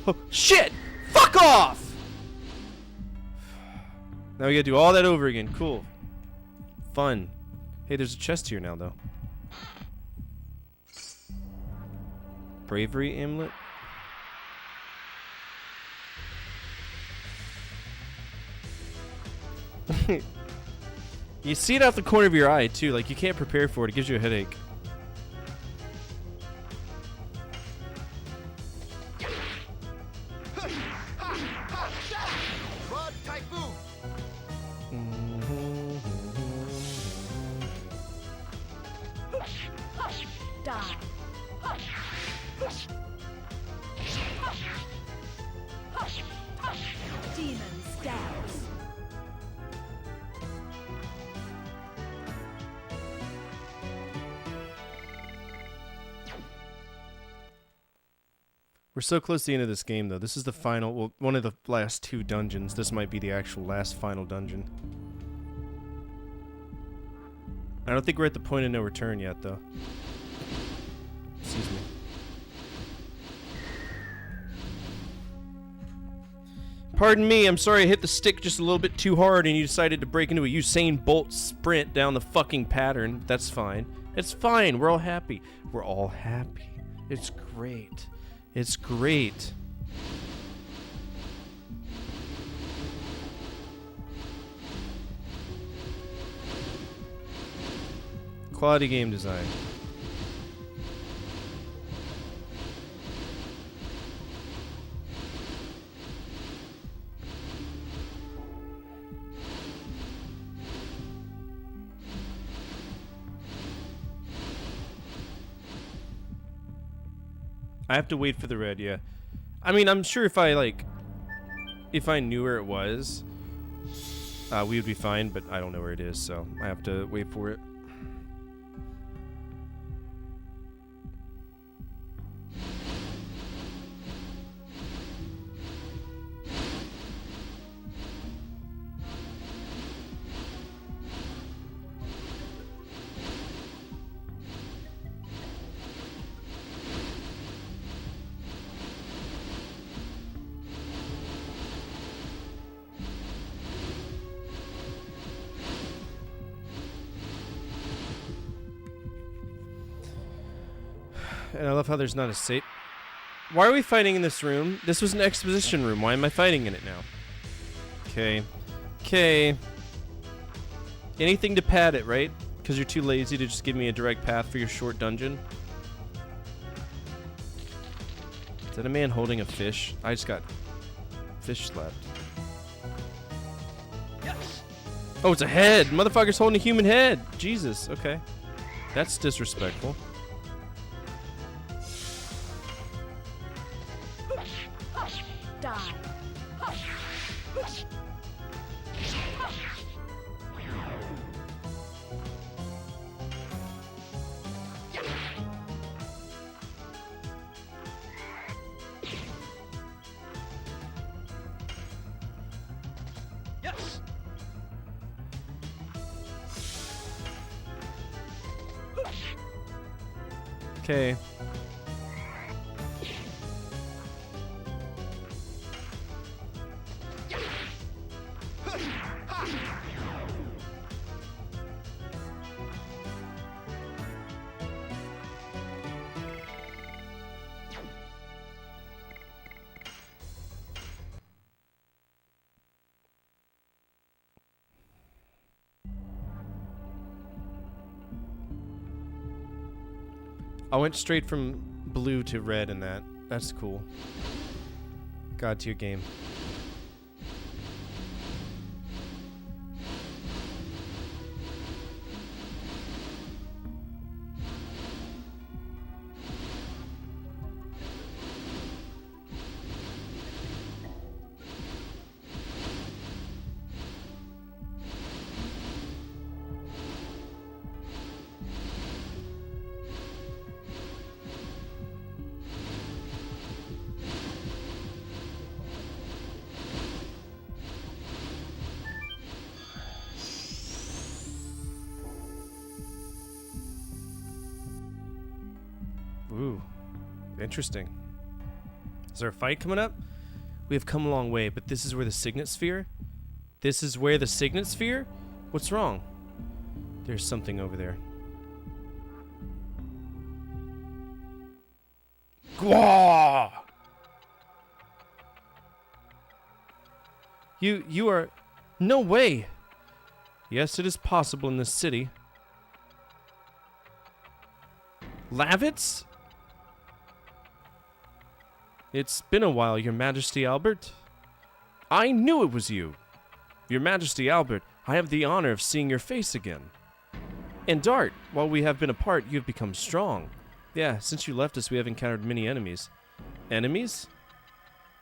Oh, shit! Fuck off! Now we gotta do all that over again. Cool. Fun. Hey, there's a chest here now, though. Bravery amulet? You see it out the corner of your eye, too. Like, you can't prepare for it. It gives you a headache. Die. Demon stabs. We're so close to the end of this game, though. This is the final, well, one of the last 2 dungeons. This might be the actual last final dungeon. I don't think we're at the point of no return yet, though. Excuse me. Pardon me, I'm sorry I hit the stick just a little bit too hard and you decided to break into a Usain Bolt sprint down the fucking pattern. That's fine. It's fine. We're all happy. We're all happy. It's great. It's great. Quality game design. I have to wait for the red, yeah. I mean, I'm sure if I knew where it was, we would be fine, but I don't know where it is, so I have to wait for it. And I love how there's not a save. Why are we fighting in this room? This was an exposition room. Why am I fighting in it now? Okay. Okay. Anything to pad it, right? Because you're too lazy to just give me a direct path for your short dungeon? Is that a man holding a fish? I just got fish slapped. Yes. Oh, it's a head! Motherfucker's holding a human head! Jesus, okay. That's disrespectful. Die. Yes. Okay. I went straight from blue to red in that. That's cool. God tier game. Ooh, interesting. Is there a fight coming up? We have come a long way, but this is where the Signet Sphere? This is where the Signet Sphere? What's wrong? There's something over there. Gwah! You are... No way! Yes, it is possible in this city. Lavitz? It's been a while, Your Majesty Albert. I knew it was you. Your Majesty Albert, I have the honor of seeing your face again. And Dart, while we have been apart, you have become strong. Yeah, since you left us, we have encountered many enemies. Enemies?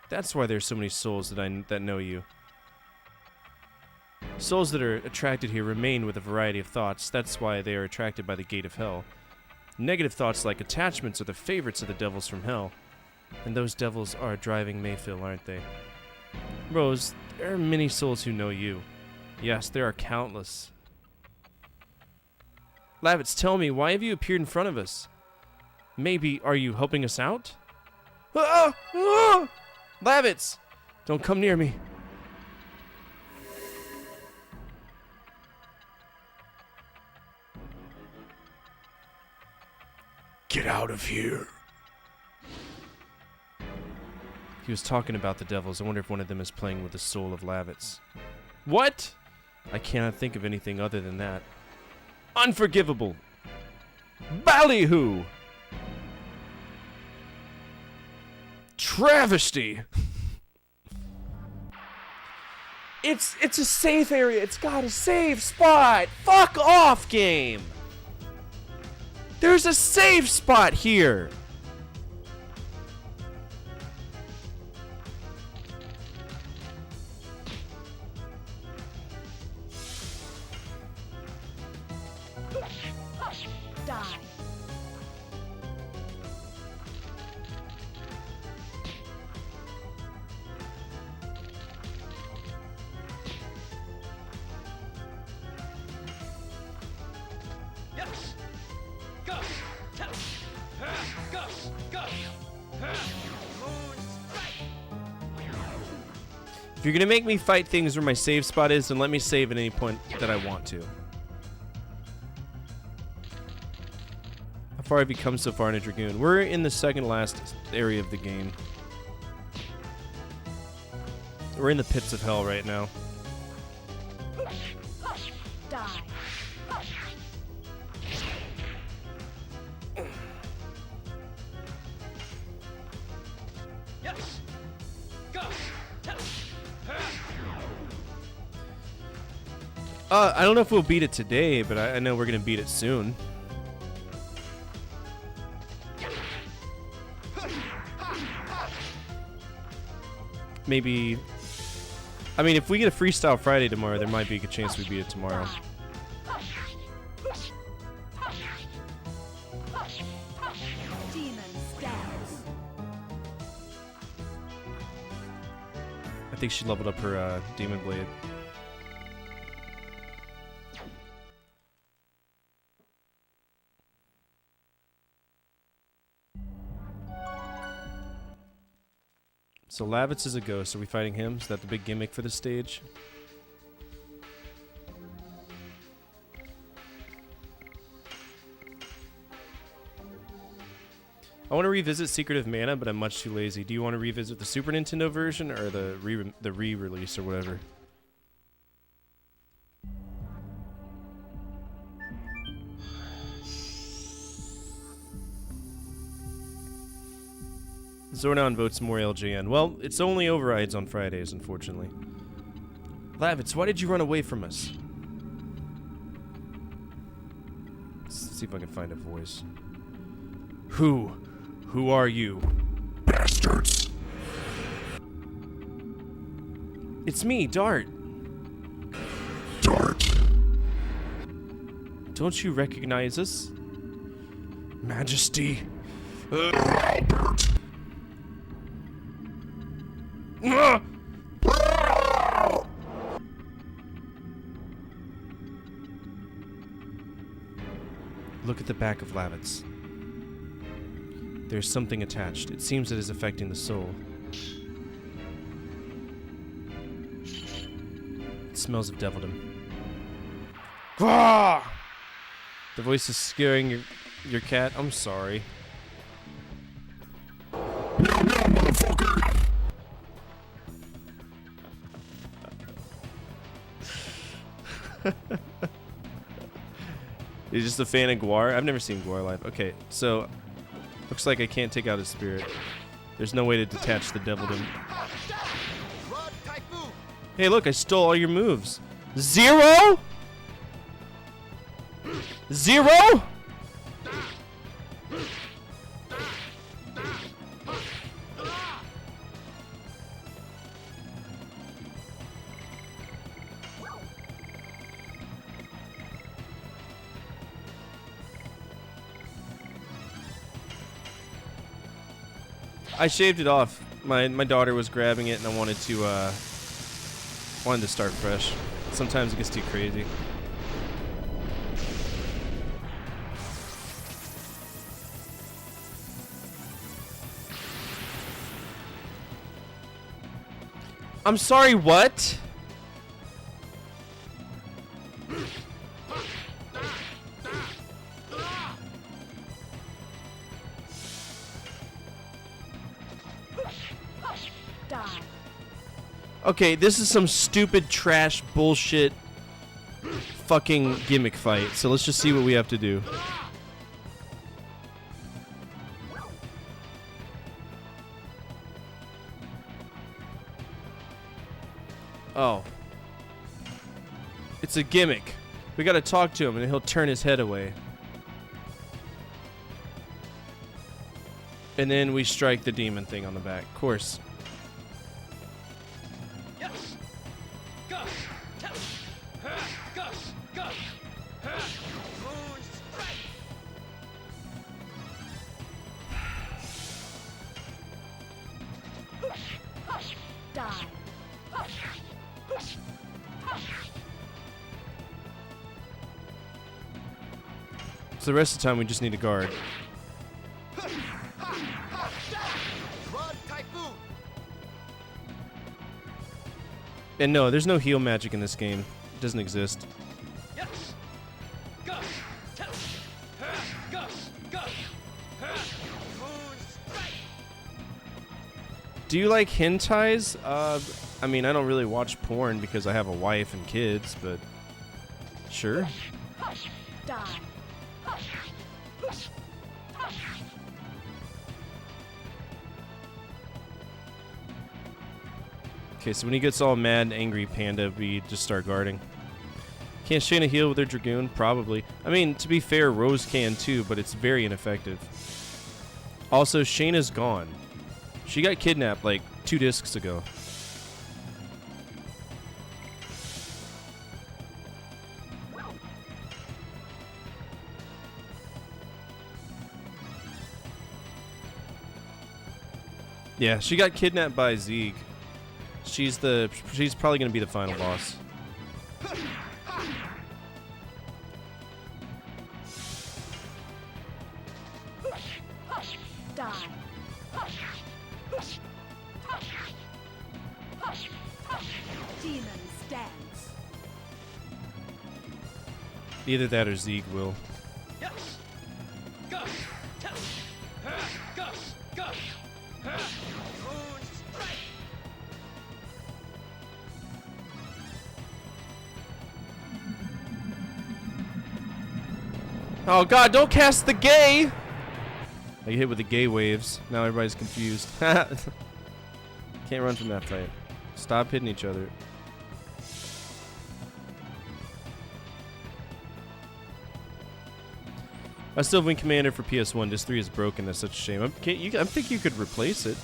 That's why there's so many souls that know you. Souls that are attracted here remain with a variety of thoughts. That's why they are attracted by the gate of hell. Negative thoughts like attachments are the favorites of the devils from hell. And those devils are driving Mayfield, aren't they? Rose, there are many souls who know you. Yes, there are countless. Lavitz, tell me, why have you appeared in front of us? Maybe, are you helping us out? Ah! Ah! Lavitz! Don't come near me. Get out of here. He was talking about the devils. I wonder if one of them is playing with the soul of Lavitz. What? I cannot think of anything other than that. Unforgivable. Ballyhoo. Travesty. It's a safe area. It's got a safe spot. Fuck off, game. There's a safe spot here. Die. Yes. Go. Tell. Go. Go. Moon strike. If you're gonna make me fight things where my save spot is, then let me save at any point that I want to. How far have you come so far in a Dragoon? We're in the second last area of the game. We're in the pits of hell right now. Die. Yes. Go. Tell. I don't know if we'll beat it today, but I know we're gonna beat it soon. Maybe. I mean, if we get a Freestyle Friday tomorrow, there might be a good chance we beat it tomorrow. Demon scales. I think she leveled up her Demon Blade. So Lavitz is a ghost. Are we fighting him? Is that the big gimmick for the stage? I want to revisit Secret of Mana, but I'm much too lazy. Do you want to revisit the Super Nintendo version or the re-release or whatever? Zornon votes more LJN. Well, it's only overrides on Fridays, unfortunately. Lavitz, why did you run away from us? Let's see if I can find a voice. Who? Who are you? Bastards. It's me, Dart. Dart. Don't you recognize us? Majesty. Albert. Look at the back of Lavitz. There's something attached. It seems it is affecting the soul. It smells of devildom. Ah! The voice is scaring your cat. I'm sorry. No, motherfucker. He's just a fan of Guar. I've never seen Guar live. Okay, so looks like I can't take out his spirit. There's no way to detach the devildom. Hey, look, I stole all your moves. 0? 0? I shaved it off. My daughter was grabbing it, and I wanted to start fresh. Sometimes it gets too crazy. I'm sorry, what? Die. Okay, this is some stupid trash bullshit fucking gimmick fight. So let's just see what we have to do. Oh. It's a gimmick. We gotta talk to him and he'll turn his head away. And then we strike the demon thing on the back. Of course. Die. So the rest of the time we just need a guard. And no, there's no heal magic in this game. It doesn't exist. Do you like hentais? I mean, I don't really watch porn because I have a wife and kids, but sure. Die. Okay, so when he gets all mad and angry, Panda, we just start guarding. Can Shayna heal with her Dragoon? Probably. I mean, to be fair, Rose can too, but it's very ineffective. Also, Shayna's gone. She got kidnapped like 2 discs ago. Yeah, she got kidnapped by Zeke. She's probably gonna be the final boss. Die. Demon stands. Either that or Zeke will. Oh god, don't cast the gay! I get hit with the gay waves. Now everybody's confused. Can't run from that fight. Stop hitting each other. I still have Wing Commander for PS1. Disc 3 is broken. That's such a shame. I think you could replace it.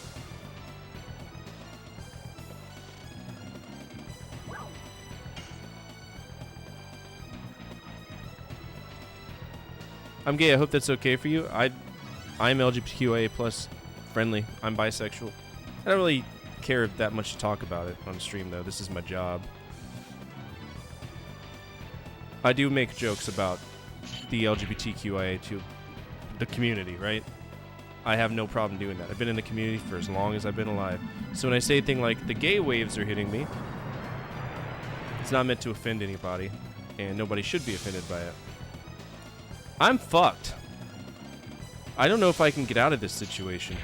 I'm gay. I hope that's okay for you. I'm LGBTQIA plus friendly. I'm bisexual. I don't really care that much to talk about it on stream though. This is my job. I do make jokes about the LGBTQIA to the community, right? I have no problem doing that. I've been in the community for as long as I've been alive. So when I say a thing like the gay waves are hitting me, it's not meant to offend anybody, and nobody should be offended by it. I'm fucked. I don't know if I can get out of this situation.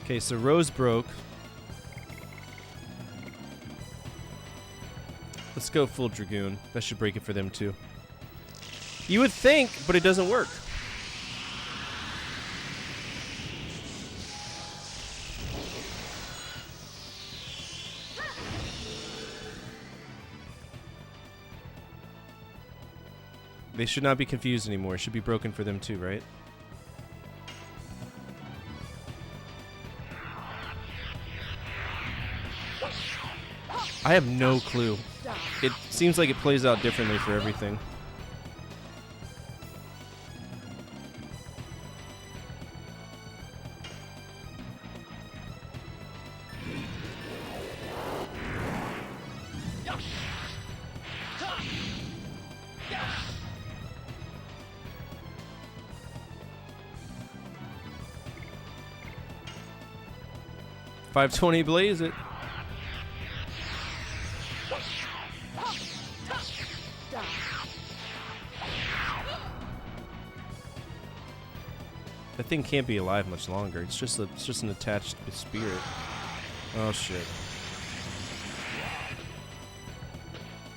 Okay, so Rose broke. Let's go full Dragoon. That should break it for them too. You would think, but it doesn't work. They should not be confused anymore. It should be broken for them too, right? I have no clue. It seems like it plays out differently for everything. .520 blaze it. That thing can't be alive much longer. It's just an attached spirit. Oh shit.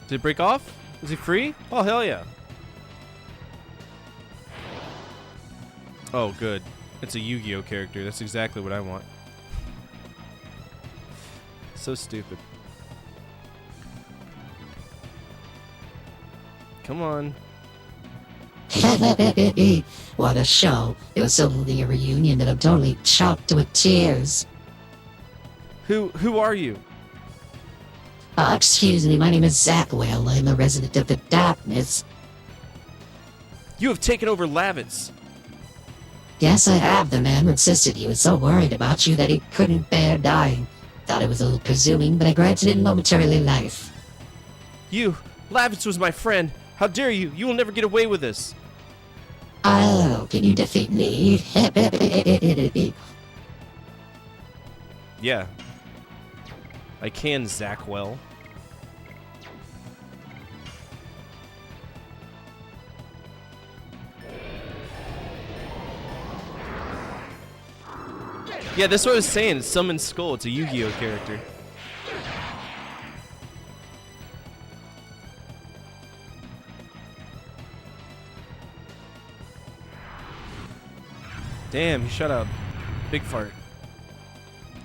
Did it break off? Is he free? Oh hell yeah. Oh good. It's a Yu-Gi-Oh character. That's exactly what I want. So stupid. Come on. What a show. It was only a reunion and I'm totally shocked with tears. Who are you? Excuse me, my name is Zapwell. I'm a resident of the darkness. You have taken over Lavitz. Yes, I have. The man who insisted he was so worried about you that he couldn't bear dying. Thought it was a little presuming, but I granted him momentarily life. You! Lavitz was my friend! How dare you! You will never get away with this! Oh, can you defeat me? Yeah. I can, Zackwell. Yeah, that's what I was saying. It's Summon Skull. It's a Yu-Gi-Oh character. Damn, he shot out big fart.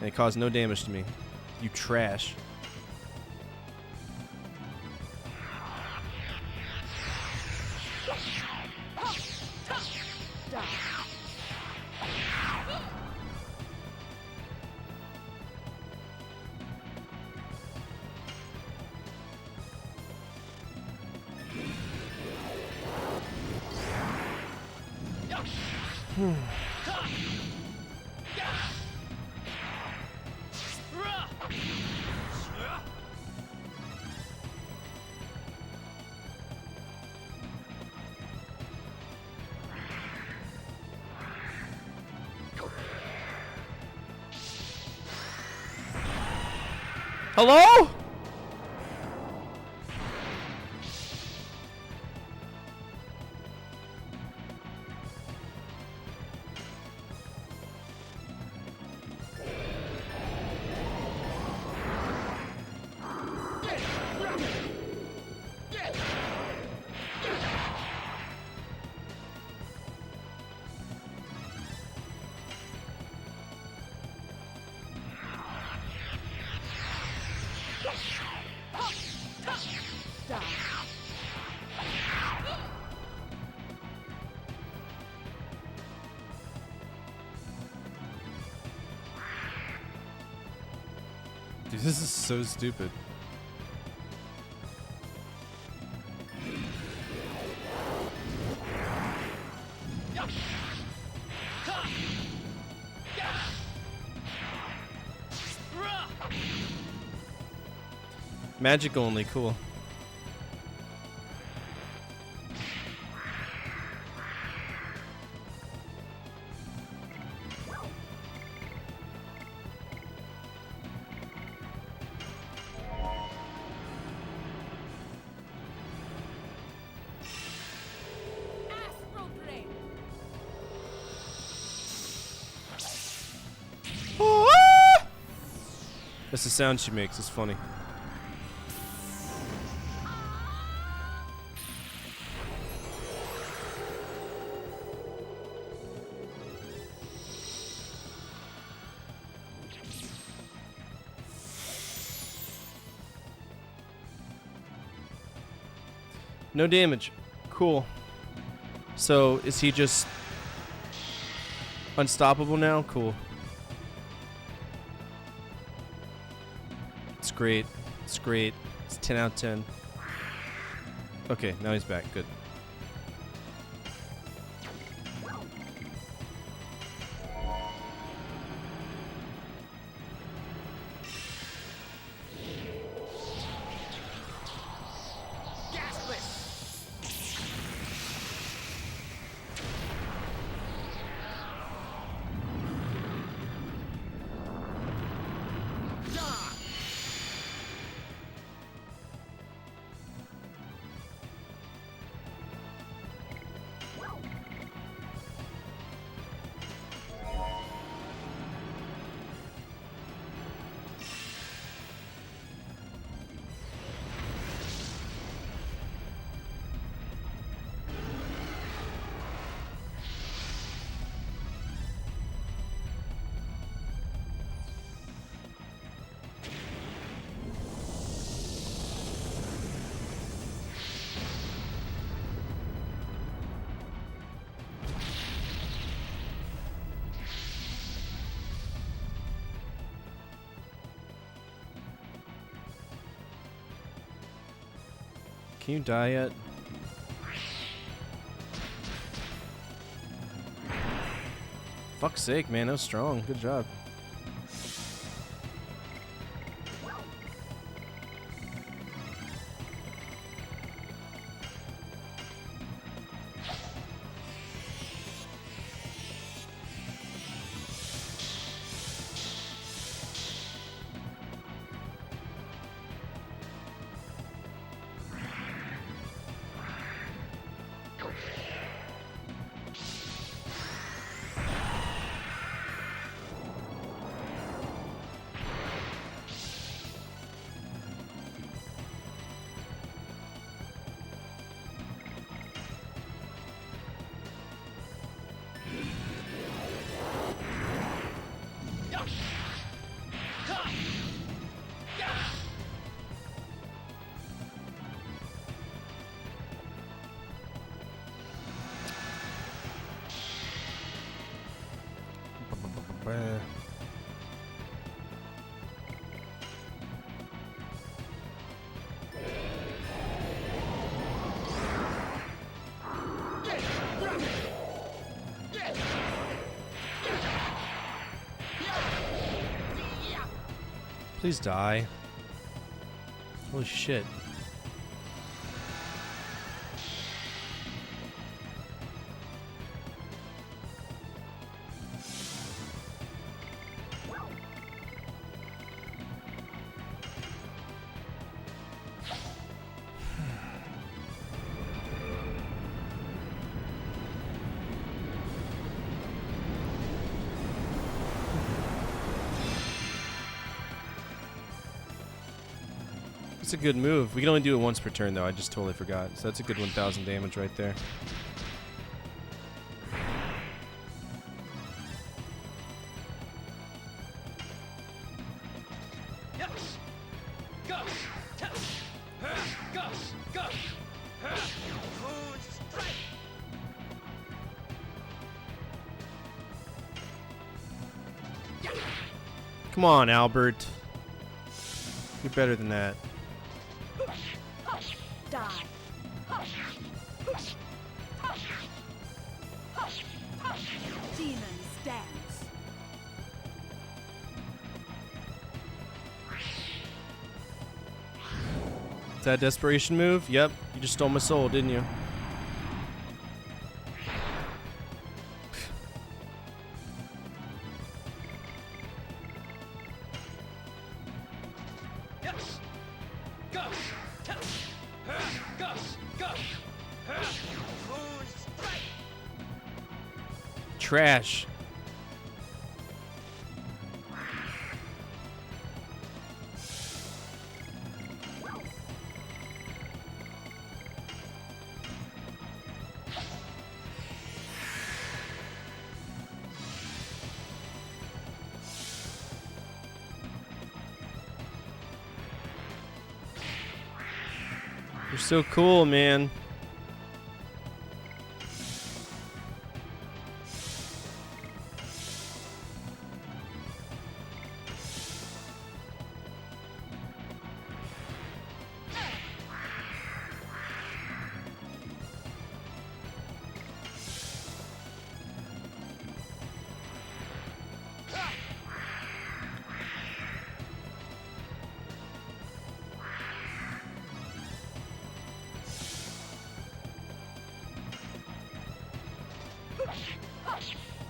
And it caused no damage to me. You trash. Hello? Dude, this is so stupid. Magic only, cool. That's the sound she makes. It's funny. No damage. Cool. So, is he just unstoppable now? Cool. It's great. It's great. It's 10 out of 10. Okay, now he's back. Good. Can you die yet? Fuck's sake, man. That was strong. Good job. Please die. Holy shit. It's a good move. We can only do it once per turn, though. I just totally forgot. So that's a good 1,000 damage right there. Come on, Albert. You're better than that. Die. Demon stance. Is that a desperation move? Yep. You just stole my soul, didn't you? Trash. You're so cool, man.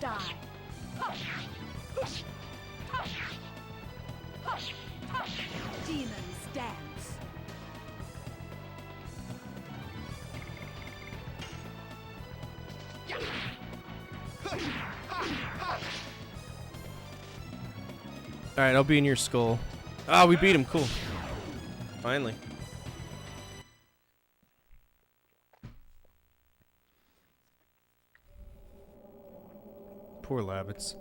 die. Demons dance. Alright, I'll be in your skull. Ah, we beat him. Cool. Finally. Poor Labbits.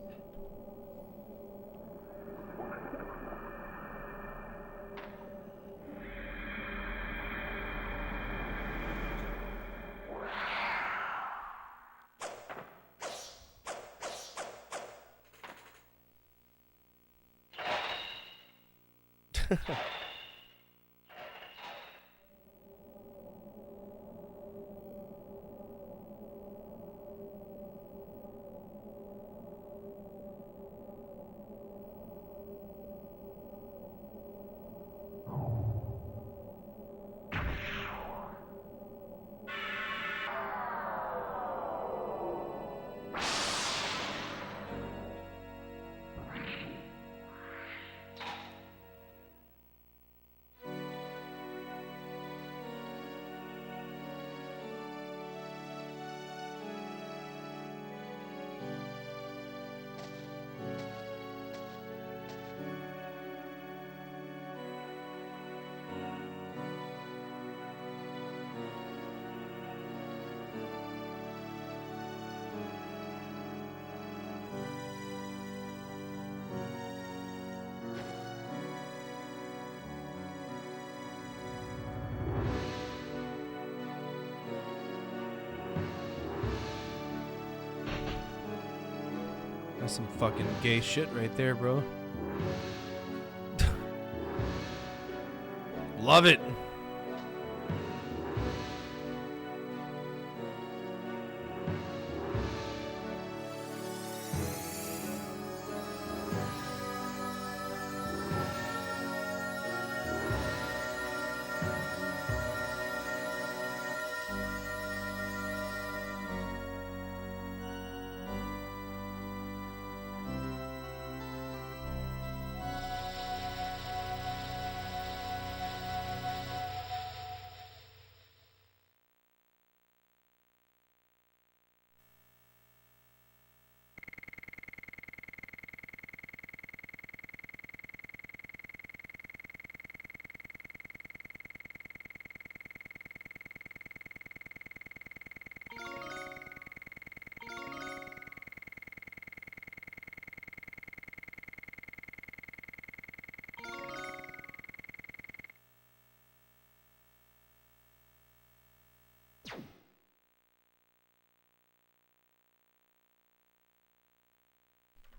That's some fucking gay shit right there, bro. Love it.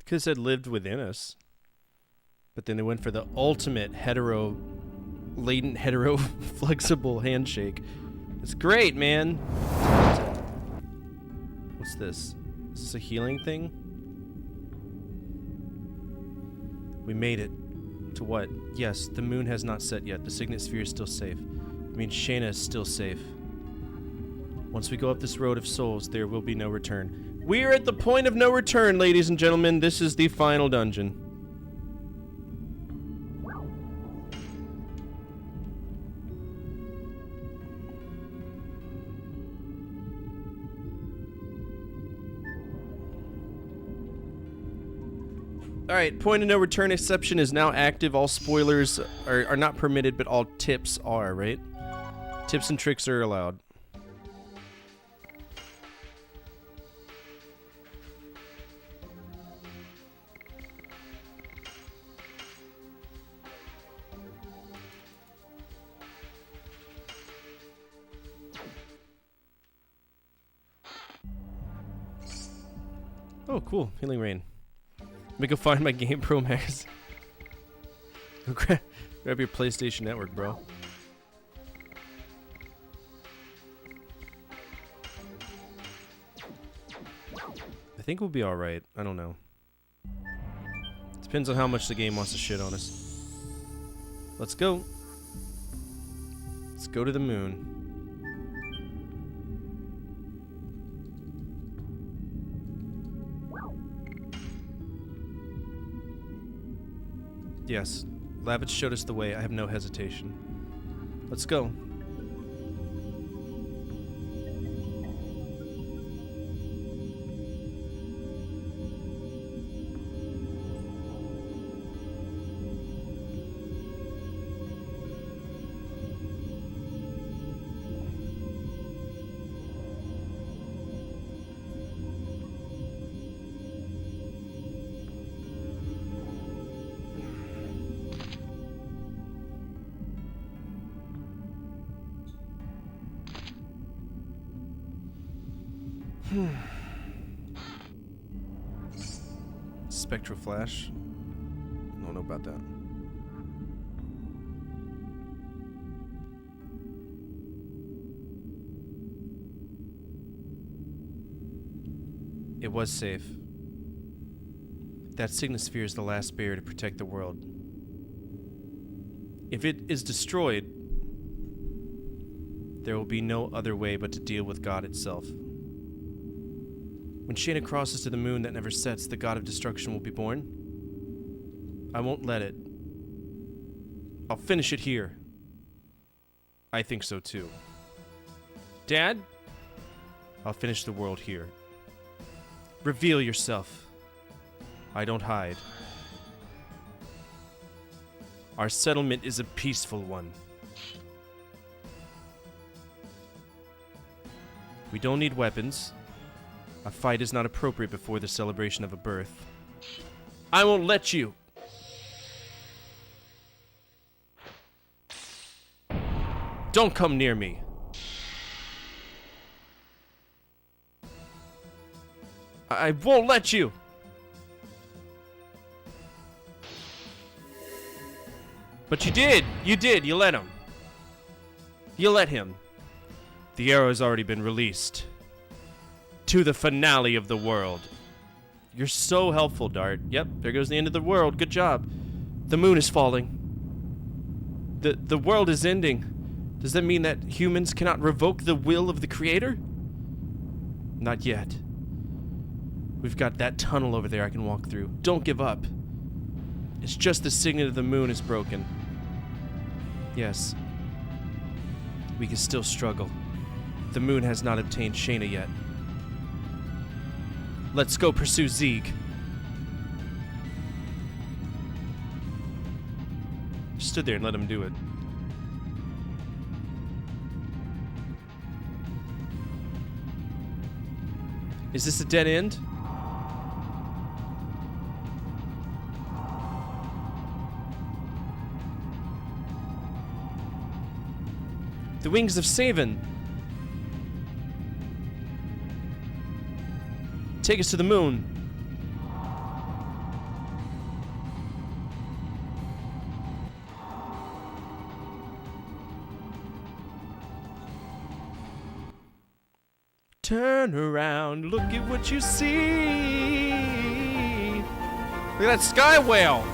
Could have said lived within us. But then they went for the ultimate latent hetero flexible handshake. It's great, man. What's this? Is this a healing thing? We made it. To what? Yes, the moon has not set yet. The signet sphere is still safe. I mean, Shayna is still safe. Once we go up this road of souls, there will be no return. We are at the point of no return, ladies and gentlemen. This is the final dungeon. Alright, point of no return exception is now active. All spoilers are not permitted, but all tips are, right? Tips and tricks are allowed. Oh, cool. Healing Rain. Let me go find my GamePro Max. Go grab your PlayStation Network, bro. I think we'll be alright. I don't know. Depends on how much the game wants to shit on us. Let's go. Let's go to the moon. Yes, Lavitch showed us the way. I have no hesitation. Let's go. Spectral flash. Don't know about that. It was safe. That signosphere is the last barrier to protect the world. If it is destroyed, there will be no other way but to deal with God itself. When Shayna crosses to the moon that never sets, the god of destruction will be born. I won't let it. I'll finish it here. I think so too. Dad? I'll finish the world here. Reveal yourself. I don't hide. Our settlement is a peaceful one. We don't need weapons. A fight is not appropriate before the celebration of a birth. I won't let you! Don't come near me! I won't let you! But you did! You did! You let him! You let him! The arrow has already been released. To the finale of the world. You're so helpful, Dart. Yep, there goes the end of the world. Good job. The moon is falling. The world is ending. Does that mean that humans cannot revoke the will of the Creator? Not yet. We've got that tunnel over there I can walk through. Don't give up. It's just the signet of the moon is broken. Yes. We can still struggle. The moon has not obtained Shayna yet. Let's go pursue Zeeg. Stood there and let him do it. Is this a dead end? The wings of Savan. Take us to the moon. Turn around, look at what you see. Look at that sky whale.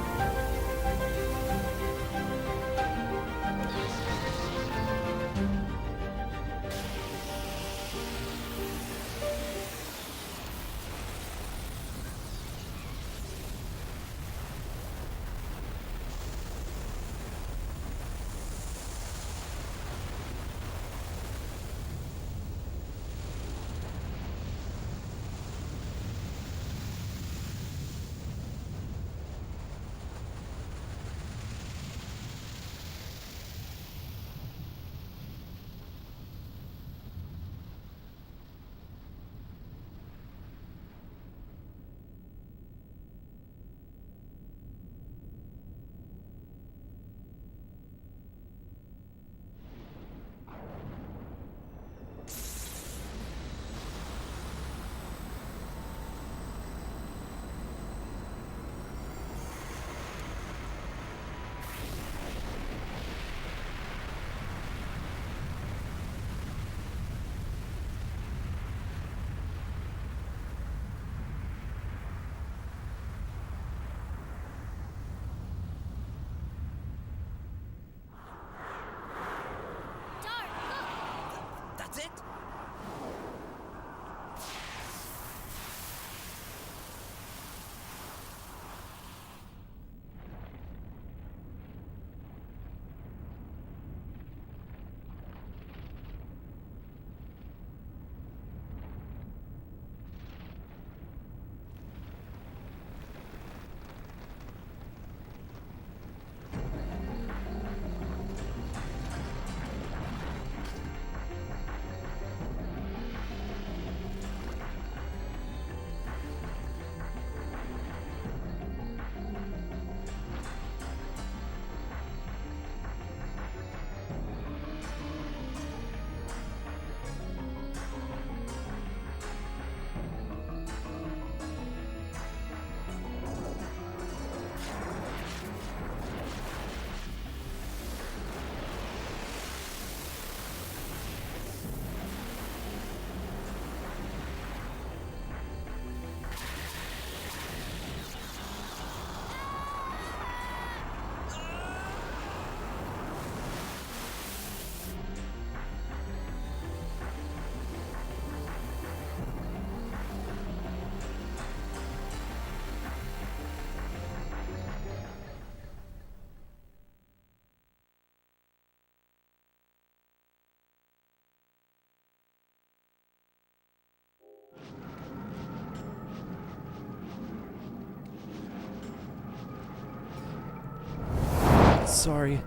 sorry.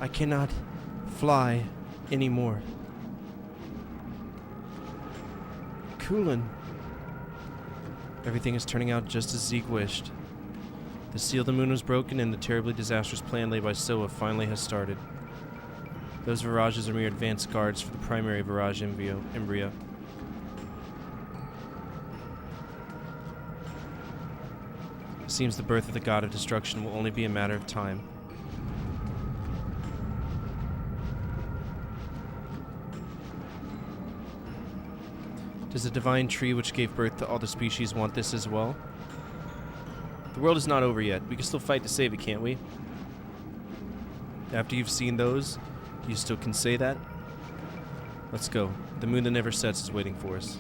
I cannot fly anymore. Coolin'. Everything is turning out just as Zeke wished. The seal of the moon was broken and the terribly disastrous plan laid by Soa finally has started. Those virages are mere advanced guards for the primary virage embryo. It seems the birth of the god of destruction will only be a matter of time. Does the divine tree which gave birth to all the species want this as well? The world is not over yet. We can still fight to save it, can't we? After you've seen those, you still can say that? Let's go. The moon that never sets is waiting for us.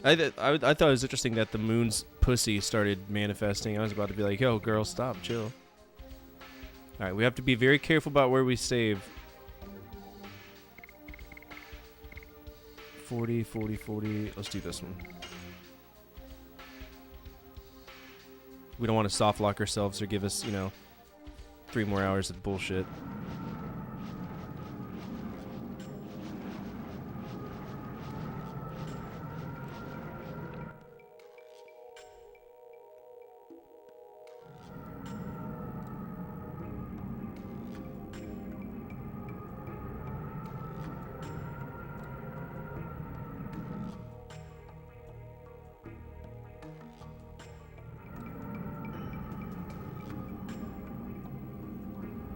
I thought it was interesting that the moon's pussy started manifesting. I was about to be like, yo, girl, stop, chill. Alright, we have to be very careful about where we save. 40, 40, 40. Let's do this one. We don't want to soft lock ourselves or give us, 3 more hours of bullshit.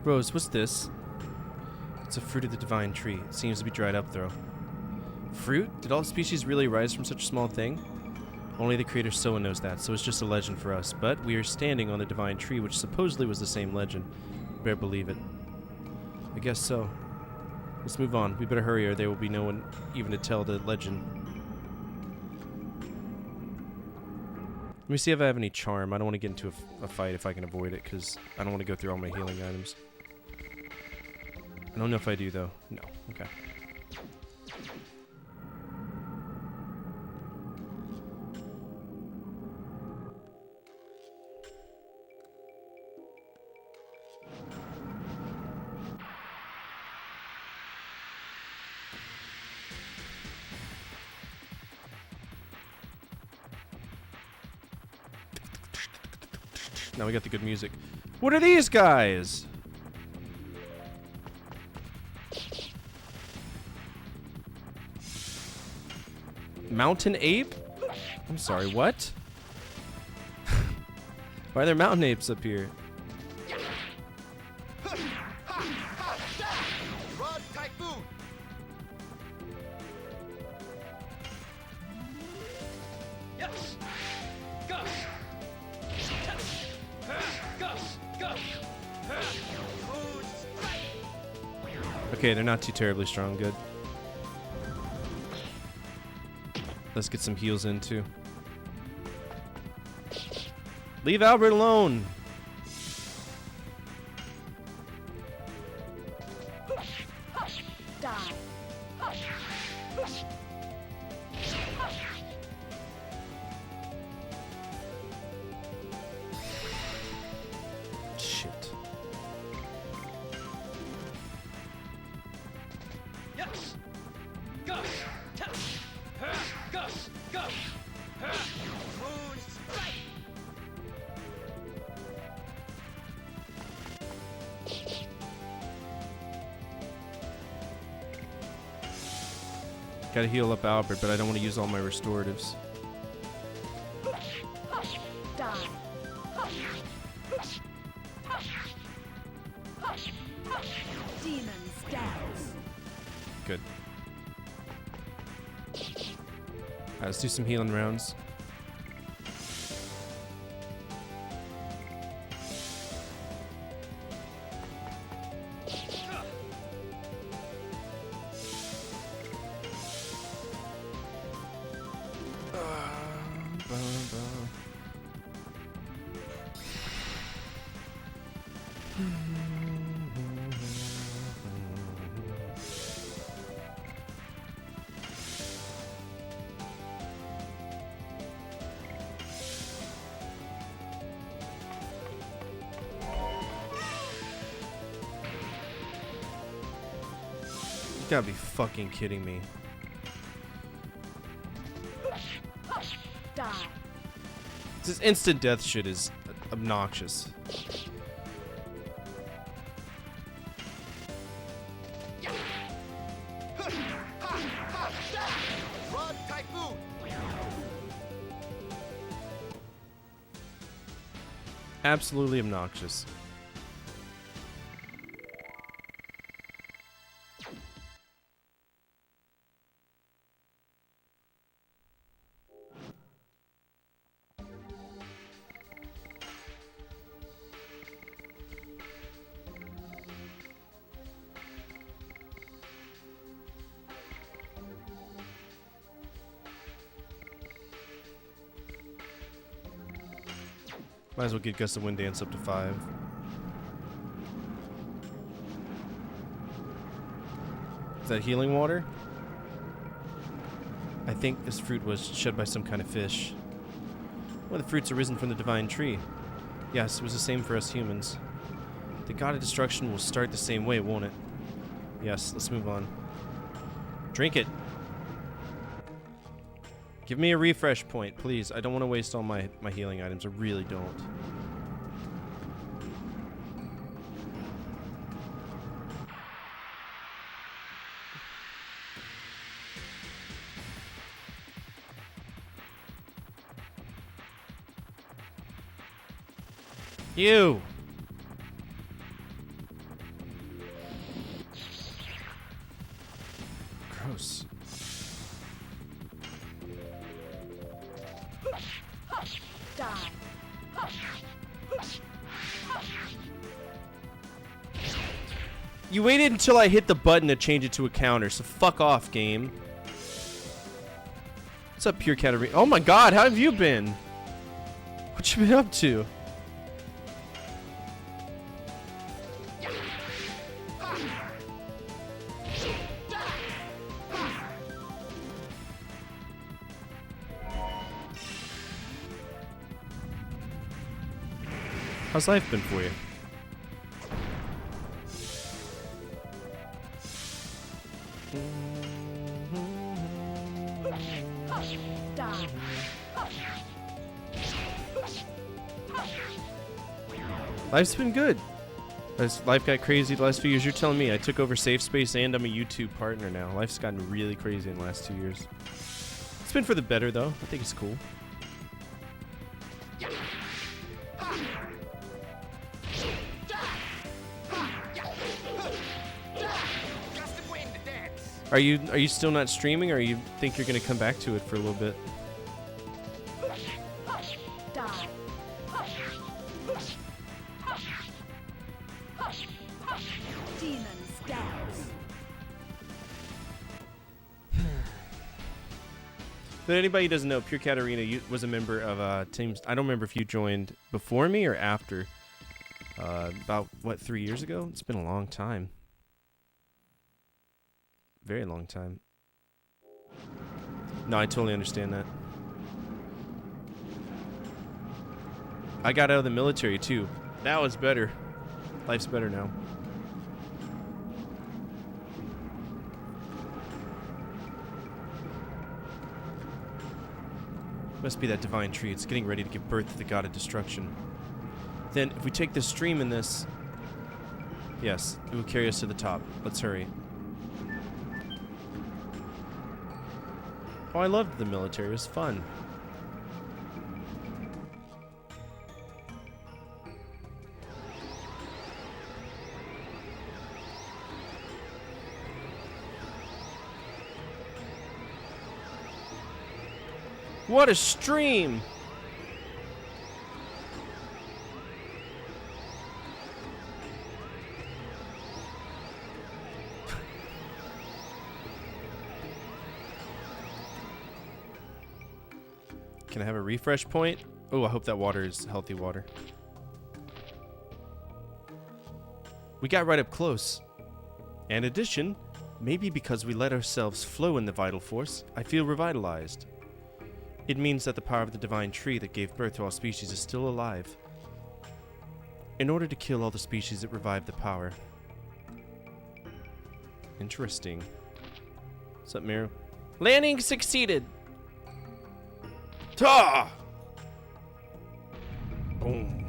Rose, what's this? It's a fruit of the divine tree. It seems to be dried up, though. Fruit? Did all species really rise from such a small thing? Only the creator Soa knows that, so it's just a legend for us. But we are standing on the divine tree, which supposedly was the same legend. Better believe it. I guess so. Let's move on. We better hurry or there will be no one even to tell the legend. Let me see if I have any charm. I don't want to get into a fight if I can avoid it, because I don't want to go through all my healing items. I don't know if I do, though. No. Okay. Now we got the good music. What are these guys? Mountain ape? I'm sorry, what? Why are there mountain apes up here? Okay, they're not too terribly strong. Good. Let's get some heals in, too. Leave Albert alone! Shit. Gotta heal up Albert, but I don't want to use all my restoratives. Demon stabs. Good. Alright, let's do some healing rounds. Gotta be fucking kidding me. Die. This instant death shit is obnoxious. Run, Typhoon! Absolutely obnoxious. Might as well get Gust of Wind Dance up to 5. Is that healing water? I think this fruit was shed by some kind of fish. One of the fruits arisen from the divine tree. Yes, it was the same for us humans. The god of destruction will start the same way, won't it? Yes, let's move on. Drink it. Give me a refresh point, please. I don't want to waste all my healing items. I really don't. You! Gross. Die. You waited until I hit the button to change it to a counter, so fuck off, game. What's up, Pure Katarina? Oh my god, how have you been? What you been up to? How's life been for you? Die. Life's been good. As life got crazy the last few years, you're telling me. I took over Safe Space and I'm a YouTube partner now. Life's gotten really crazy in the last 2 years. It's been for the better, though. I think it's cool. Are you still not streaming, or you think you're gonna come back to it for a little bit? Die. Demon stabs. But anybody who doesn't know, Pure Katarina was a member of teams. I don't remember if you joined before me or after. About what, 3 years ago? It's been a long time. Very long time. No, I totally understand that. I got out of the military too. Now it's better. Life's better now. Must be that divine tree. It's getting ready to give birth to the god of destruction. Then, if we take this stream in this... Yes, it will carry us to the top. Let's hurry. Oh, I loved the military. It was fun. What a stream! Can I have a refresh point? Oh, I hope that water is healthy water. We got right up close. In addition, maybe because we let ourselves flow in the vital force, I feel revitalized. It means that the power of the divine tree that gave birth to all species is still alive. In order to kill all the species that revive the power. Interesting. What's up, Miru? Landing succeeded! Ta! Boom.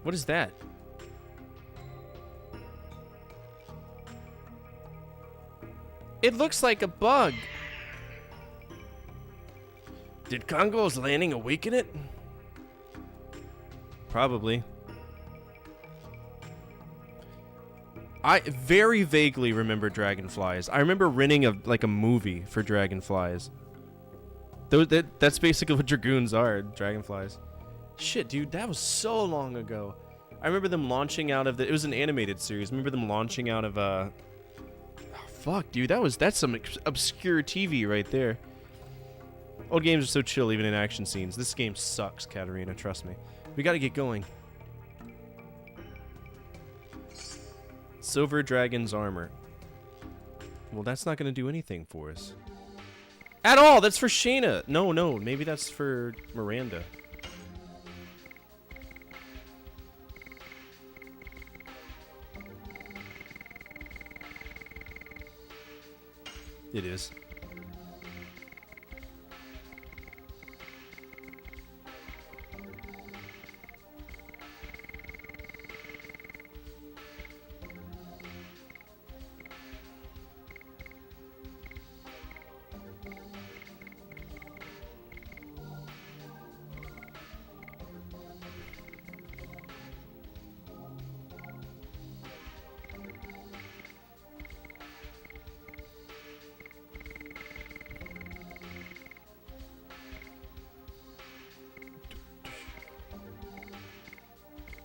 What is that? It looks like a bug. Did Congo's landing awaken it? Probably. I very vaguely remember dragonflies. I remember renting a movie for dragonflies. That's basically what dragoons are, dragonflies. Shit, dude, that was so long ago. I remember them launching out of it was an animated series. I remember them launching out of oh, fuck, dude, that's some obscure TV right there. Old games are so chill even in action scenes. This game sucks, Katarina, trust me. We gotta get going. Silver Dragon's armor. Well, that's not gonna do anything for us. At all! That's for Shayna! No, maybe that's for Miranda. It is.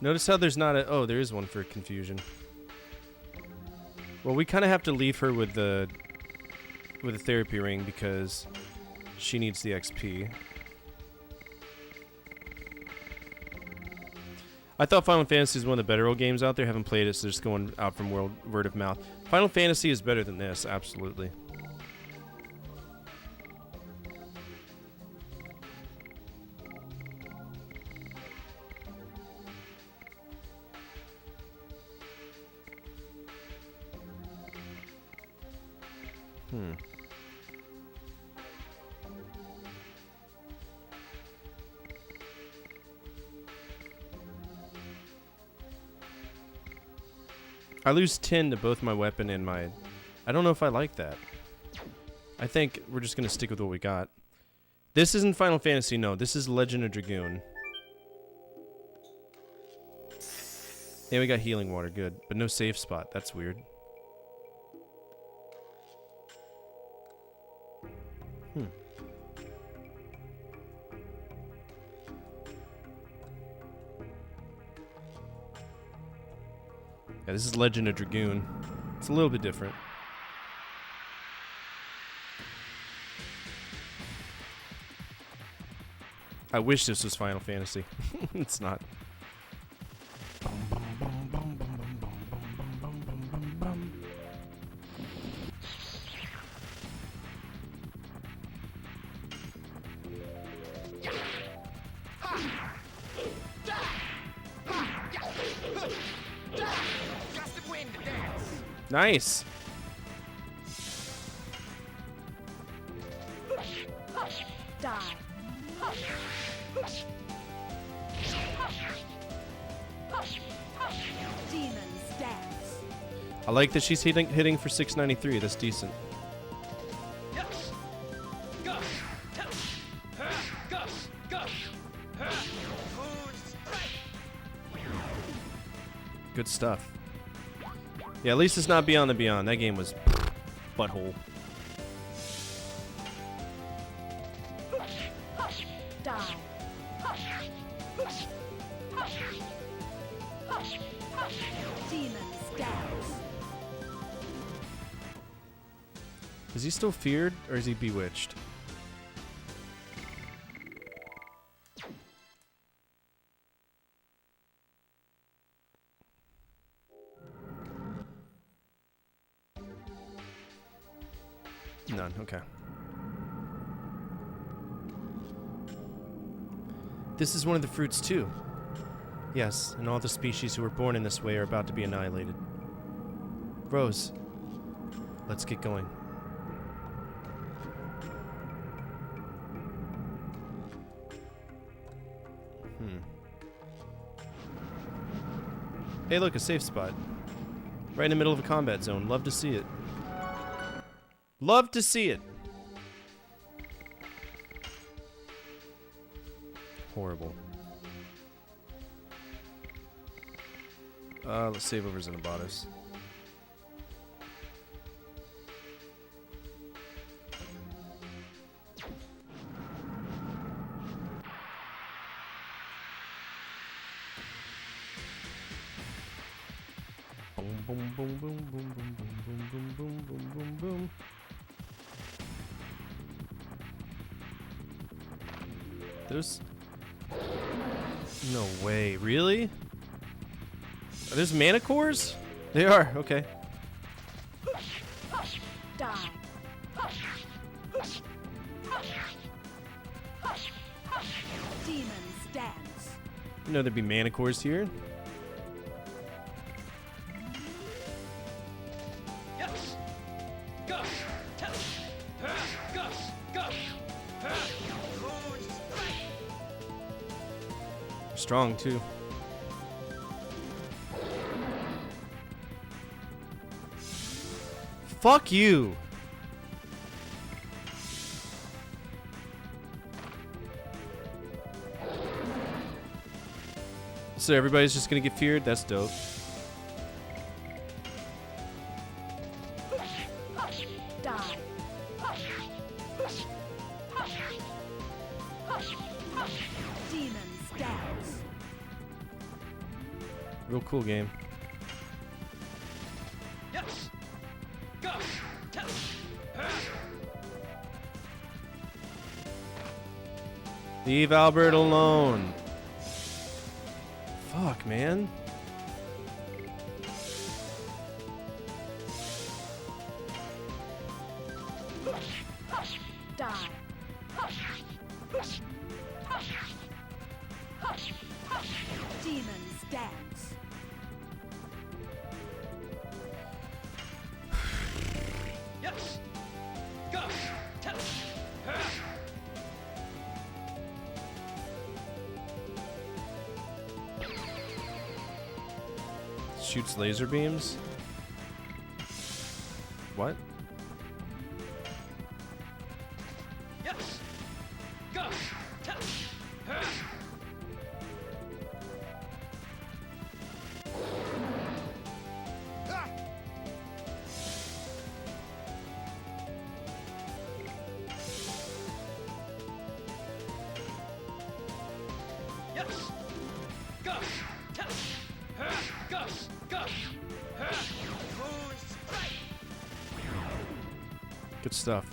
Notice how there's not a... Oh, there is one for confusion. Well, we kind of have to leave her with the therapy ring because she needs the XP. I thought Final Fantasy is one of the better old games out there. Haven't played it, so just going out from word of mouth. Final Fantasy is better than this, absolutely. I lose 10 to both my weapon and my... I don't know if I like that. I think we're just going to stick with what we got. This isn't Final Fantasy, no. This is Legend of Dragoon. Yeah, we got healing water, good. But no safe spot, that's weird. Yeah, this is Legend of Dragoon. It's a little bit different. I wish this was Final Fantasy. It's not. Nice. Die. Demon stance. I like that she's hitting for 693. That's decent. Good stuff. Yeah, at least it's not Beyond the Beyond. That game was butthole. Die. Demon stance. Is he still feared, or is he bewitched? None, okay. This is one of the fruits too. Yes, and all the species who were born in this way are about to be annihilated. Rose, let's get going. Hey, look, a safe spot. Right in the middle of a combat zone. Love to see it. Love to see it. Horrible. Let's save over Xenobotus. Boom, boom, boom, boom, boom, boom, boom, boom, boom, boom, boom, boom, boom. There's... No way. Really? Are those manticores? They are. Okay. Die. Demons dance. You know there'd be manticores here. Yes. Go. Go. Go. Strong too. Fuck you. So everybody's just gonna get feared? That's dope. Die. Demons dance. Real cool game. Yes. Go. Leave Albert alone. Fuck, man. Die. Demons dance. Yes. Go. Shoots laser beams? What? Yes. Go. Yes. Go. Go. Go. Good stuff.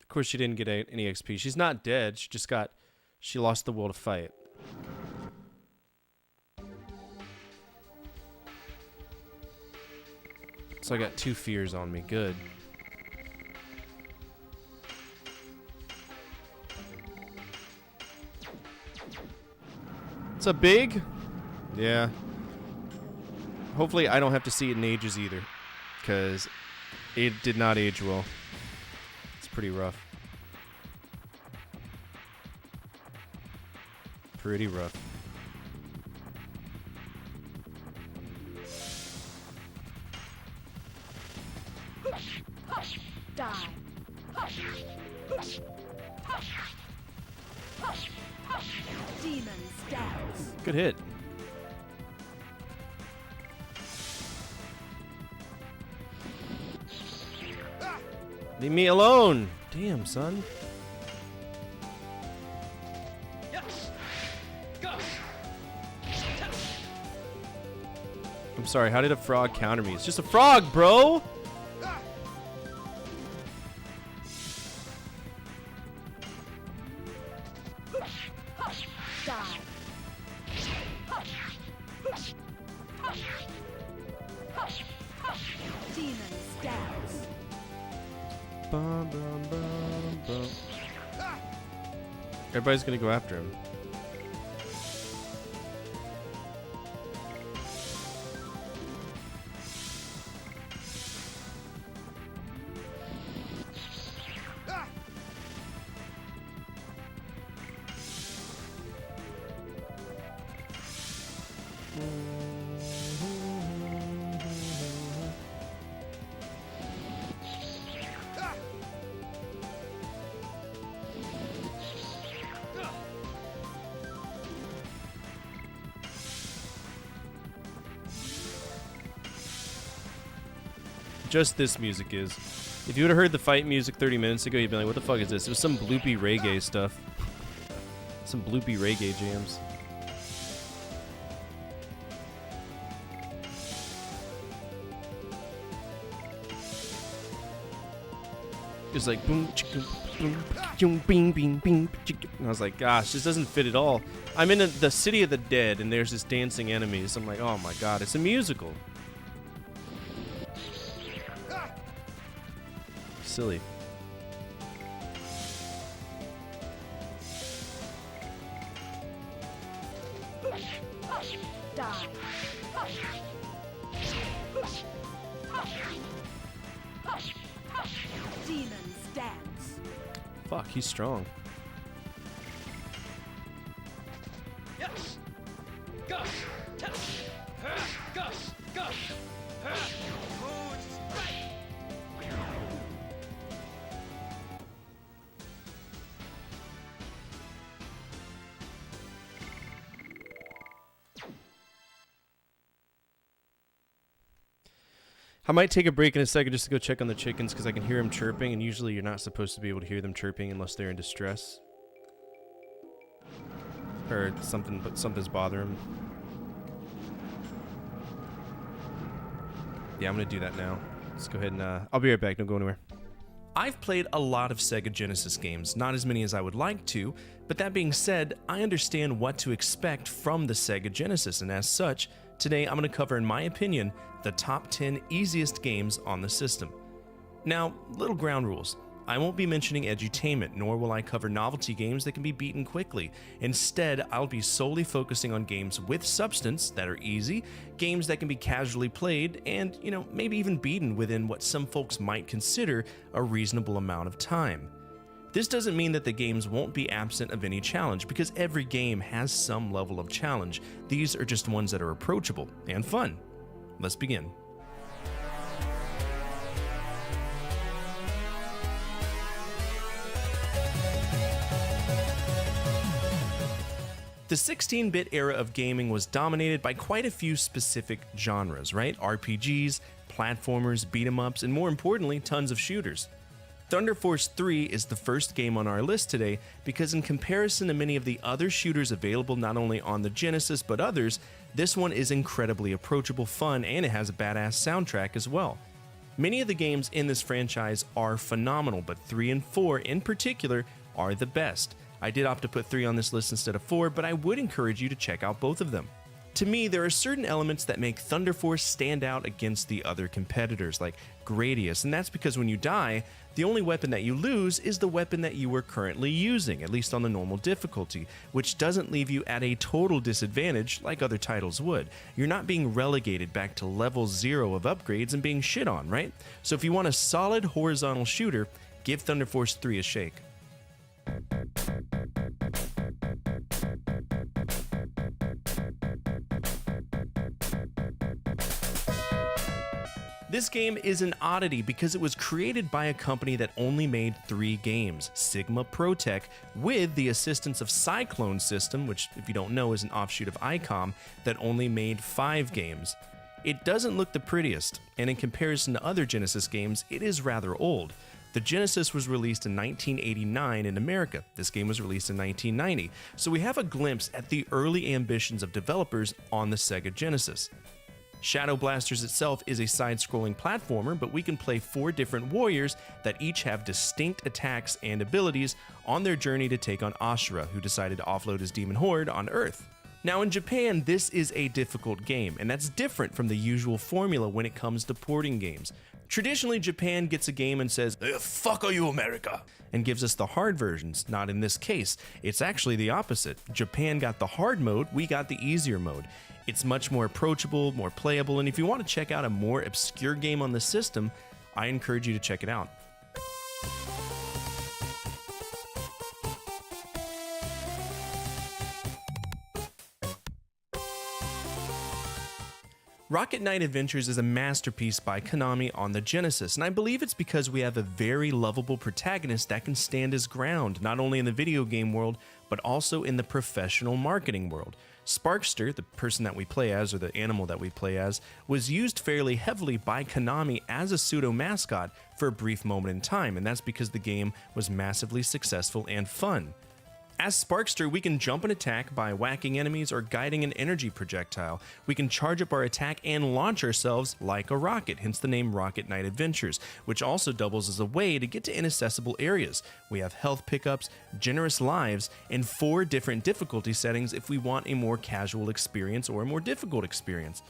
Of course, she didn't get any XP. She's not dead. She lost the will to fight. So I got 2 fears on me. Good. It's a big? Yeah. Hopefully I don't have to see it in ages either. Because it did not age well. It's pretty rough. Pretty rough. Die. Demons dance. Good hit. Leave me alone. Damn, son. Yes. Go. I'm sorry, how did a frog counter me? It's just a frog, bro! Die. Demons Everybody's gonna go after him. Just this music is. If you would have heard the fight music 30 minutes ago, you'd be like, what the fuck is this? It was some bloopy reggae stuff. Some bloopy reggae jams. It was like boom, chicka, boom, boom, bing, bing, bing, chicka. And I was like, gosh, this doesn't fit at all. I'm in the City of the Dead, and there's this dancing enemies. I'm like, oh my god, it's a musical. Silly. Die. Demons dance. Fuck, he's strong. Yes. Gush. Gush. Gush. I might take a break in a second just to go check on the chickens because I can hear them chirping, and usually you're not supposed to be able to hear them chirping unless they're in distress. Or something's bothering them. Yeah, I'm gonna do that now. Let's go ahead and I'll be right back. Don't go anywhere. I've played a lot of Sega Genesis games, not as many as I would like to, but that being said, I understand what to expect from the Sega Genesis, and as such, today I'm going to cover, in my opinion, the top 10 easiest games on the system. Now, little ground rules. I won't be mentioning edutainment, nor will I cover novelty games that can be beaten quickly. Instead, I'll be solely focusing on games with substance that are easy, games that can be casually played, and, maybe even beaten within what some folks might consider a reasonable amount of time. This doesn't mean that the games won't be absent of any challenge, because every game has some level of challenge. These are just ones that are approachable and fun. Let's begin. The 16-bit era of gaming was dominated by quite a few specific genres, right? RPGs, platformers, beat-em-ups, and more importantly, tons of shooters. Thunder Force 3 is the first game on our list today because in comparison to many of the other shooters available not only on the Genesis but others, this one is incredibly approachable, fun, and it has a badass soundtrack as well. Many of the games in this franchise are phenomenal, but 3 and 4 in particular are the best. I did opt to put 3 on this list instead of 4, but I would encourage you to check out both of them. To me, there are certain elements that make Thunder Force stand out against the other competitors, like Gradius, and that's because when you die, the only weapon that you lose is the weapon that you are currently using, at least on the normal difficulty, which doesn't leave you at a total disadvantage like other titles would. You're not being relegated back to level 0 of upgrades and being shit on, right? So if you want a solid horizontal shooter, give Thunder Force 3 a shake. This game is an oddity because it was created by a company that only made 3 games, Sigma Protech, with the assistance of Cyclone System, which, if you don't know, is an offshoot of ICOM, that only made 5 games. It doesn't look the prettiest, and in comparison to other Genesis games, it is rather old. The Genesis was released in 1989 in America. This game was released in 1990, so we have a glimpse at the early ambitions of developers on the Sega Genesis. Shadow Blasters itself is a side-scrolling platformer, but we can play 4 different warriors that each have distinct attacks and abilities on their journey to take on Ashura, who decided to offload his demon horde on Earth. Now in Japan, this is a difficult game, and that's different from the usual formula when it comes to porting games. Traditionally, Japan gets a game and says, fuck are you, America? And gives us the hard versions. Not in this case. It's actually the opposite. Japan got the hard mode, we got the easier mode. It's much more approachable, more playable, and if you want to check out a more obscure game on the system, I encourage you to check it out. Rocket Knight Adventures is a masterpiece by Konami on the Genesis, and I believe it's because we have a very lovable protagonist that can stand his ground, not only in the video game world, but also in the professional marketing world. Sparkster, the person that we play as, or the animal that we play as, was used fairly heavily by Konami as a pseudo-mascot for a brief moment in time, and that's because the game was massively successful and fun. As Sparkster, we can jump and attack by whacking enemies or guiding an energy projectile. We can charge up our attack and launch ourselves like a rocket, hence the name Rocket Knight Adventures, which also doubles as a way to get to inaccessible areas. We have health pickups, generous lives, and 4 different difficulty settings if we want a more casual experience or a more difficult experience.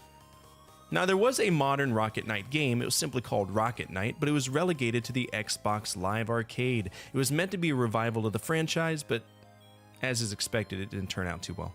Now, there was a modern Rocket Knight game. It was simply called Rocket Knight, but it was relegated to the Xbox Live Arcade. It was meant to be a revival of the franchise, but as is expected, it didn't turn out too well.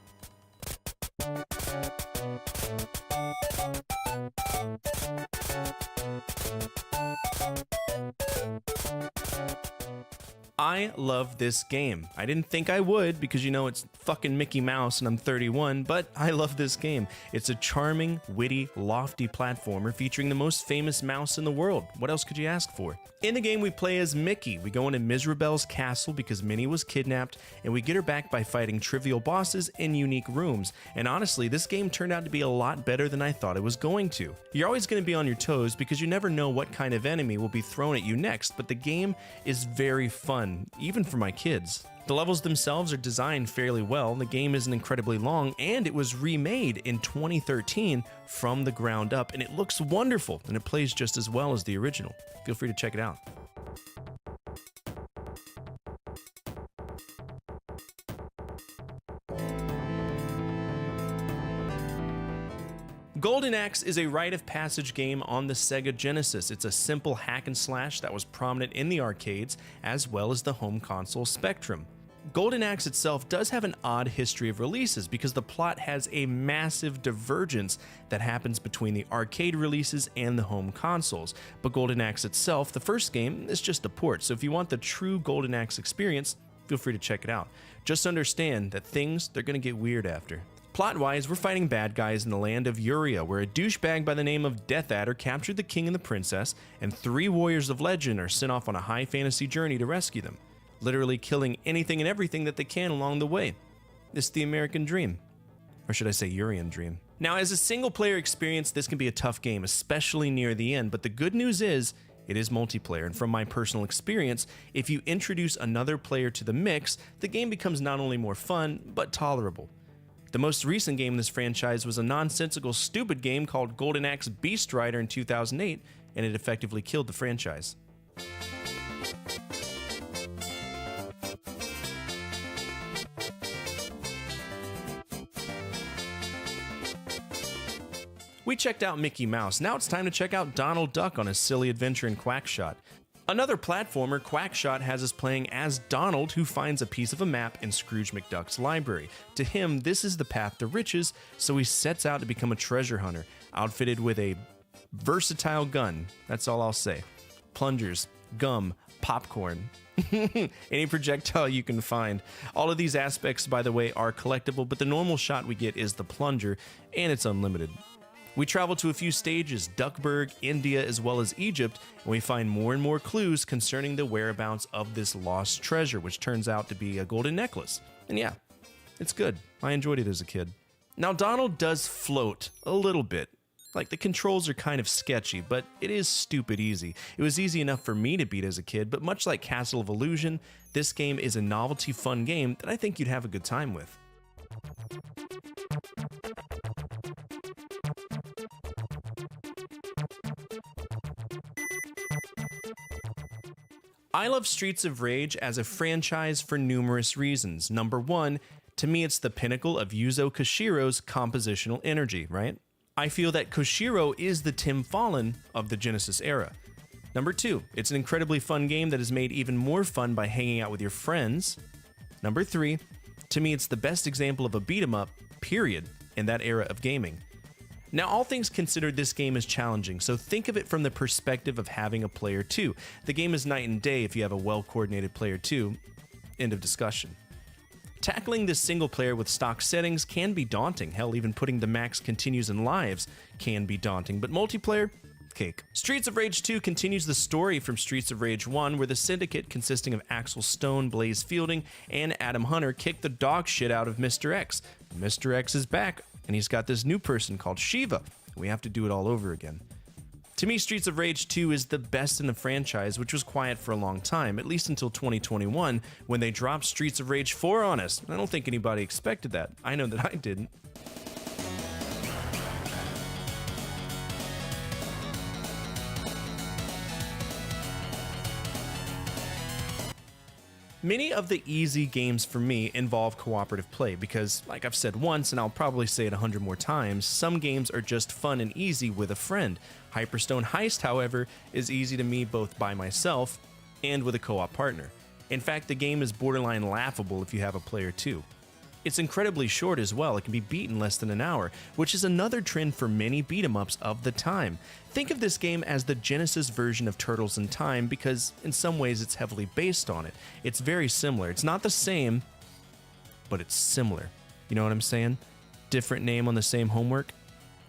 I love this game. I didn't think I would because, you know, it's fucking Mickey Mouse and I'm 31, but I love this game. It's a charming, witty, lofty platformer featuring the most famous mouse in the world. What else could you ask for? In the game, we play as Mickey. We go into Miserabel's castle because Minnie was kidnapped, and we get her back by fighting trivial bosses in unique rooms. And honestly, this game turned out to be a lot better than I thought it was going to. You're always going to be on your toes because you never know what kind of enemy will be thrown at you next, but the game is very fun, even for my kids. The levels themselves are designed fairly well, the game isn't incredibly long, and it was remade in 2013 from the ground up, and it looks wonderful, and it plays just as well as the original. Feel free to check it out. Golden Axe is a rite of passage game on the Sega Genesis. It's a simple hack and slash that was prominent in the arcades as well as the home console Spectrum. Golden Axe itself does have an odd history of releases because the plot has a massive divergence that happens between the arcade releases and the home consoles. But Golden Axe itself, the first game, is just a port, so if you want the true Golden Axe experience, feel free to check it out. Just understand that they're gonna get weird after. Plot-wise, we're fighting bad guys in the land of Uria, where a douchebag by the name of Death Adder captured the king and the princess, and 3 warriors of legend are sent off on a high fantasy journey to rescue them, literally killing anything and everything that they can along the way. It's the American dream. Or should I say Urian dream. Now, as a single-player experience, this can be a tough game, especially near the end, but the good news is, it is multiplayer, and from my personal experience, if you introduce another player to the mix, the game becomes not only more fun, but tolerable. The most recent game in this franchise was a nonsensical, stupid game called Golden Axe Beast Rider in 2008, and it effectively killed the franchise. We checked out Mickey Mouse, now it's time to check out Donald Duck on his silly adventure in Quackshot. Another platformer, Quackshot, has us playing as Donald, who finds a piece of a map in Scrooge McDuck's library. To him, this is the path to riches, so he sets out to become a treasure hunter, outfitted with a versatile gun. That's all I'll say. Plungers, gum, popcorn, any projectile you can find. All of these aspects, by the way, are collectible, but the normal shot we get is the plunger, and it's unlimited. We travel to a few stages, Duckburg, India, as well as Egypt, and we find more and more clues concerning the whereabouts of this lost treasure, which turns out to be a golden necklace. And yeah, it's good. I enjoyed it as a kid. Now, Donald does float a little bit. Like, the controls are kind of sketchy, but it is stupid easy. It was easy enough for me to beat as a kid, but much like Castle of Illusion, this game is a novelty fun game that I think you'd have a good time with. I love Streets of Rage as a franchise for numerous reasons. Number one, to me it's the pinnacle of Yuzo Koshiro's compositional energy, right? I feel that Koshiro is the Tim Fallon of the Genesis era. Number 2, it's an incredibly fun game that is made even more fun by hanging out with your friends. Number 3, to me it's the best example of a beat 'em up, period, in that era of gaming. Now, all things considered, this game is challenging, so think of it from the perspective of having a player 2. The game is night and day if you have a well-coordinated player 2. End of discussion. Tackling this single player with stock settings can be daunting. Hell, even putting the max continues and lives can be daunting, but multiplayer, cake. Streets of Rage 2 continues the story from Streets of Rage 1, where the Syndicate, consisting of Axel Stone, Blaze Fielding, and Adam Hunter, kicked the dog shit out of Mr. X. Mr. X is back, and he's got this new person called Shiva. We have to do it all over again. To me, Streets of Rage 2 is the best in the franchise, which was quiet for a long time, at least until 2021, when they dropped Streets of Rage 4 on us. I don't think anybody expected that. I know that I didn't. Many of the easy games for me involve cooperative play because, like I've said once, and I'll probably say it 100 more times, some games are just fun and easy with a friend. Hyperstone Heist, however, is easy to me both by myself and with a co-op partner. In fact, the game is borderline laughable if you have a player too. It's incredibly short as well. It can be beat in less than an hour, which is another trend for many beat-em-ups of the time. Think of this game as the Genesis version of Turtles in Time because in some ways it's heavily based on it. It's very similar. It's not the same, but it's similar. You know what I'm saying? Different name on the same homework,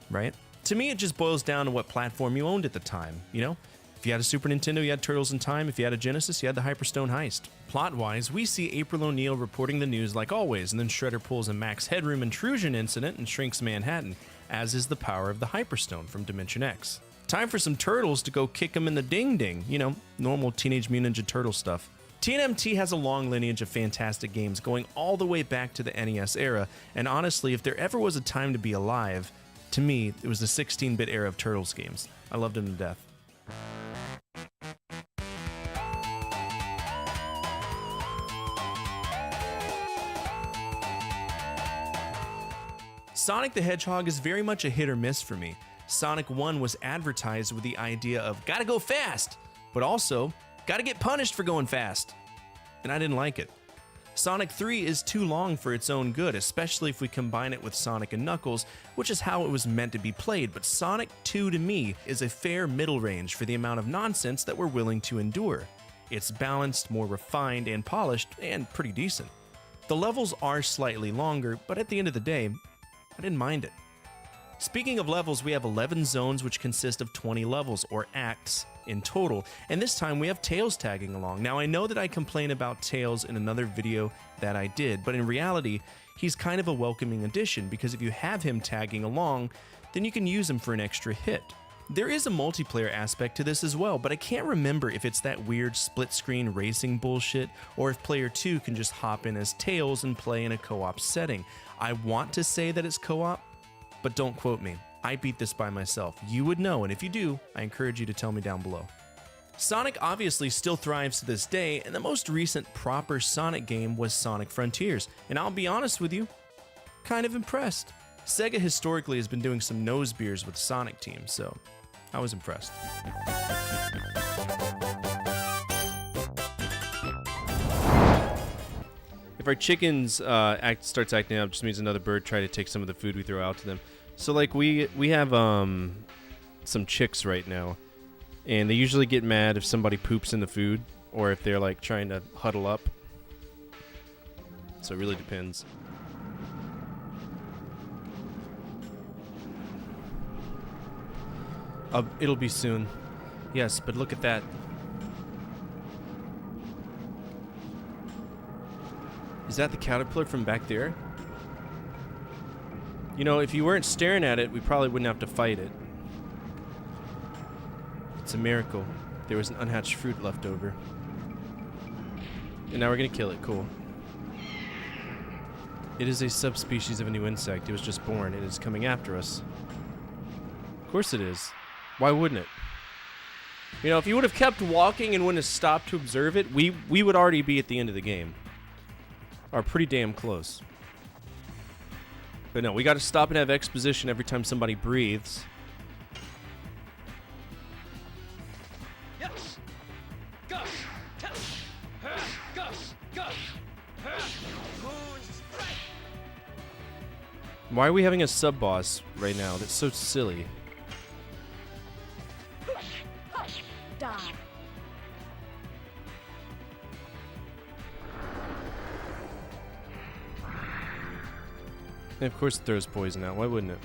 right? To me, it just boils down to what platform you owned at the time, you know? If you had a Super Nintendo, you had Turtles in Time. If you had a Genesis, you had the Hyperstone Heist. Plot-wise, we see April O'Neil reporting the news like always, and then Shredder pulls a Max Headroom intrusion incident and shrinks Manhattan, as is the power of the Hyperstone from Dimension X. Time for some turtles to go kick them in the ding-ding. You know, normal Teenage Mutant Ninja Turtle stuff. TNMT has a long lineage of fantastic games going all the way back to the NES era, and honestly, if there ever was a time to be alive, to me, it was the 16-bit era of Turtles games. I loved them to death. Sonic the Hedgehog is very much a hit or miss for me. Sonic 1 was advertised with the idea of gotta go fast, but also gotta get punished for going fast. And I didn't like it. Sonic 3 is too long for its own good, especially if we combine it with Sonic and Knuckles, which is how it was meant to be played, but Sonic 2 to me is a fair middle range for the amount of nonsense that we're willing to endure. It's balanced, more refined and polished, and pretty decent. The levels are slightly longer, but at the end of the day, I didn't mind it. Speaking of levels, we have 11 zones which consist of 20 levels, or acts, in total, and this time we have Tails tagging along. Now, I know that I complain about Tails in another video that I did, but in reality, he's kind of a welcoming addition, because if you have him tagging along, then you can use him for an extra hit. There is a multiplayer aspect to this as well, but I can't remember if it's that weird split-screen racing bullshit, or if player 2 can just hop in as Tails and play in a co-op setting. I want to say that it's co-op, but don't quote me. I beat this by myself. You would know, and if you do, I encourage you to tell me down below. Sonic obviously still thrives to this day, and the most recent proper Sonic game was Sonic Frontiers, and I'll be honest with you, kind of impressed. Sega historically has been doing some nose beers with Sonic teams, so I was impressed. If our chickens starts acting up, it just means another bird tried to take some of the food we throw out to them. So like we have some chicks right now, and they usually get mad if somebody poops in the food or if they're like trying to huddle up. So it really depends. It'll be soon. Yes, but look at that. Is that the caterpillar from back there? You know, if you weren't staring at it, we probably wouldn't have to fight it. It's a miracle. There was an unhatched fruit left over. And now we're gonna kill it. Cool. It is a subspecies of a new insect. It was just born. It is coming after us. Of course it is. Why wouldn't it? You know, if you would have kept walking and wouldn't have stopped to observe it, we would already be at the end of the game. Or pretty damn close. But no, we gotta stop and have exposition every time somebody breathes. Why are we having a sub-boss right now? That's so silly. Die. And of course it throws poison out. Why wouldn't it?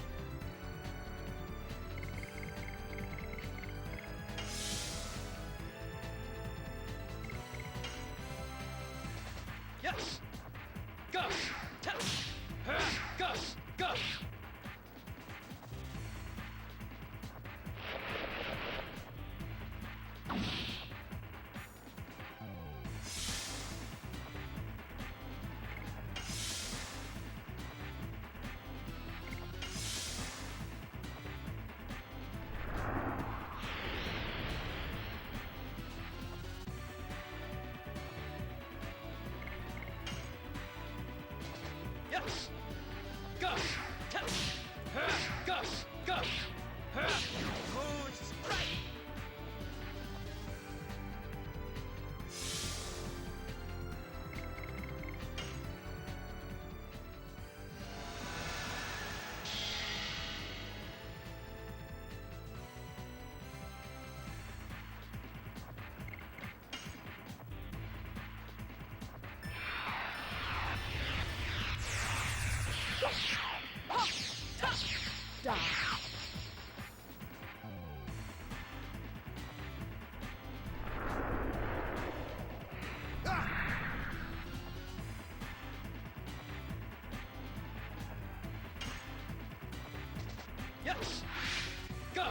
Yes. Go. Go. Go. Yes. Go. Go. Go. Moon strike. Die. Yes. Go.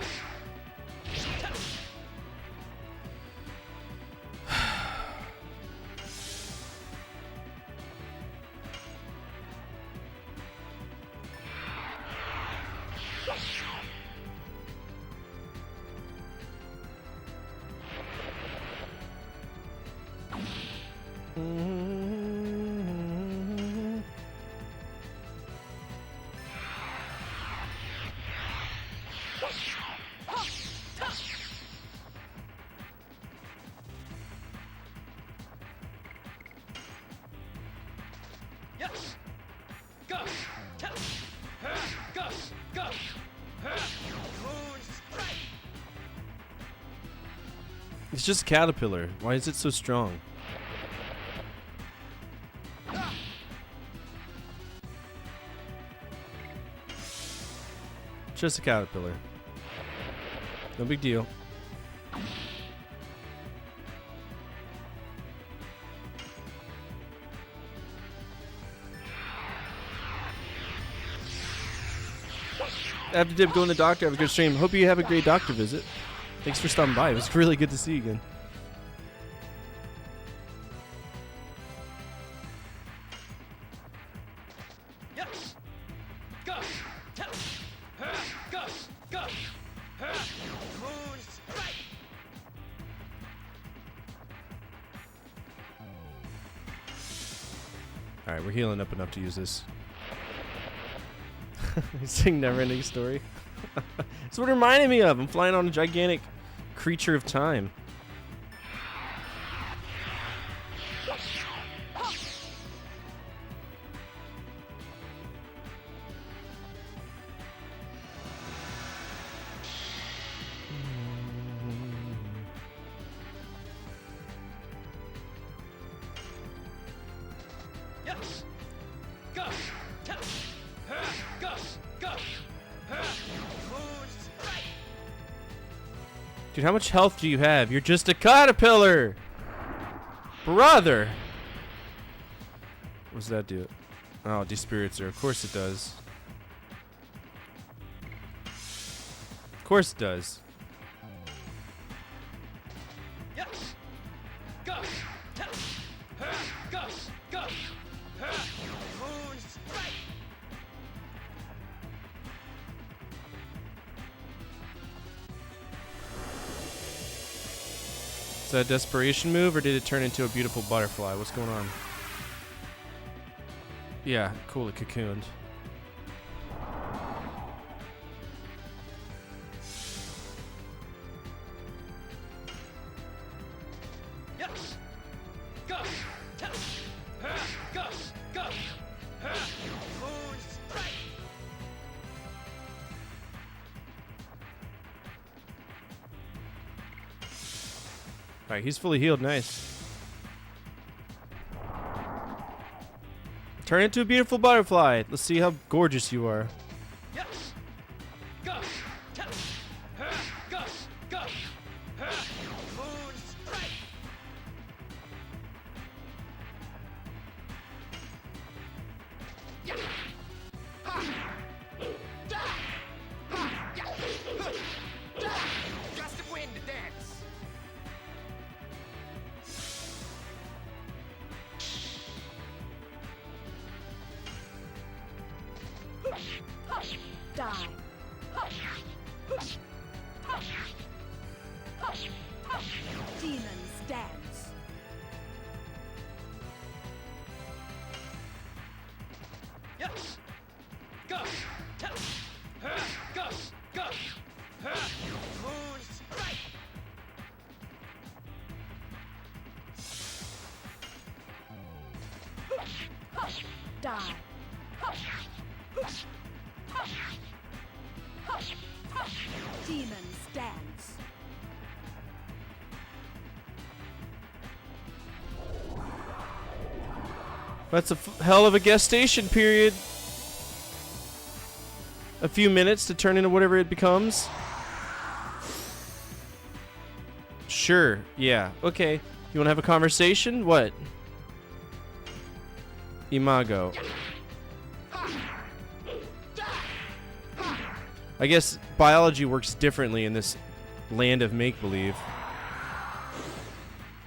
Yes. Go. Go. Go. Moon strike. It's just a caterpillar. Why is it so strong? Just a caterpillar. No big deal. After dip, going to the doctor. Have a good stream. Hope you have a great doctor visit. Thanks for stopping by. It was really good to see you again. Yes. Go. Go. Go. Moon strike. Alright, we're healing up enough to use this. He's saying never-ending story. That's what it reminded me of. I'm flying on a gigantic creature of time. Yes. Go. Go. Go. Moon strike. Dude, how much health do you have? You're just a caterpillar! Brother! What does that do? Oh, despirits her. Of course it does. Of course it does. Yes. Go. Go. Go. Moon strike. Is that a desperation move, or did it turn into a beautiful butterfly? What's going on? Yeah, cool, it cocooned. Yes. Go. Alright, he's fully healed. Nice. Turn into a beautiful butterfly. Let's see how gorgeous you are. Yes. Go. Go. Go. Moon strike. Gust of wind to dance. Die. Demons dance. Yes. Go. Go. Moon strike. Die. Demons dance. That's a hell of a gestation period. A few minutes to turn into whatever it becomes. Sure. Yeah. Okay. You want to have a conversation? What? Imago. I guess biology works differently in this land of make-believe.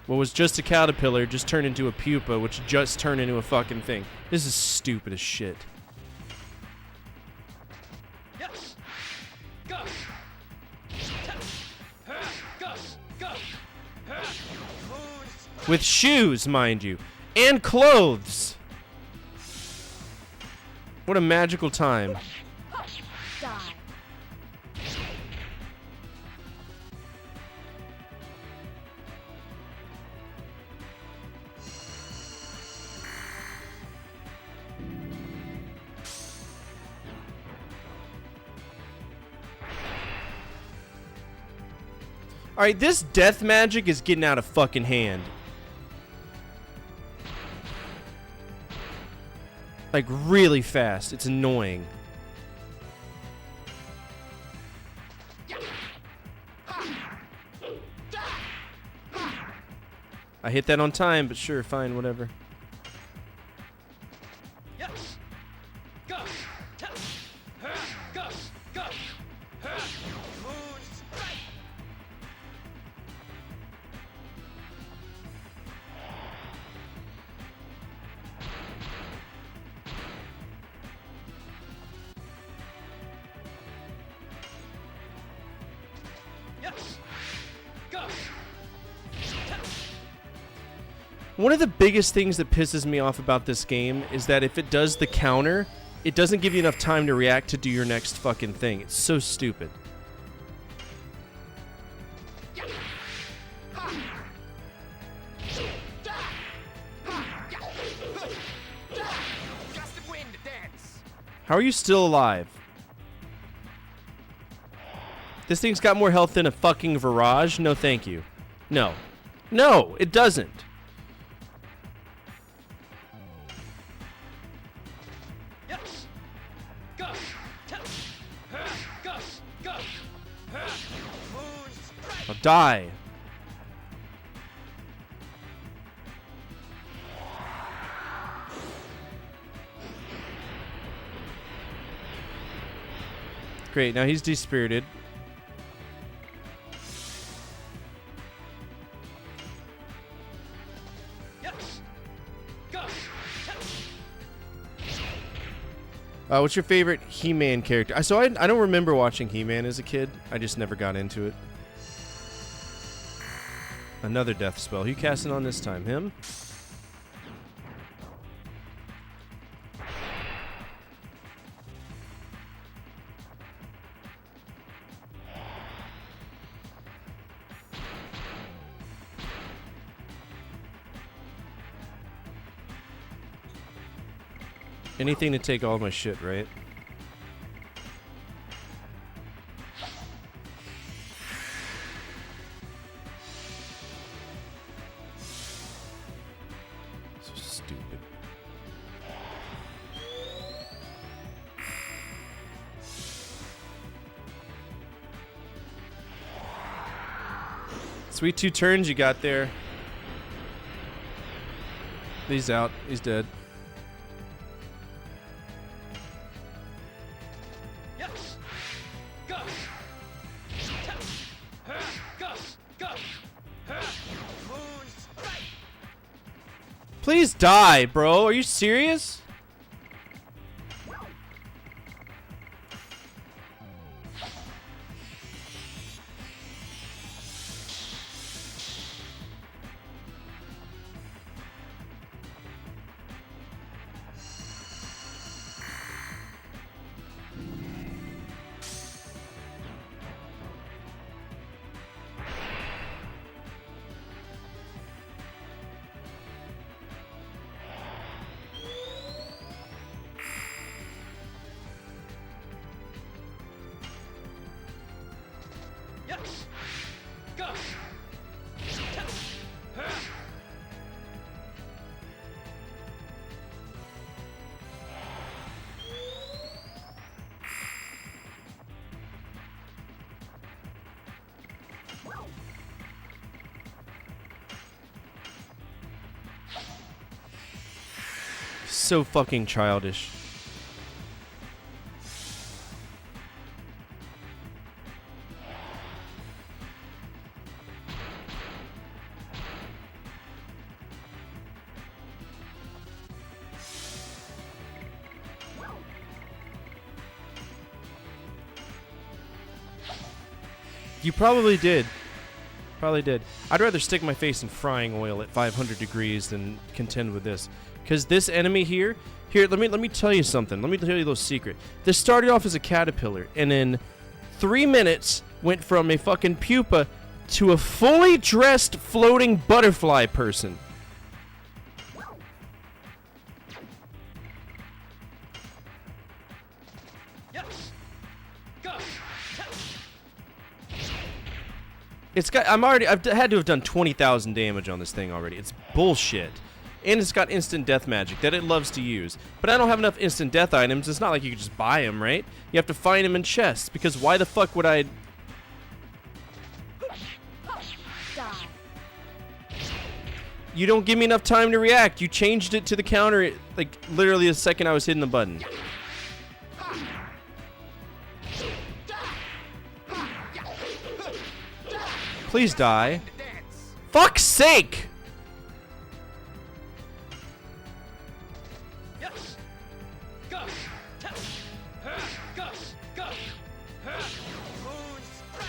What was just a caterpillar just turned into a pupa, which just turned into a fucking thing. This is stupid as shit. Yes. Go. Go. Moon With shoes, mind you. And clothes. What a magical time. Die. Alright, this death magic is getting out of fucking hand. Like, really fast. It's annoying. I hit that on time, but sure, fine, whatever. Yes. Go. Go. Moon strike. Yes. Go. One of the biggest things that pisses me off about this game is that if it does the counter, it doesn't give you enough time to react to do your next fucking thing. It's so stupid. Gust of wind to dance. How are you still alive? This thing's got more health than a fucking Virage? No, thank you. No. No, it doesn't. Yes. Go. Go. Moon strike. I'll die. Great, now he's dispirited. Yes. Go. What's your favorite He-Man character? So I don't remember watching He-Man as a kid. I just never got into it. Another death spell. Who you casting on this time? Him? Anything to take all my shit, right? Sweet 2 turns you got there. He's out. He's dead. Yes. Go. Go. Moon strike. Please die, bro. Are you serious? Yes. Go. So fucking childish. You probably did. Probably did. I'd rather stick my face in frying oil at 500 degrees than contend with this. Because this enemy here, let me tell you something. Let me tell you a little secret. This started off as a caterpillar, and in 3 minutes went from a fucking pupa to a fully dressed floating butterfly person. Yes. Go. I've had to have done 20,000 damage on this thing already. It's bullshit. And it's got instant death magic that it loves to use. But I don't have enough instant death items. It's not like you can just buy them, right? You have to find them in chests, because why the fuck would I... Die. You don't give me enough time to react. You changed it to the counter, like, literally the second I was hitting the button. Please die. Fuck's sake! Yes. Go. Go. Moon strike.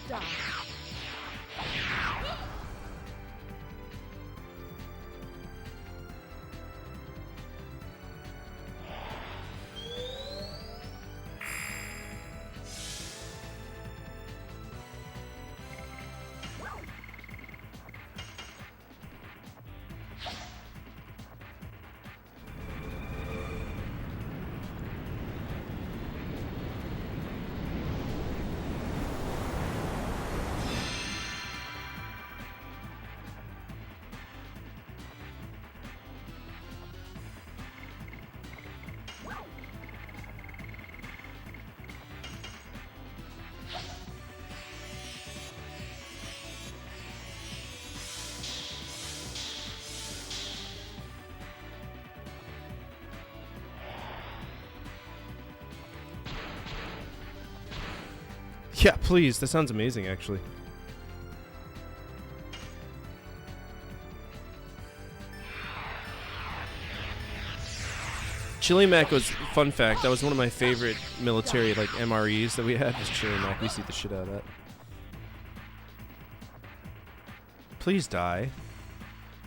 Die. Yeah, please. That sounds amazing, actually. Chili Mac was, fun fact, that was one of my favorite military, like, MREs that we had, was Chili Mac. We used to eat the shit out of that. Please die.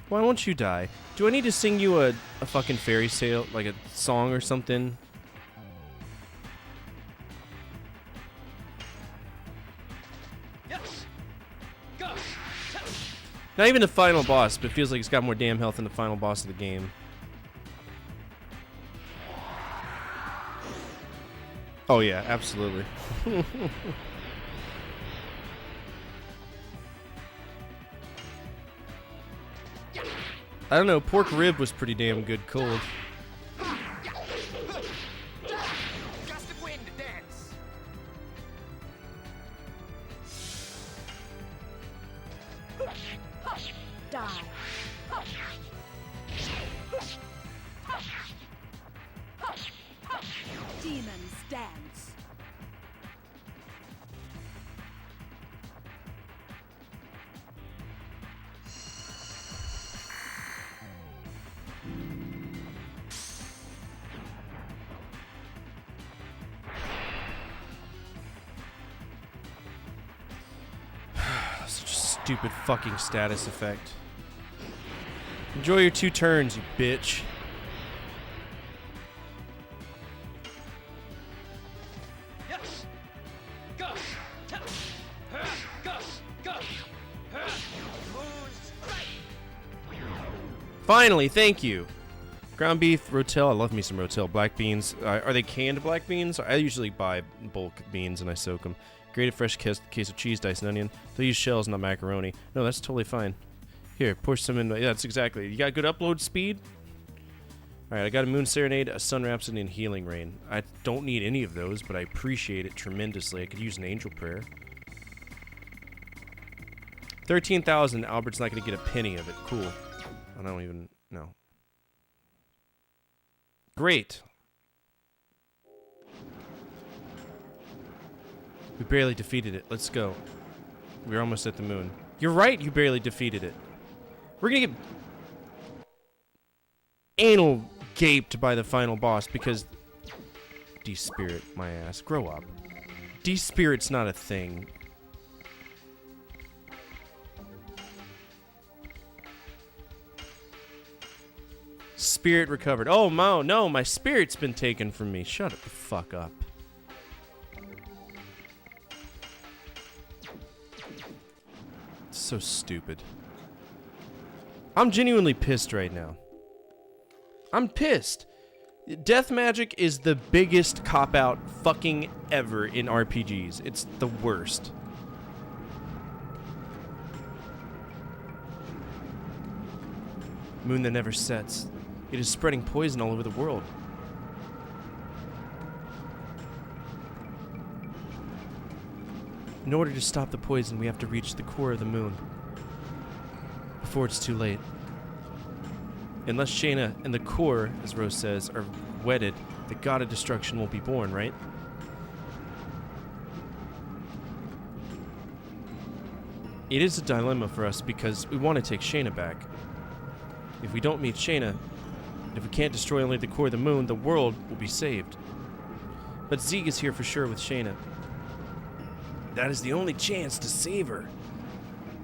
Why won't you die? Do I need to sing you a fucking fairy tale, like a song or something? Yes. Go. Not even the final boss, but it feels like he's got more damn health than the final boss of the game. Oh yeah, absolutely. I don't know, pork rib was pretty damn good cold. Gust of wind, dance. Die. Demons dance. Such a stupid fucking status effect. Enjoy your 2 turns, you bitch. Yes. Go. Go. Go. Finally, thank you. Ground beef, rotel. I love me some rotel. Black beans. Are they canned black beans? I usually buy bulk beans and I soak them. Grated fresh case of cheese, diced an onion. They'll use shells, not macaroni. No, that's totally fine. Here, pour some in. Yeah, that's exactly. You got good upload speed? Alright, I got a Moon Serenade, a Sun Rhapsody, and Healing Rain. I don't need any of those, but I appreciate it tremendously. I could use an Angel Prayer. 13,000. Albert's not going to get a penny of it. Cool. I don't even know. Great. We barely defeated it. Let's go. We're almost at the moon. You're right, you barely defeated it. We're gonna get anal gaped by the final boss because de-spirit my ass. Grow up. De-spirit's not a thing. Spirit recovered. Oh, no, my spirit's been taken from me. Shut the fuck up. So stupid. I'm genuinely pissed right now. I'm pissed. Death magic is the biggest cop-out fucking ever in RPGs. It's the worst. Moon that never sets. It is spreading poison all over the world. In order to stop the poison, we have to reach the core of the moon before it's too late. Unless Shayna and the core, as Rose says, are wedded, the god of destruction won't be born, right? It is a dilemma for us because we want to take Shayna back. If we don't meet Shayna, if we can't destroy only the core of the moon, the world will be saved. But Zeke is here for sure with Shayna. That is the only chance to save her.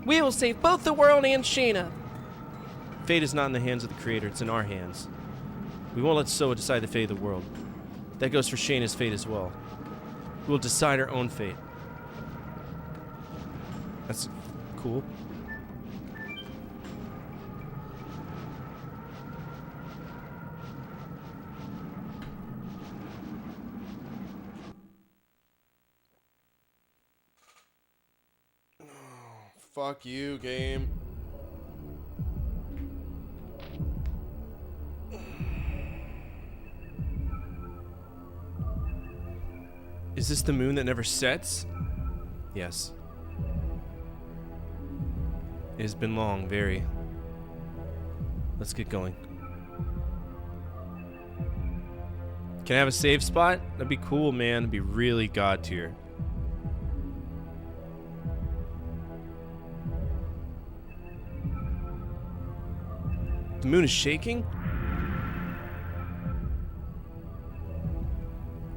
We will save both the world and Shayna. Fate is not in the hands of the creator, it's in our hands. We won't let Soa decide the fate of the world. That goes for Shayna's fate as well. We will decide our own fate. That's cool. Fuck you, game. Is this the moon that never sets? Yes. It has been long, very. Let's get going. Can I have a save spot? That'd be cool, man. It'd be really god tier. The moon is shaking?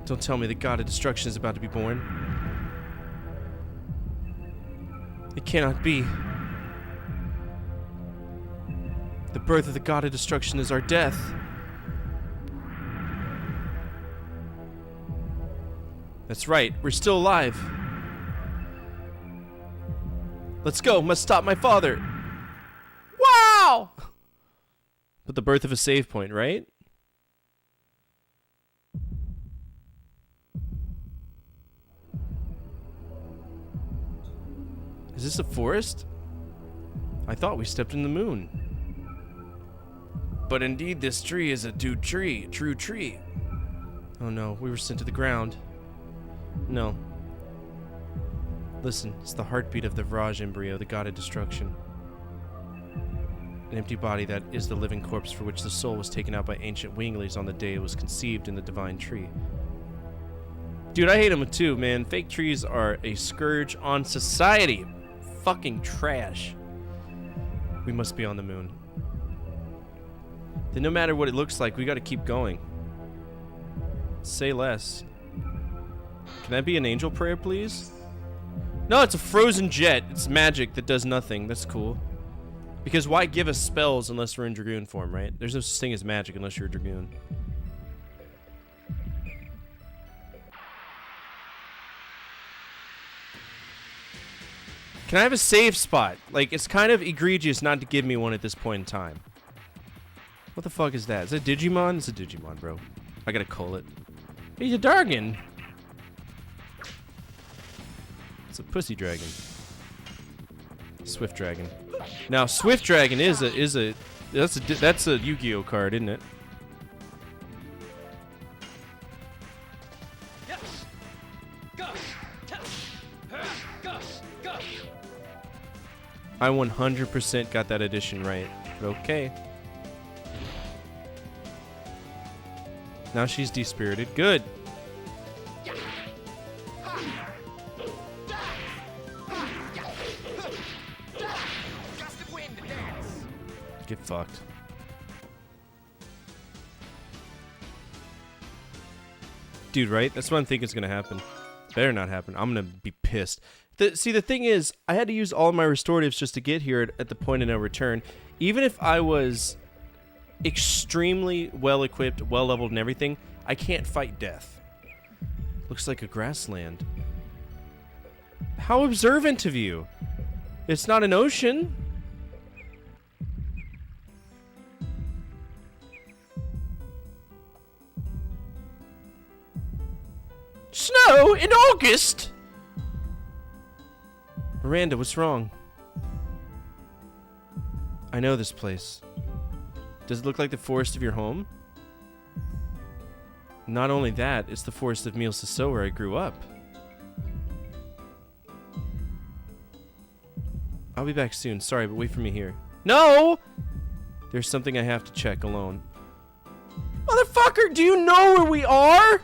Don't tell me the god of destruction is about to be born. It cannot be. The birth of the god of destruction is our death. That's right, we're still alive. Let's go, must stop my father. Wow! But the birth of a save point, right? Is this a forest? I thought we stepped in the moon. But indeed, this tree is a true tree. Oh no, we were sent to the ground. No. Listen, it's the heartbeat of the Vraj embryo, the god of destruction. An empty body that is the living corpse for which the soul was taken out by ancient winglies on the day it was conceived in the divine tree. Dude, I hate them too, man. Fake trees are a scourge on society. Fucking trash. We must be on the moon. Then no matter what it looks like, we gotta keep going. Say less. Can that be an angel prayer, please? No, it's a frozen jet. It's magic that does nothing. That's cool. Because why give us spells unless we're in Dragoon form, right? There's no such thing as magic unless you're a Dragoon. Can I have a save spot? Like, it's kind of egregious not to give me one at this point in time. What the fuck is that? Is that Digimon? It's a Digimon, bro. I gotta call it. He's a Dargan. It's a pussy dragon. Swift dragon. Now, Swift dragon that's a Yu-Gi-Oh card, isn't it? I 100% got that edition right. But okay. Now she's despirited. Good. Get fucked. Dude, right? That's what I'm thinking is gonna happen. Better not happen. I'm gonna be pissed. See, the thing is, I had to use all of my restoratives just to get here at the point of no return. Even if I was extremely well-equipped, well-leveled and everything, I can't fight death. Looks like a grassland. How observant of you. It's not an ocean. Snow in August? Miranda, what's wrong? I know this place. Does it look like the forest of your home? Not only that, it's the forest of Mille Sasso where I grew up. I'll be back soon. Sorry, but wait for me here. No! There's something I have to check alone. Motherfucker, do you know where we are?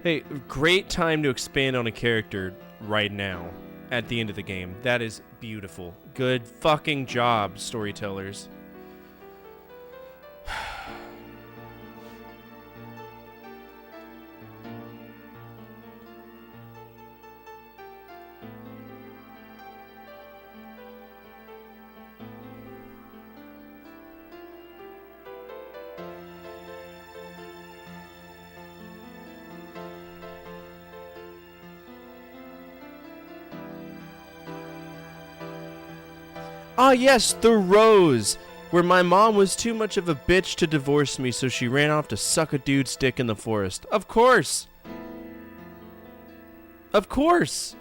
Hey, great time to expand on a character right now at the end of the game. That is beautiful. Good fucking job, storytellers. Ah, yes, the rose, where my mom was too much of a bitch to divorce me, so she ran off to suck a dude's dick in the forest. Of course. Of course.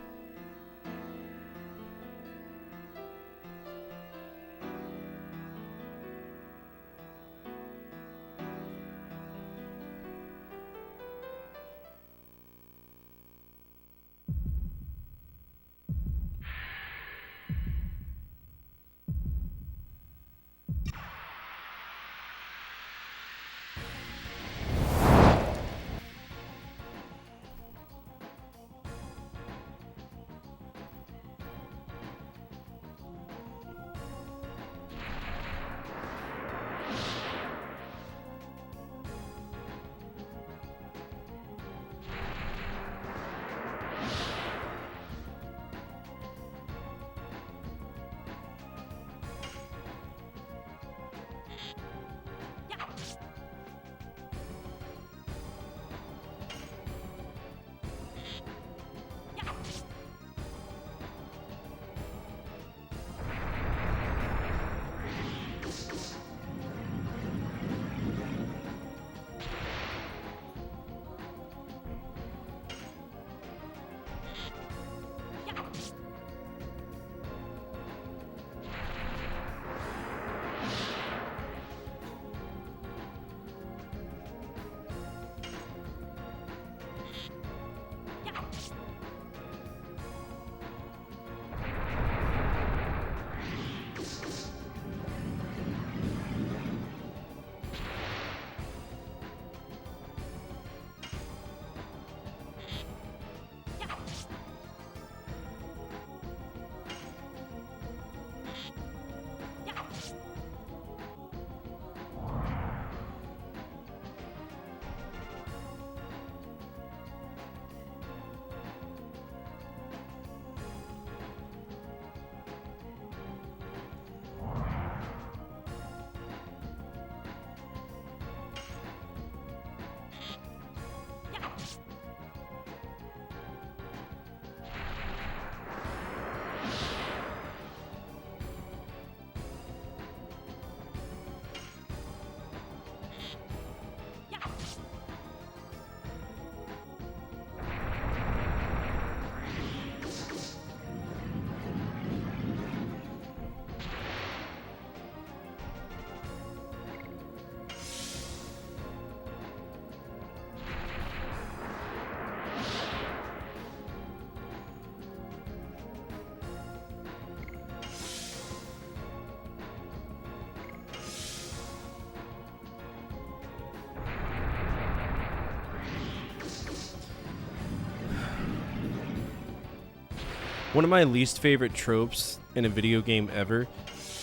One of my least favorite tropes in a video game ever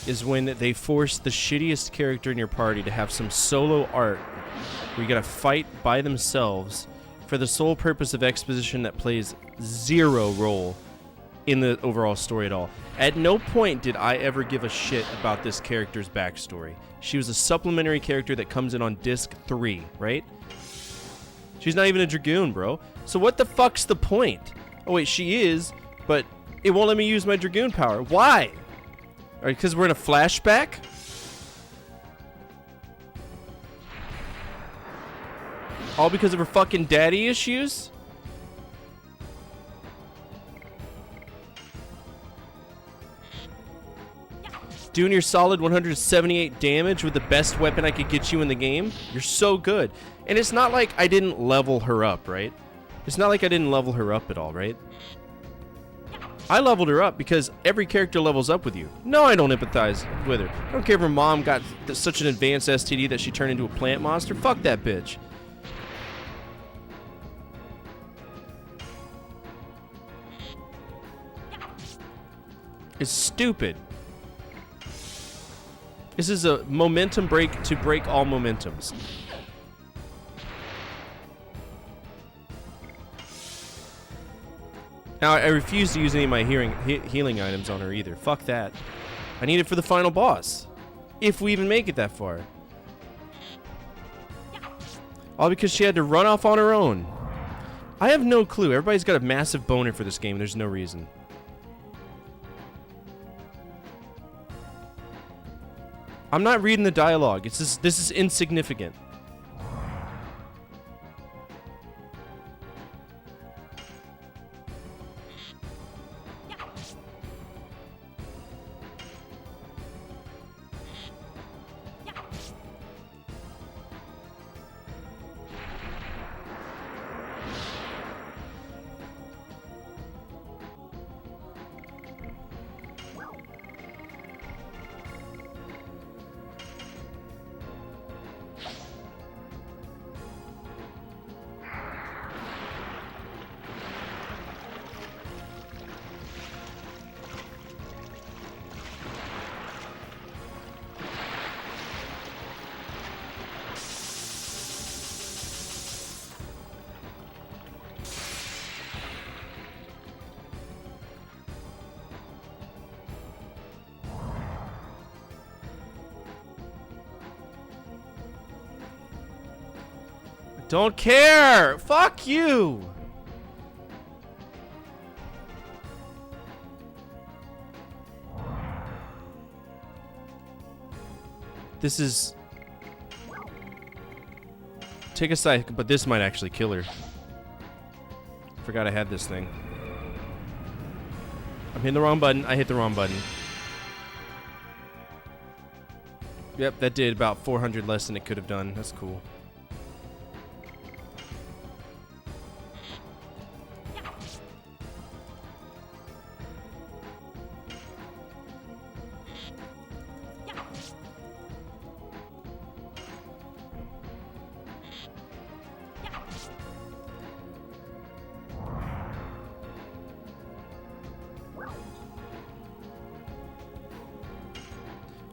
is when they force the shittiest character in your party to have some solo arc where you gotta fight by themselves for the sole purpose of exposition that plays zero role in the overall story at all. At no point did I ever give a shit about this character's backstory. She was a supplementary character that comes in on disc 3, right? She's not even a Dragoon, bro. So what the fuck's the point? Oh wait, she is, but it won't let me use my Dragoon power. Why? Alright, because we're in a flashback? All because of her fucking daddy issues? Doing your solid 178 damage with the best weapon I could get you in the game? You're so good. And it's not like I didn't level her up, right? It's not like I didn't level her up at all, right? I leveled her up because every character levels up with you. No, I don't empathize with her. I don't care if her mom got such an advanced STD that she turned into a plant monster. Fuck that bitch. It's stupid. This is a momentum break to break all momentums. Now, I refuse to use any of my healing items on her either. Fuck that. I need it for the final boss. If we even make it that far. All because she had to run off on her own. I have no clue. Everybody's got a massive boner for this game. There's no reason. I'm not reading the dialogue. It's just, this is insignificant. Don't care! Fuck you! This is... Take a side, but this might actually kill her. Forgot I had this thing. I'm hitting the wrong button. I hit the wrong button. Yep, that did about 400 less than it could have done. That's cool.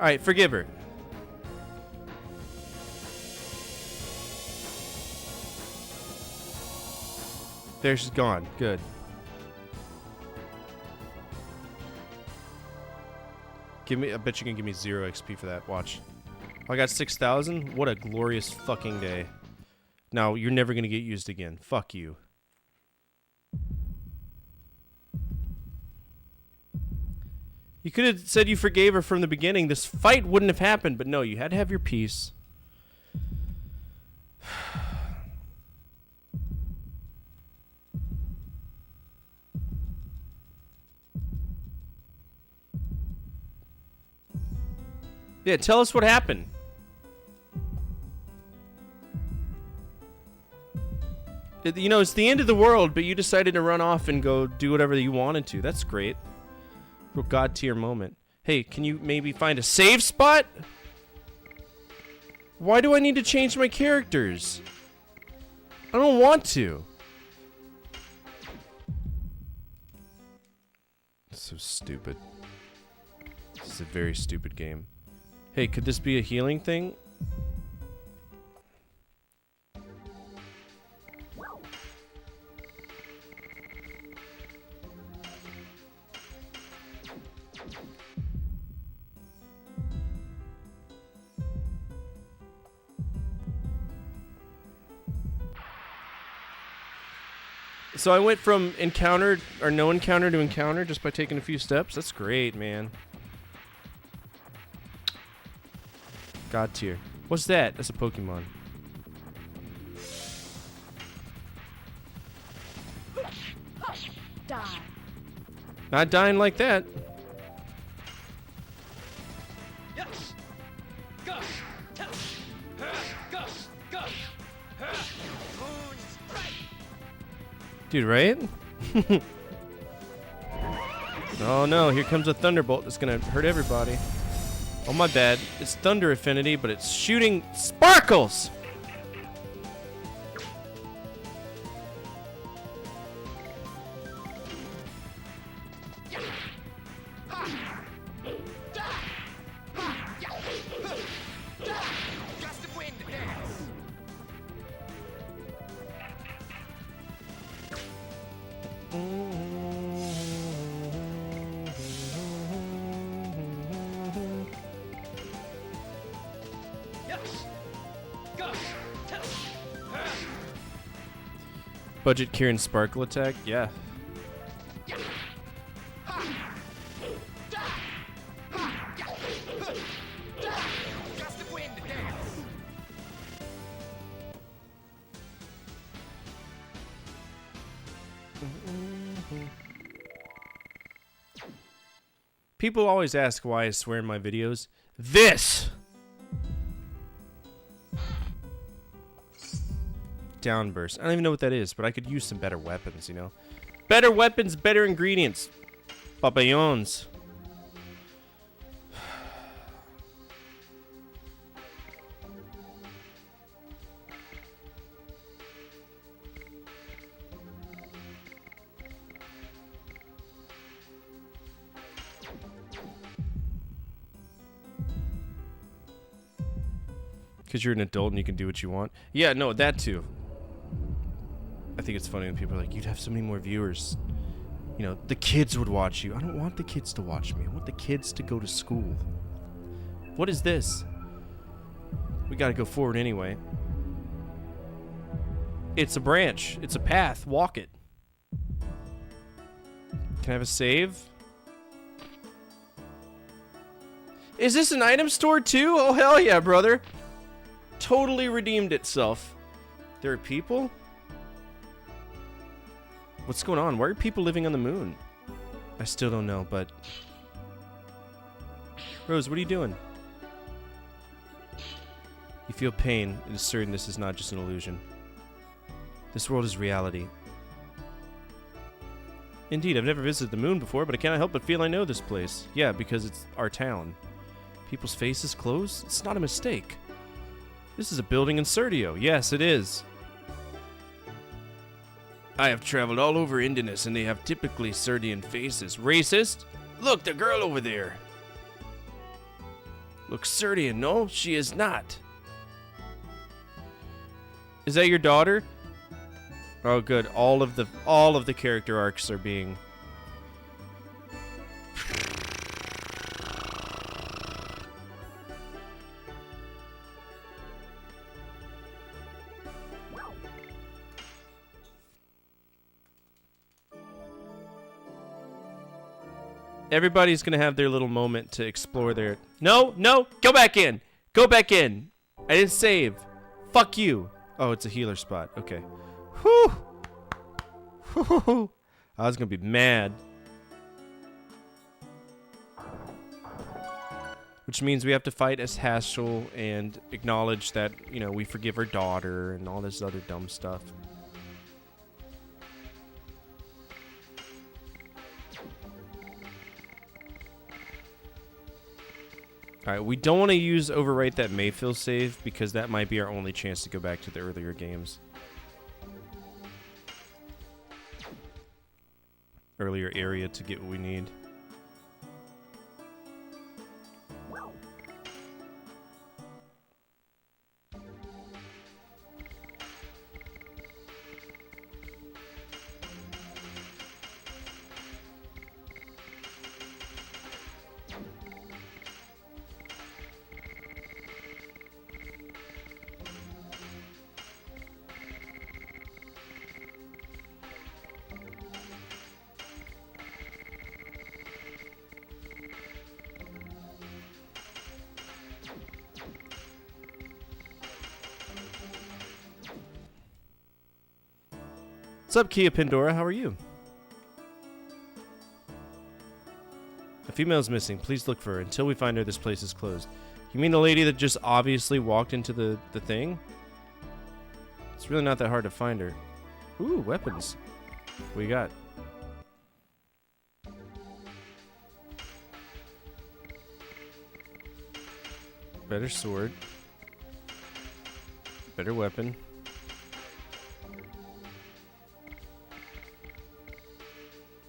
Alright, forgive her. There, she's gone. Good. Give me, I bet you can give me 0 XP for that. Watch. I got 6,000? What a glorious fucking day. Now, you're never gonna get used again. Fuck you. You could have said you forgave her from the beginning. This fight wouldn't have happened, but no, you had to have your peace. Yeah, tell us what happened. You know, it's the end of the world, but you decided to run off and go do whatever you wanted to. That's great. Real God tier moment. Hey, can you maybe find a save spot? Why do I need to change my characters? I don't want to. So stupid. This is a very stupid game. Hey, could this be a healing thing? So I went from encounter or no encounter to encounter just by taking a few steps. That's great, man. God tier. What's that? That's a Pokemon. Die. Not dying like that. Dude, right? Oh no, here comes a thunderbolt that's gonna hurt everybody. Oh my bad. It's thunder affinity, but it's shooting sparkles! Budget Kieran Sparkle attack? Yeah. People always ask why I swear in my videos. This! Downburst. I don't even know what that is, but I could use some better weapons, you know? Better weapons, better ingredients. Papillons. Because you're an adult and you can do what you want. Yeah, no, that too. I think it's funny when people are like, you'd have so many more viewers. You know, the kids would watch you. I don't want the kids to watch me. I want the kids to go to school. What is this? We gotta go forward anyway. It's a branch. It's a path. Walk it. Can I have a save? Is this an item store too? Oh, hell yeah, brother. Totally redeemed itself. There are people? What's going on? Why are people living on the moon? I still don't know, but... Rose, what are you doing? You feel pain. It is certain this is not just an illusion. This world is reality. Indeed, I've never visited the moon before, but I cannot help but feel I know this place. Yeah, because it's our town. People's faces closed? It's not a mistake. This is a building in Serdio. Yes, it is. I have traveled all over Indinus, and they have typically Serdian faces. Racist? Look, the girl over there. Looks Serdian. No, she is not. Is that your daughter? Oh, good. All of the character arcs are being... Everybody's gonna have their little moment to explore their... No, no! Go back in! Go back in! I didn't save. Fuck you. Oh, it's a healer spot. Okay. Whew! Whew! I was gonna be mad. Which means we have to fight as Haschel and acknowledge that, you know, we forgive her daughter and all this other dumb stuff. Alright, we don't want to use overwrite that Mayfield save because that might be our only chance to go back to the earlier games. Earlier area to get what we need. What's up, Kia Pandora? How are you? A female's missing. Please look for her. Until we find her, this place is closed. You mean the lady that just obviously walked into the thing? It's really not that hard to find her. Ooh, weapons. What we got? Better sword. Better weapon.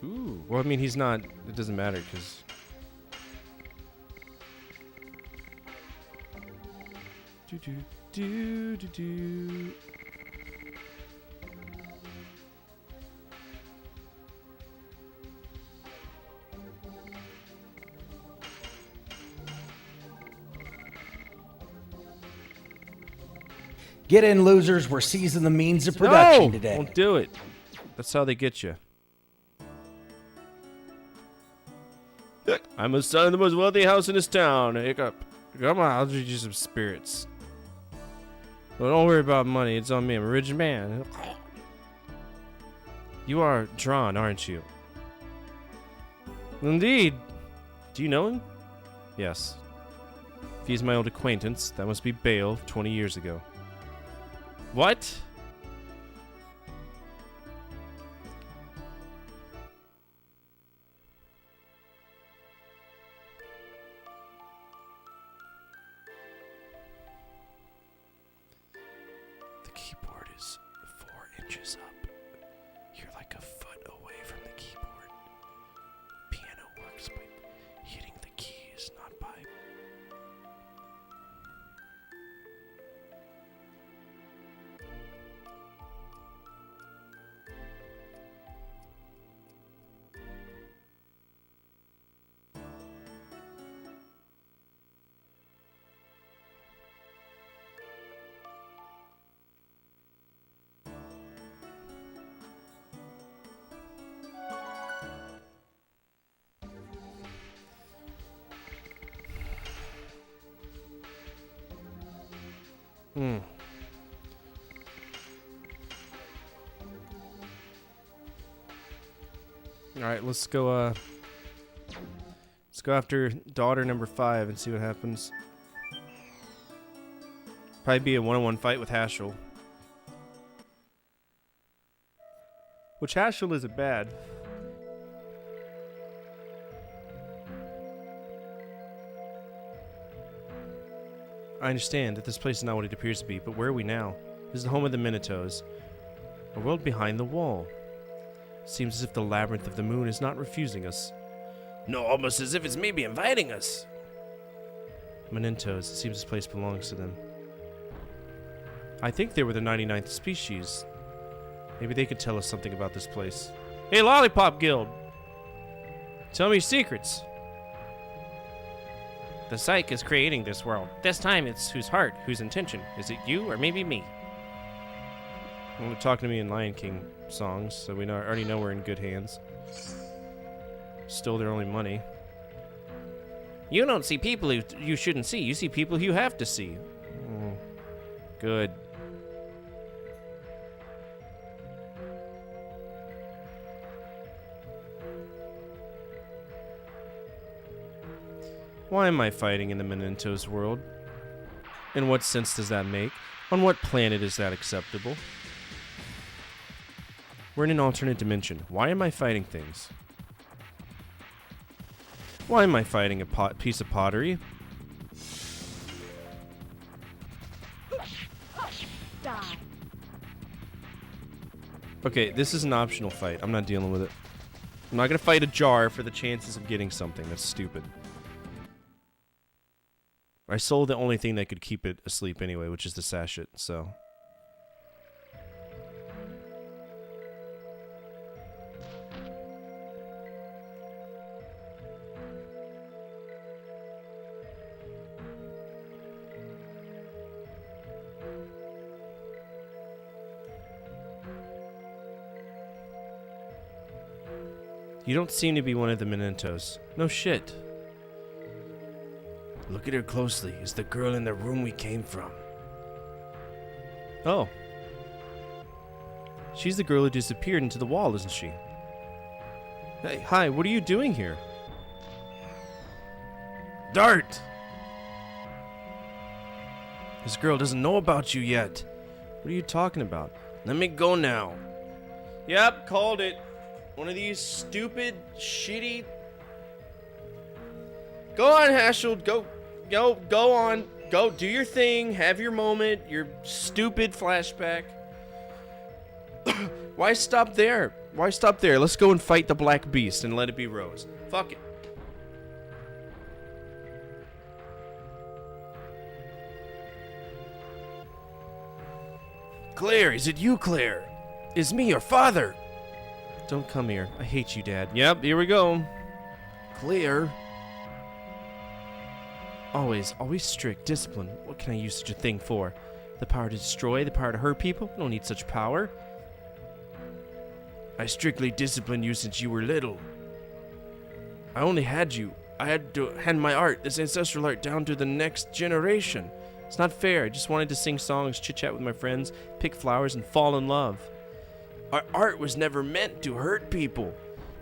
Ooh, well, I mean, he's not. It doesn't matter because. Do. Get in, losers. We're seizing the means of production today. Don't do it. That's how they get you. I'm a son of the most wealthy house in this town. Hiccup. Come on, I'll give you some spirits. Well, don't worry about money. It's on me. I'm a rich man. You are drawn, aren't you? Indeed. Do you know him? Yes. If he's my old acquaintance, that must be Bale 20 years ago. What? The keyboard is 4 inches up. You're like a foot away from the keyboard. Piano works by hitting the keys, not by... Alright, let's go after daughter number 5 and see what happens. Probably be a one-on-one fight with Haschel. Which Haschel isn't bad. I understand that this place is not what it appears to be, but where are we now? This is the home of the Minotaurs. A world behind the wall. Seems as if the labyrinth of the moon is not refusing us. No, almost as if it's maybe inviting us. Minotaurs, it seems this place belongs to them. I think they were the 99th species. Maybe they could tell us something about this place. Hey, Lollipop Guild! Tell me your secrets. The Psyche is creating this world. This time it's whose heart, whose intention. Is it you or maybe me? Well, talking to me in Lion King songs, so we already know we're in good hands. Stole their only money. You don't see people who you shouldn't see. You see people who you have to see. Oh, good. Why am I fighting in the Mementos world? In what sense does that make? On what planet is that acceptable? We're in an alternate dimension. Why am I fighting things? Why am I fighting a piece of pottery? Die. Okay, this is an optional fight. I'm not dealing with it. I'm not gonna fight a jar for the chances of getting something. That's stupid. I sold the only thing that could keep it asleep anyway, which is the sachet, so... You don't seem to be one of the Mementos. No shit. Look at her closely. It's the girl in the room we came from. Oh. She's the girl who disappeared into the wall, isn't she? Hey, hi, what are you doing here? Dart! This girl doesn't know about you yet. What are you talking about? Let me go now. Yep, called it. One of these stupid, shitty... Go on, Haschel. Go on. Go, do your thing. Have your moment. Your stupid flashback. Why stop there? Why stop there? Let's go and fight the Black Beast and let it be Rose. Fuck it. Claire, is it you, Claire? Is me your father? Don't come here. I hate you, Dad. Yep, here we go. Claire. Always strict discipline. What can I use such a thing for? The power to destroy, the power to hurt people? I don't need such power. I strictly disciplined you since you were little. I only had you. I had to hand my art, this ancestral art, down to the next generation. It's not fair. I just wanted to sing songs, chit-chat with my friends, pick flowers, and fall in love. Our art was never meant to hurt people.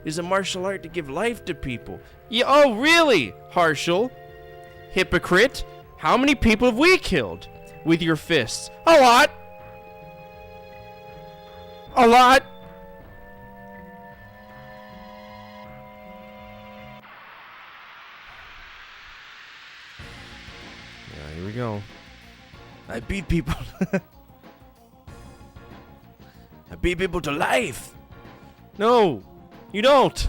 It is a martial art to give life to people. Yeah, oh, really, Harshal? Hypocrite? How many people have we killed? With your fists? A lot! A lot! Yeah, here we go. I beat people. I beat people to life. No, you don't.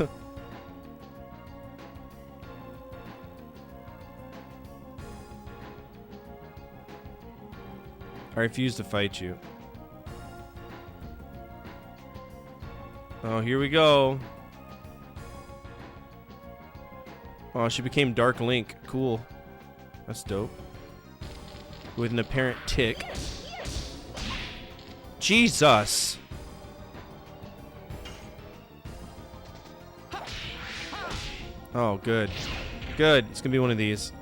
I refuse to fight you. Oh, here we go. Oh, she became Dark Link. Cool. That's dope. With an apparent tick. Jesus! Oh, good. Good. It's gonna be one of these.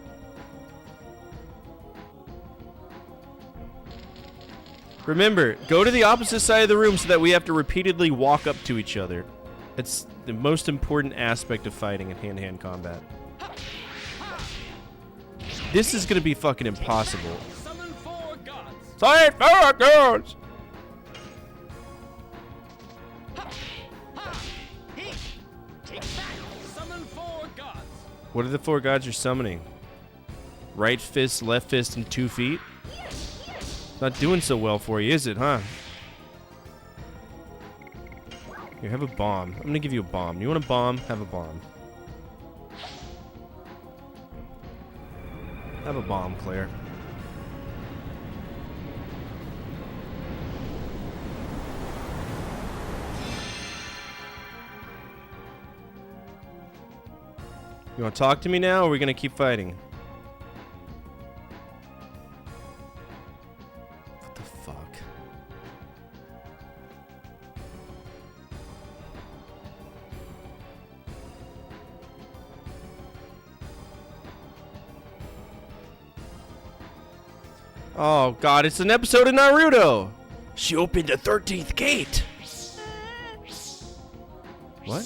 Remember, go to the opposite side of the room so that we have to repeatedly walk up to each other. It's the most important aspect of fighting in hand-to-hand combat. This is gonna be fucking impossible. Summon 4 gods. Summon 4 gods! Summon 4 gods. What are the 4 gods you're summoning? Right fist, left fist, and 2 feet? Not doing so well for you, is it, huh? Here, have a bomb. I'm gonna give you a bomb. You want a bomb? Have a bomb. Have a bomb, Claire. You want to talk to me now, or are we gonna keep fighting? What the fuck? Oh god, it's an episode of Naruto! She opened the 13th gate! What?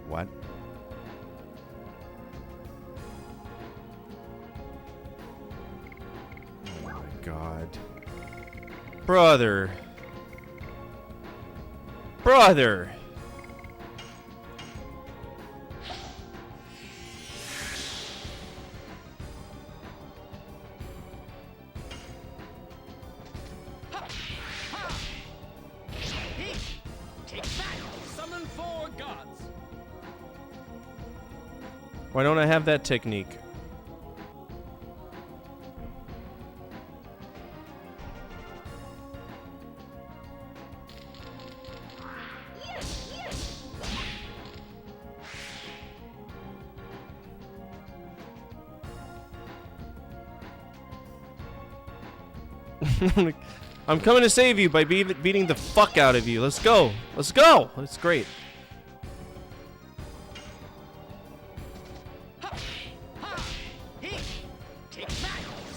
What? Oh my god. Brother. Brother! Summon 4 gods. Why don't I have that technique? I'm coming to save you by beating the fuck out of you. Let's go. Let's go. That's great.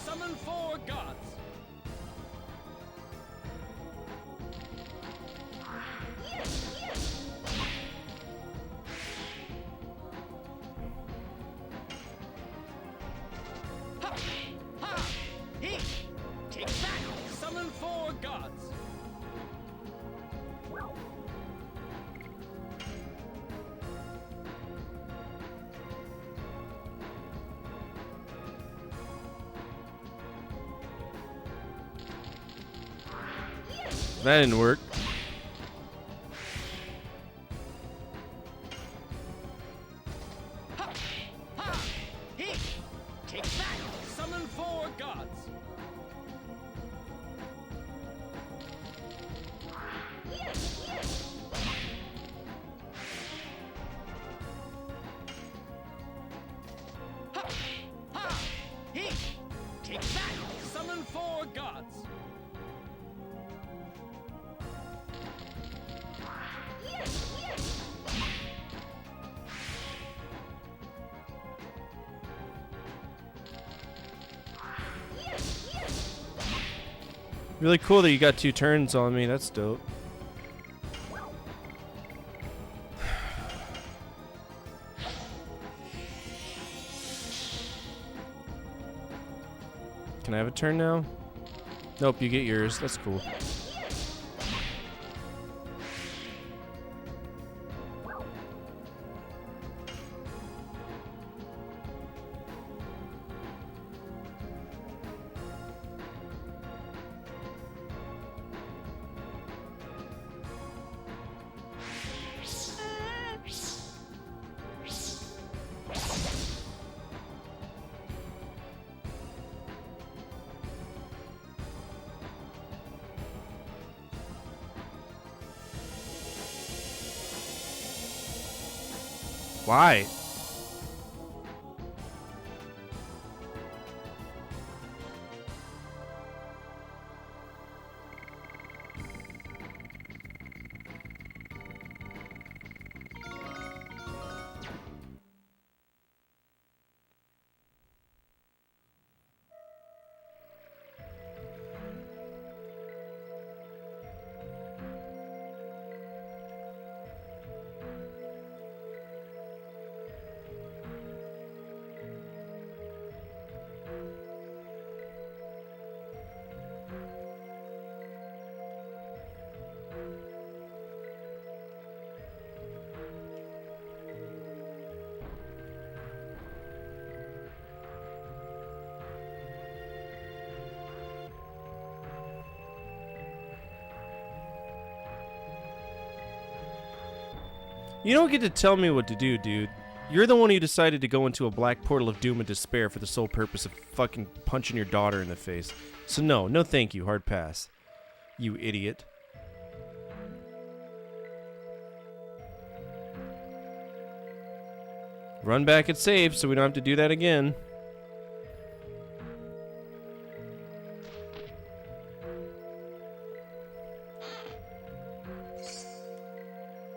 Summon 4 gods. Summon 4 gods. That didn't work. Take that! Summon 4 gods. Take that! Summon 4 gods. Really cool that you got 2 turns on me. That's dope. Can I have a turn now? Nope, you get yours. That's cool. Why? You don't get to tell me what to do, dude. You're the one who decided to go into a black portal of doom and despair for the sole purpose of fucking punching your daughter in the face. So no thank you, hard pass. You idiot. Run back and save so we don't have to do that again.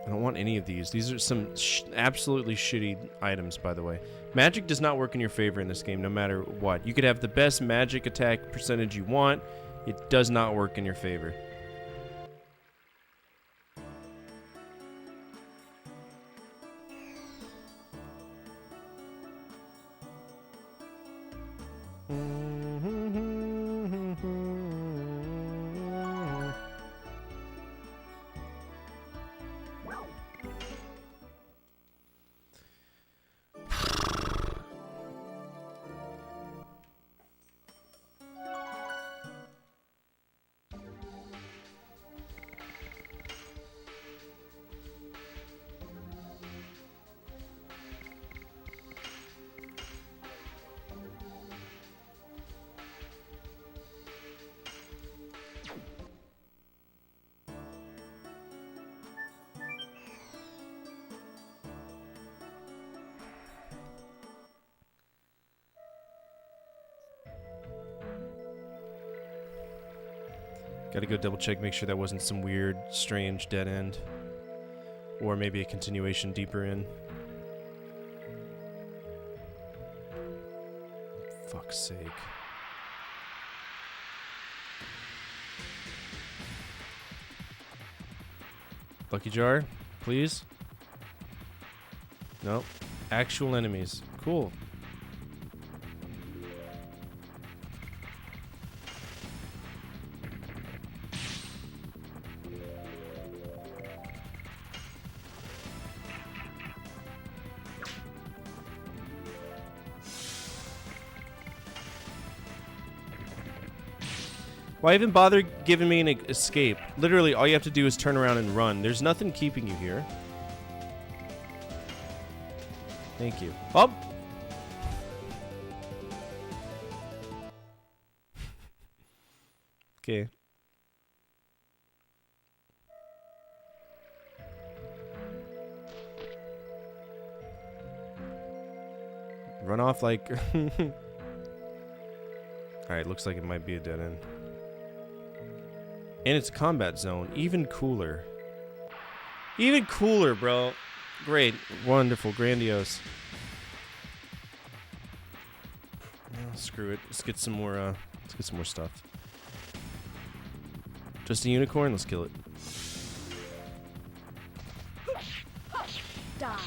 I don't want any of these. These are some absolutely shitty items, by the way. Magic does not work in your favor in this game, no matter what. You could have the best magic attack percentage you want. It does not work in your favor. Gotta go double check, make sure that wasn't some weird, strange dead end. Or maybe a continuation deeper in. Fuck's sake. Lucky jar, please. Nope. Actual enemies. Cool. Why even bother giving me an escape? Literally, all you have to do is turn around and run. There's nothing keeping you here. Thank you. Oh! Okay. Run off like... Alright, looks like it might be a dead end. And it's a combat zone. Even cooler. Even cooler, bro. Great. Wonderful. Grandiose. Oh, screw it. Let's get some more, stuff. Just a unicorn? Let's kill it. Die.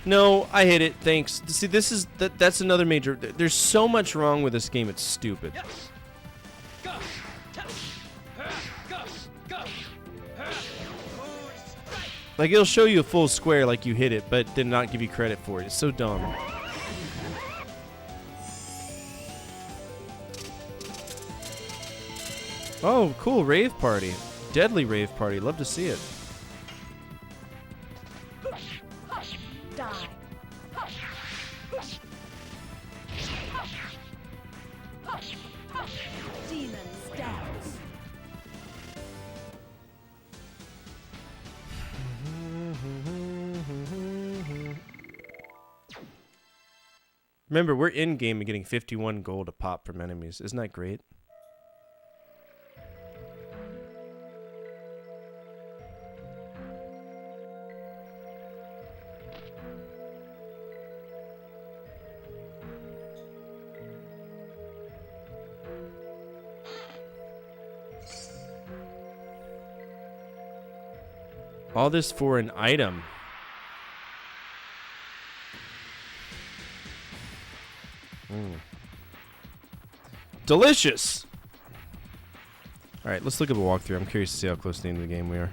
No, I hit it. Thanks. See, this is that's another major. There's so much wrong with this game. It's stupid. Like it'll show you a full square, like you hit it, but then not give you credit for it. It's so dumb. Oh, cool rave party, deadly rave party. Love to see it. Die. Demon stance. Remember, we're in game and getting 51 gold a pop from enemies. Isn't that great? All this for an item. Delicious! Alright, let's look at the walkthrough. I'm curious to see how close to the end of the game we are.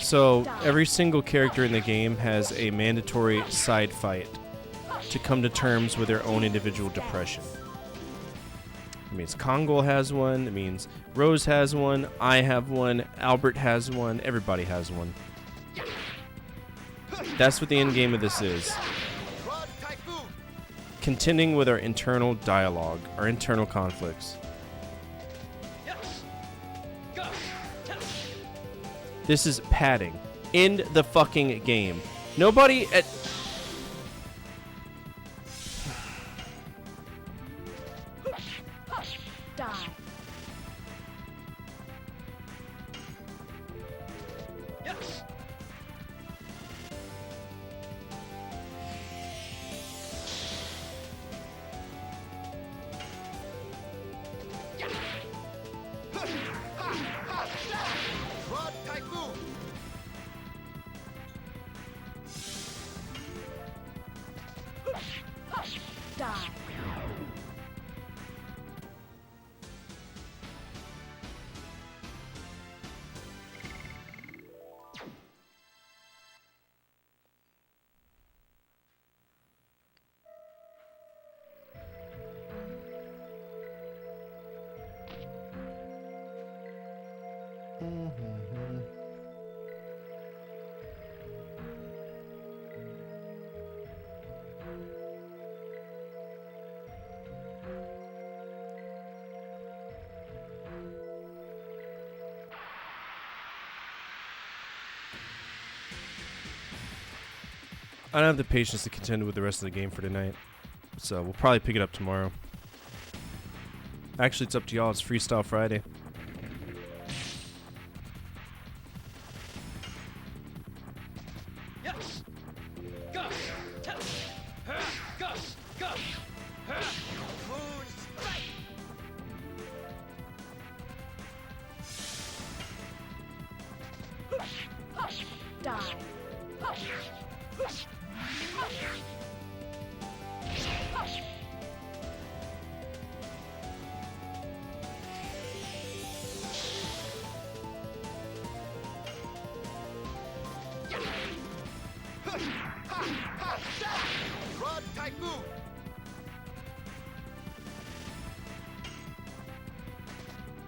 So, every single character in the game has a mandatory side fight to come to terms with their own individual depression. It means Kongol has one, it means Rose has one, I have one, Albert has one, everybody has one. That's what the end game of this is. Contending with our internal dialogue, our internal conflicts. This is padding. End the fucking game. Nobody at... Die. Die. I don't have the patience to contend with the rest of the game for tonight. So we'll probably pick it up tomorrow. Actually, it's up to y'all. It's Freestyle Friday. Yes. Go. Tell. Her. Go. Go. Her. Moon strike. Die. Rod Typhoon.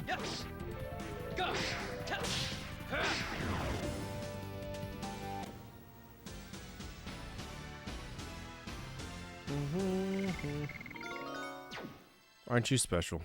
Yes. Go. Tell. Her. Aren't you special?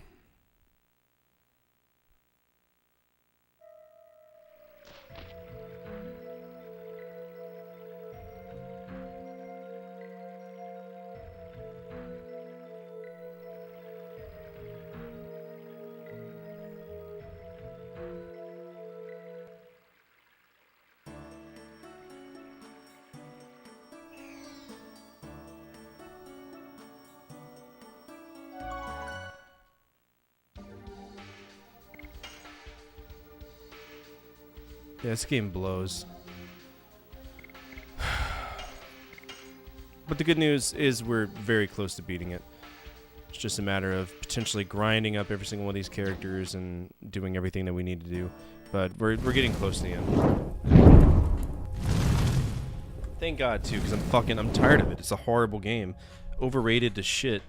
Yeah, this game blows. But the good news is we're very close to beating it. It's just a matter of potentially grinding up every single one of these characters and doing everything that we need to do. But we're getting close to the end. Thank God too, because I'm tired of it. It's a horrible game. Overrated to shit.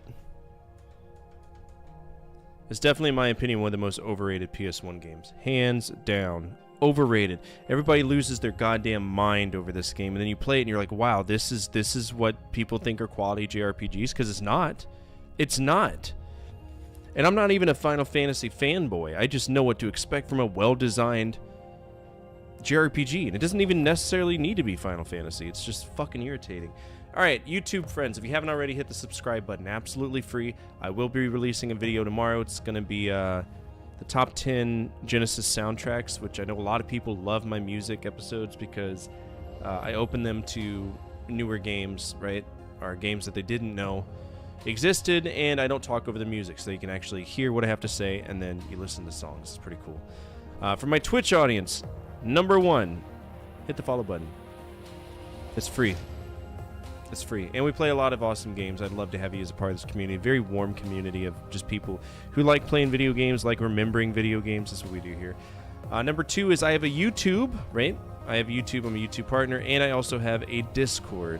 It's definitely, in my opinion, one of the most overrated PS1 games. Hands down. Overrated. Everybody loses their goddamn mind over this game, and then you play it and you're like, wow, this is what people think are quality JRPGs, because it's not. It's not. And I'm not even a Final Fantasy fanboy. I just know what to expect from a well-designed JRPG, and it doesn't even necessarily need to be Final Fantasy. It's just fucking irritating. Alright, YouTube friends, if you haven't already, hit the subscribe button. Absolutely free. I will be releasing a video tomorrow. It's going to be the top 10 Genesis soundtracks, which I know a lot of people love my music episodes because I open them to newer games, right? Or games that they didn't know existed, and I don't talk over the music, so you can actually hear what I have to say, and then you listen to the songs. It's pretty cool. For my Twitch audience, number 1, hit the follow button. It's free. It's free. And we play a lot of awesome games. I'd love to have you as a part of this community. A very warm community of just people who like playing video games, like remembering video games. That's what we do here. Number 2 is I have a YouTube, right? I have YouTube. I'm a YouTube partner. And I also have a Discord.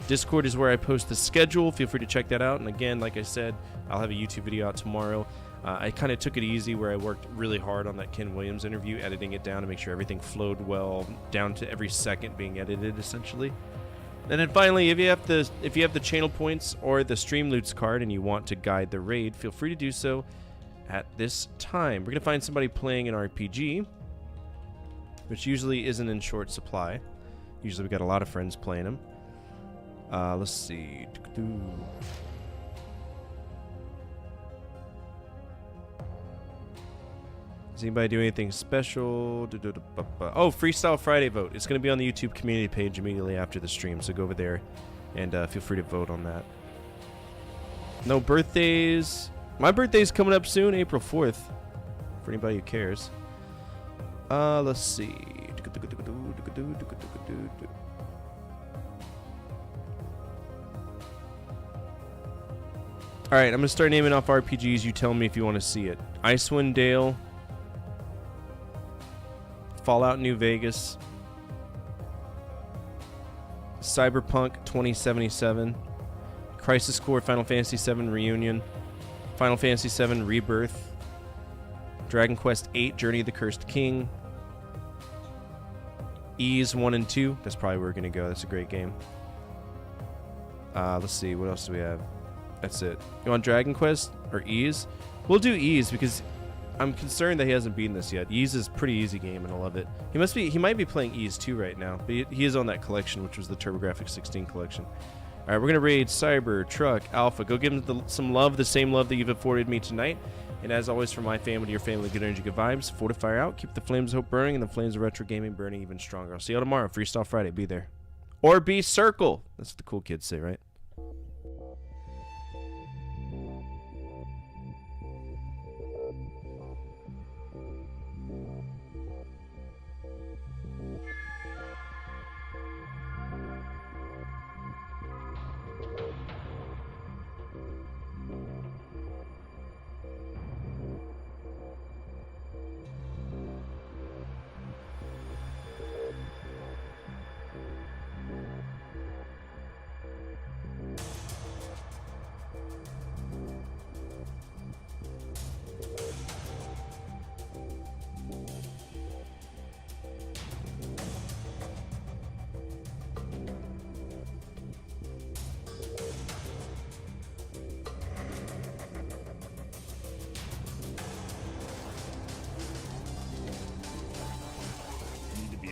Discord is where I post the schedule. Feel free to check that out. And again, like I said, I'll have a YouTube video out tomorrow. I kind of took it easy where I worked really hard on that Ken Williams interview, editing it down to make sure everything flowed well, down to every second being edited, essentially. And then finally, if you have the channel points or the Streamloots card and you want to guide the raid, feel free to do so at this time. We're gonna find somebody playing an RPG, which usually isn't in short supply. Usually we got a lot of friends playing them. Let's see. Does anybody do anything special? Oh, Freestyle Friday vote. It's going to be on the YouTube community page immediately after the stream, so go over there and feel free to vote on that. No birthdays. My birthday's coming up soon, April 4th, for anybody who cares. Let's see. Alright, I'm going to start naming off RPGs. You tell me if you want to see it. Icewind Dale. Fallout New Vegas, Cyberpunk 2077, Crisis Core Final Fantasy VII Reunion, Final Fantasy VII Rebirth, Dragon Quest VIII Journey of the Cursed King, Ys 1 and 2, that's probably where we're going to go, that's a great game. Let's see, what else do we have? That's it. You want Dragon Quest or Ys? We'll do Ys because I'm concerned that he hasn't beaten this yet. Ease is a pretty easy game, and I love it. He might be playing Ease 2 right now, but he is on that collection, which was the TurboGrafx 16 collection. All right, we're gonna raid Cyber, Truck, Alpha. Go give them some love, the same love that you've afforded me tonight. And as always, from my family to your family, good energy, good vibes. Fortify out, keep the flames of hope burning, and the flames of retro gaming burning even stronger. I'll see you all tomorrow, Freestyle Friday. Be there, or be Circle. That's what the cool kids say, right?